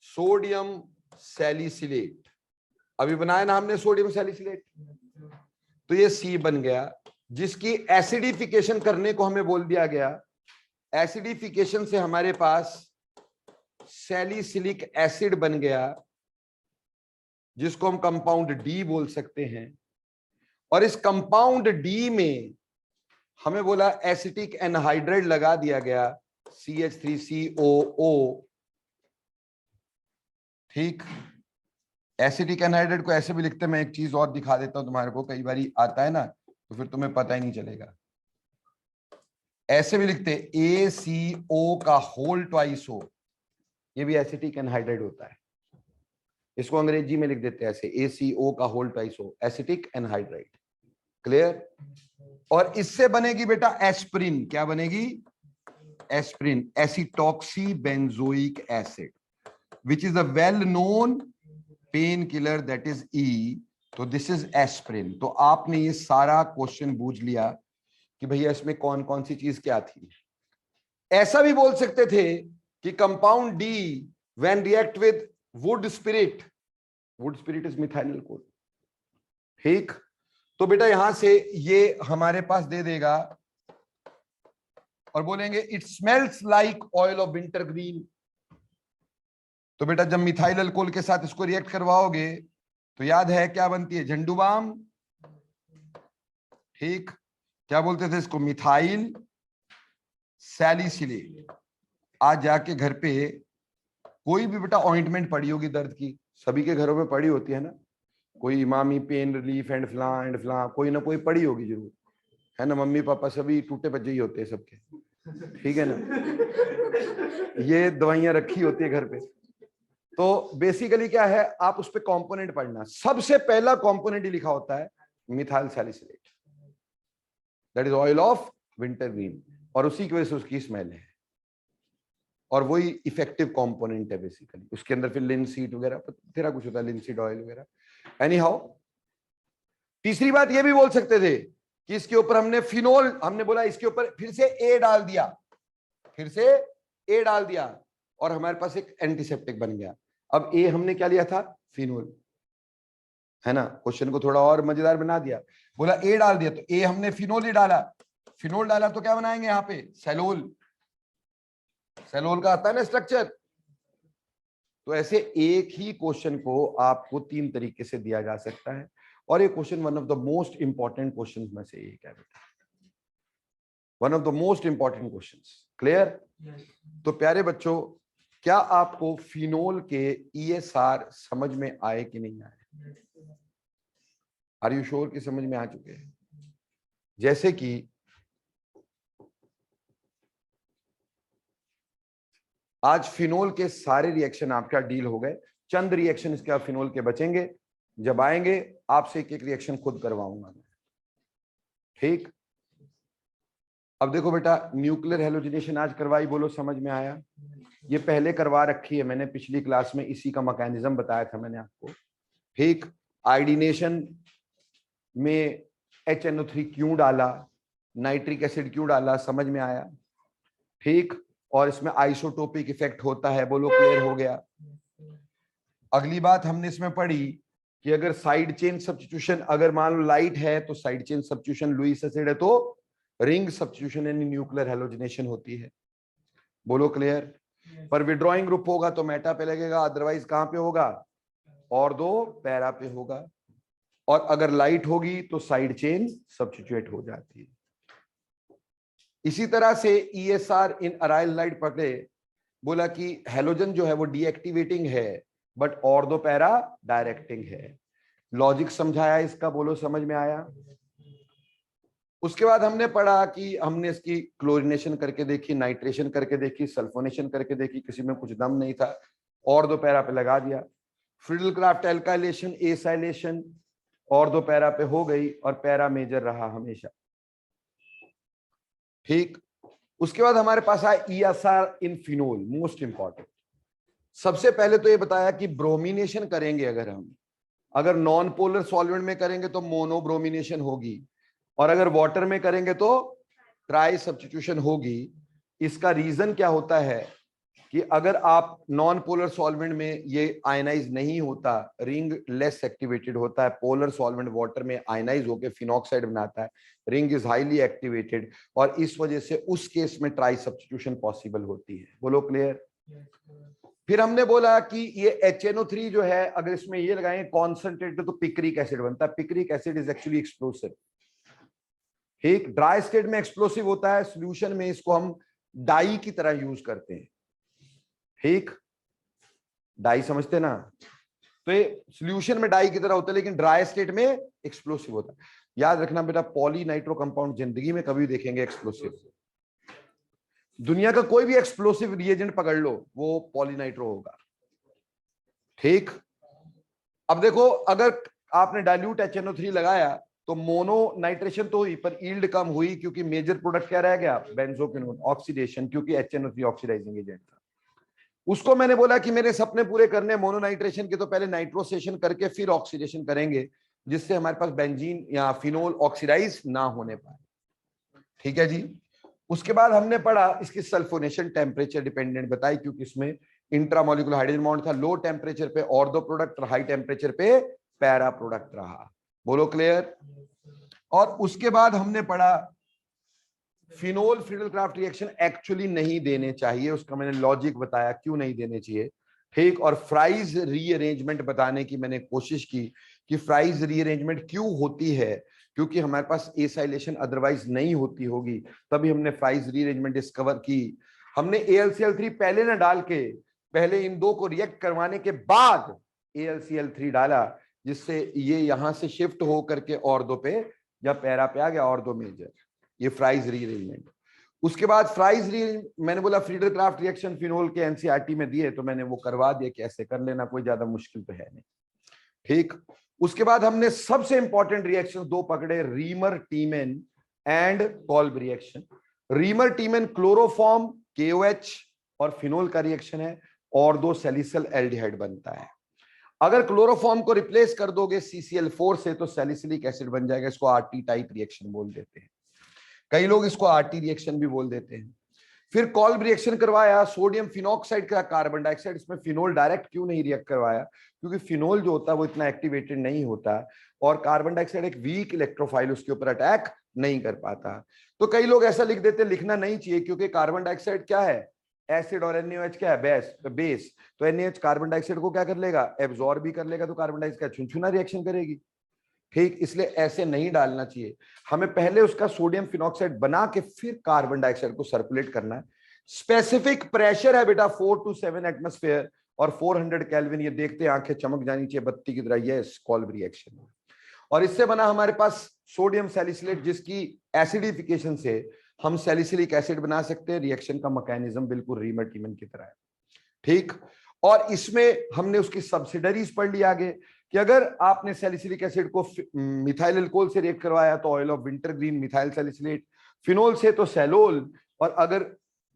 सोडियम सैलिसिलेट। अभी बनाया ना हमने सोडियम सैलिसिलेट, तो ये C बन गया, जिसकी एसिडिफिकेशन करने को हमें बोल दिया गया। एसिडिफिकेशन से हमारे पास सैलिसिलिक एसिड बन गया, जिसको हम कंपाउंड डी बोल सकते हैं। और इस कंपाउंड डी में हमें बोला एसिटिक एनहाइड्राइड लगा दिया गया, CH3COO। ठीक, एसिटिक एनहाइड्राइड को ऐसे भी लिखते हैं, मैं एक चीज और दिखा देता हूं तुम्हारे को, कई बार आता है ना तो फिर तुम्हें पता ही नहीं चलेगा। ऐसे भी लिखते ACO का होल ट्वाइस O, ये भी एसिटिक एनहाइड्राइड होता है। इसको अंग्रेजी में लिख देते हैं ऐसे, ACO का whole twice O, acetic anhydride. Clear? और इससे बनेगी बेटा एस्प्रिन। क्या बनेगी? Aspirin, acetoxy benzoic acid, which is a well known pain killer, that is E। तो दिस इज एस्प्रिन। तो आपने ये सारा क्वेश्चन बूझ लिया कि भैया इसमें कौन कौन सी चीज क्या थी। ऐसा भी बोल सकते थे कि compound D when react with would spirit, would spirit is methyl alcohol. ठीक, तो बेटा यहां से ये हमारे पास दे देगा और बोलेंगे it smells like oil of winter green. तो बेटा जब मिथाइल अल्कोहल के साथ इसको रिएक्ट करवाओगे तो याद है क्या बनती है? झंडू बाम। ठीक, क्या बोलते थे इसको? Methyl salicylate. आज जाके घर पे कोई भी बेटा ऑइंटमेंट पड़ी होगी दर्द की, सभी के घरों में पड़ी होती है ना, कोई इमामी पेन रिलीफ एंड फलां कोई ना कोई पड़ी होगी जरूर, है ना। मम्मी पापा सभी टूटे पजे ही होते हैं सबके, ठीक है ना। ये दवाइयां रखी होती है घर पे। तो बेसिकली क्या है, आप उस पे कंपोनेंट पढ़ना। सबसे पहला कंपोनेंट ही लिखा होता है methyl salicylate, that is oil of winter green, और उसी की वजह से उसकी स्मेल है, और वही इफेक्टिव कंपोनेंट है बेसिकली। उसके अंदर फिर लिनसीड वगैरह तेरा कुछ होता है, लिनसीड ऑयल वगैरह। एनी हाउ, तीसरी बात ये भी बोल सकते थे कि इसके ऊपर हमने फिनोल, हमने बोला इसके ऊपर फिर से ए डाल दिया, फिर से ए डाल दिया, और हमारे पास एक एंटीसेप्टिक बन गया। अब ए हमने क्या लिया था? फिनोल, है ना। क्वेश्चन को थोड़ा और मजेदार बना दिया, बोला ए डाल दिया, तो ए हमने फिनोल ही डाला। फिनोल डाला तो क्या बनाएंगे यहाँ पे? सेलोल। सेलोल का आता है ना स्ट्रक्चर, तो ऐसे एक ही क्वेश्चन को आपको 3 तरीके से दिया जा सकता है, और ये question one of the most important question में से एक है बेटा, one of the most important questions. Clear? तो प्यारे बच्चों, क्या आपको फिनोल के ESR समझ में आए कि नहीं आए? आर यू श्योर कि समझ में आ चुके हैं? जैसे कि आज फिनोल के सारे रिएक्शन आपका डील हो गए, चंद रिएक्शन इसके आप फिनोल के बचेंगे। जब आएंगे आपसे एक एक रिएक्शन खुद करवाऊंगा मैं, ठीक? अब देखो बेटा, न्यूक्लियर हेलोजिनेशन आज करवाई, बोलो समझ में आया? ये पहले करवा रखी है मैंने पिछली क्लास में, इसी का मैकेनिज्म बताया था मैंने आपको, ठीक? आयोडीनेशन में HNO3 क्यों डाला, नाइट्रिक एसिड क्यों डाला, समझ में आया? ठीक? और इसमें आइसोटोपिक इफेक्ट होता है, बोलो क्लियर हो गया? अगली बात हमने इसमें पढ़ी कि अगर साइड चेन सब्स्टिट्यूशन, अगर मान लो लाइट है तो side chain substitution, Lewis acid है तो रिंग सब्स्टिट्यूशन यानी न्यूक्लियर हेलोजिनेशन होती है, बोलो क्लियर? पर विड्रॉइंग ग्रुप होगा तो मेटा पे लगेगा, अदरवाइज कहां पे होगा? और दो पैरा पे होगा। और अगर लाइट होगी तो साइड चेन सब्स्टिट्यूट हो जाती है। इसी तरह से ESR इन अराइल लाइट पकड़े, बोला कि हेलोजन जो है वो डीएक्टिवेटिंग है बट ऑर्थो पैरा डायरेक्टिंग है। लॉजिक समझाया इसका, बोलो समझ में आया? उसके बाद हमने पढ़ा कि हमने इसकी क्लोरिनेशन करके देखी, नाइट्रेशन करके देखी, सल्फोनेशन करके देखी, किसी में कुछ दम नहीं था, ऑर्थो पैरा पे लगा दिया। Friedel-Crafts alkylation, acylation ortho para पे हो गई और पैरा मेजर रहा हमेशा, ठीक? उसके बाद हमारे पास आया ESR इन फिनोल, मोस्ट इंपॉर्टेंट। सबसे पहले तो ये बताया कि ब्रोमिनेशन करेंगे अगर हम, अगर नॉन पोलर सॉल्वेंट में करेंगे तो मोनोब्रोमिनेशन होगी, और अगर वाटर में करेंगे तो ट्राई सब्स्टिट्यूशन होगी। इसका रीजन क्या होता है कि अगर आप नॉन पोलर सॉल्वेंट में ये आयनाइज नहीं होता, रिंग लेस एक्टिवेटेड होता है, पोलर सॉल्वेंट वाटर में आयनाइज होकर फिनॉक्साइड बनाता है, रिंग इज हाईली एक्टिवेटेड, और इस वजह से उस केस में ट्राई सब्स्टिट्यूशन पॉसिबल होती है, बोलो क्लियर? फिर हमने बोला कि ये HNO3 जो है, अगर इसमें ये लगाएंगे कॉन्सेंट्रेटेड तो पिक्रिक एसिड बनता है। Picric acid is actually explosive, ठीक? ड्राई स्टेट में एक्सप्लोसिव होता है, सॉल्यूशन में इसको हम डाई की तरह यूज करते हैं, ठीक? डाई समझते ना? तो ये सॉल्यूशन में डाई की तरह होता है लेकिन ड्राई स्टेट में एक्सप्लोसिव होता है। याद रखना बेटा, पॉली नाइट्रो कंपाउंड जिंदगी में कभी देखेंगे एक्सप्लोसिव, दुनिया का कोई भी एक्सप्लोसिव रिएजेंट पकड़ लो वो पॉलीनाइट्रो होगा, ठीक? अब देखो, अगर आपने डाइल्यूट HNO3 लगाया तो मोनो नाइट्रेशन तो हुई पर यील्ड कम हुई, क्योंकि मेजर प्रोडक्ट क्या रह गया? बेंजोक्विनोन, ऑक्सीडेशन, क्योंकि HNO3 ऑक्सीडाइजिंग एजेंट था। उसको मैंने बोला कि मेरे सपने पूरे करने मोनो नाइट्रेशन के, तो पहले नाइट्रोसेशन करके फिर ऑक्सीडेशन करेंगे, जिससे हमारे पास बेंजीन या फिनोल ऑक्सीडाइज ना होने पाए, ठीक है जी? उसके बाद हमने पढ़ा इसकी सल्फोनेशन टेम्परेचर डिपेंडेंट बताई, क्योंकि इसमें इंट्रामोलिकुलर हाइड्रोजन बॉन्ड था, लो टेम्परेचर पे ऑर्थो प्रोडक्ट, हाई टेम्परेचर पे पैरा प्रोडक्ट रहा, बोलो क्लियर? और उसके बाद हमने पढ़ा फिनोल फ्रीडल-क्राफ्ट रिएक्शन एक्चुअली नहीं देने चाहिए, उसका मैंने लॉजिक बताया क्यों नहीं देने चाहिए, ठीक? और फ्राइज रीअरेंजमेंट बताने की मैंने कोशिश की कि फ्राइज रीअरेंजमेंट क्यों होती है, क्योंकि हमारे पास एसाइलेशन अदरवाइज नहीं होती होगी, तभी हमने फ्राइज रीअरेंजमेंट डिस्कवर की। हमने AlCl3 पहले ना डाल के, पहले इन दो को रिएक्ट करवाने के बाद AlCl3 डाला, जिससे ये यहां से शिफ्ट हो करके ऑर्थो पे या पैरा पे आ गया, ऑर्थो मेजर, ये फ्राइज रीअरेंजमेंट। उसके बाद फ्राइज मैंने बोला फ्रीडल-क्राफ्ट रिएक्शन फिनोल के NCERT में दिए, तो मैंने वो करवा दिया कि ऐसे कर लेना, कोई ज्यादा मुश्किल तो है नहीं, ठीक? उसके बाद हमने सबसे इंपॉर्टेंट रिएक्शन दो पकड़े, Reimer Tiemann and Kolbe reaction. Reimer Tiemann chloroform KOH और फिनोल का रिएक्शन है, और दो सैलिसिल एल्डिहाइड बनता है। अगर क्लोरोफॉर्म को रिप्लेस कर दोगे CCl4 से तो सैलिसिलिक एसिड बन जाएगा, इसको RT टाइप रिएक्शन बोल देते हैं, कई लोग इसको RT रिएक्शन भी बोल देते हैं। फिर कॉल्ब रिएक्शन करवाया, सोडियम फिनॉक्साइड का कार्बन डाइऑक्साइड, इसमें फिनोल डायरेक्ट क्यों नहीं रिएक्ट करवाया? क्योंकि फिनोल जो होता है वो इतना एक्टिवेटेड नहीं होता, और कार्बन डाइऑक्साइड एक वीक इलेक्ट्रोफाइल, उसके ऊपर अटैक नहीं कर पाता। तो कई लोग ऐसा लिख देते, लिखना नहीं चाहिए, क्योंकि कार्बन डाइऑक्साइड क्या है? एसिड और NaOH क्या है, बेस। तो NaH कार्बन डाइऑक्साइड को क्या कर लेगा, एब्जॉर्ब भी कर लेगा, तो कार्बन डाइऑक्साइड का छुनछुना रिएक्शन करेगी। ठीक, इसलिए ऐसे नहीं डालना चाहिए, हमें पहले उसका सोडियम फिनॉक्साइड बना के फिर कार्बन डाइऑक्साइड को सर्कुलेट करना है। स्पेसिफिक प्रेशर है बेटा 4 to 7 एटमॉस्फेयर और 400 केल्विन। ये देखते आंखें चमक जानी चाहिए बत्ती की तरह, यस कॉल्ब रिएक्शन। और इससे बना हमारे पास सोडियम सैलिसिलेट, जिसकी एसिडिफिकेशन से हम सैलिसिलिक एसिड बना सकते हैं। रिएक्शन का मैकेनिज्म बिल्कुल रीमर्टिमन की तरह है। ठीक, और इसमें हमने उसकी सब्सिडरीज पढ़ ली आगे कि अगर आपने सैलिसिलिक एसिड को मिथाइल अल्कोहल से रिएक्ट करवाया तो oil of wintergreen methyl salicylate, phenol से तो सैलोल, और अगर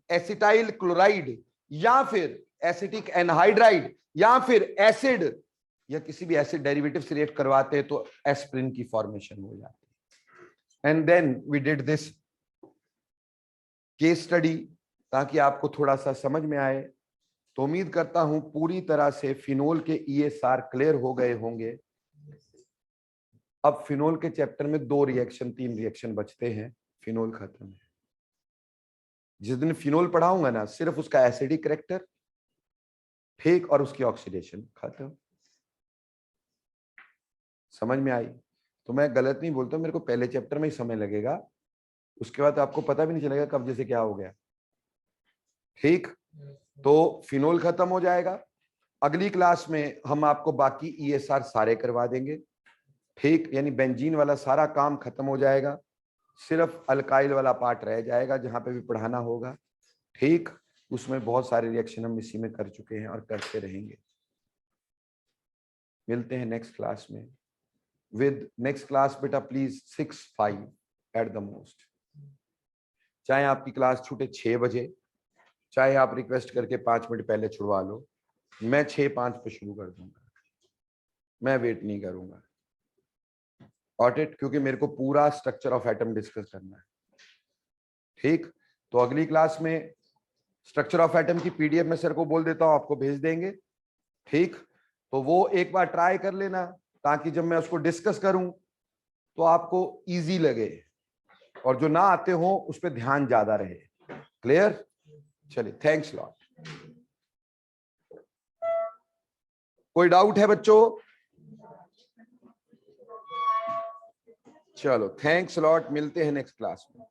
एसिटाइल क्लोराइड या फिर एसिटिक एनहाइड्राइड या फिर एसिड या किसी भी एसिड डेरिवेटिव से रिएक्ट करवाते हैं तो एस्प्रिन की फॉर्मेशन हो जाती है। And then we did this case study ताकि आपको थोड़ा सा समझ में आए। तो उम्मीद करता हूं पूरी तरह से फिनोल के ESR क्लियर हो गए होंगे। अब फिनोल के चैप्टर में 3 रिएक्शन बचते हैं, फिनोल खत्म है। जिस दिन फिनोल पढ़ाऊंगा ना, सिर्फ उसका एसिडिक कैरेक्टर, ठीक, और उसकी ऑक्सीडेशन खत्म। समझ में आई? तो मैं गलत नहीं बोलता, मेरे को पहले चैप्टर में ही समय लगेगा, उसके बाद आपको पता भी नहीं चलेगा कब जैसे क्या हो गया। ठीक, तो फिनोल खत्म हो जाएगा। अगली क्लास में हम आपको बाकी ESR सारे करवा देंगे। ठीक, यानी बेंजीन वाला सारा काम खत्म हो जाएगा, सिर्फ अल्काइल वाला पार्ट रह जाएगा जहां पे भी पढ़ाना होगा। ठीक, उसमें बहुत सारे रिएक्शन हम इसी में कर चुके हैं और करते रहेंगे। मिलते हैं नेक्स्ट क्लास में विद नेक्स्ट क्लास बेटा प्लीज 6-5 एट द मोस्ट। चाहे आपकी क्लास छूटे 6 बजे, चाहे आप रिक्वेस्ट करके 5 मिनट पहले छुड़वा लो, मैं 6-5 पे शुरू कर दूंगा, मैं वेट नहीं करूंगा। ऑडिट, क्योंकि मेरे को पूरा स्ट्रक्चर ऑफ एटम डिस्कस करना है। ठीक, तो अगली क्लास में स्ट्रक्चर ऑफ एटम की PDF में सर को बोल देता हूं, आपको भेज देंगे। ठीक, तो वो एक बार ट्राई कर लेना ताकि जब मैं उसको डिस्कस करूं तो आपको इजी लगे और जो ना आते हो उस पर ध्यान ज्यादा रहे। क्लियर? चलिए, थैंक्स लॉट। कोई डाउट है बच्चों? चलो, थैंक्स लॉट, मिलते हैं नेक्स्ट क्लास में।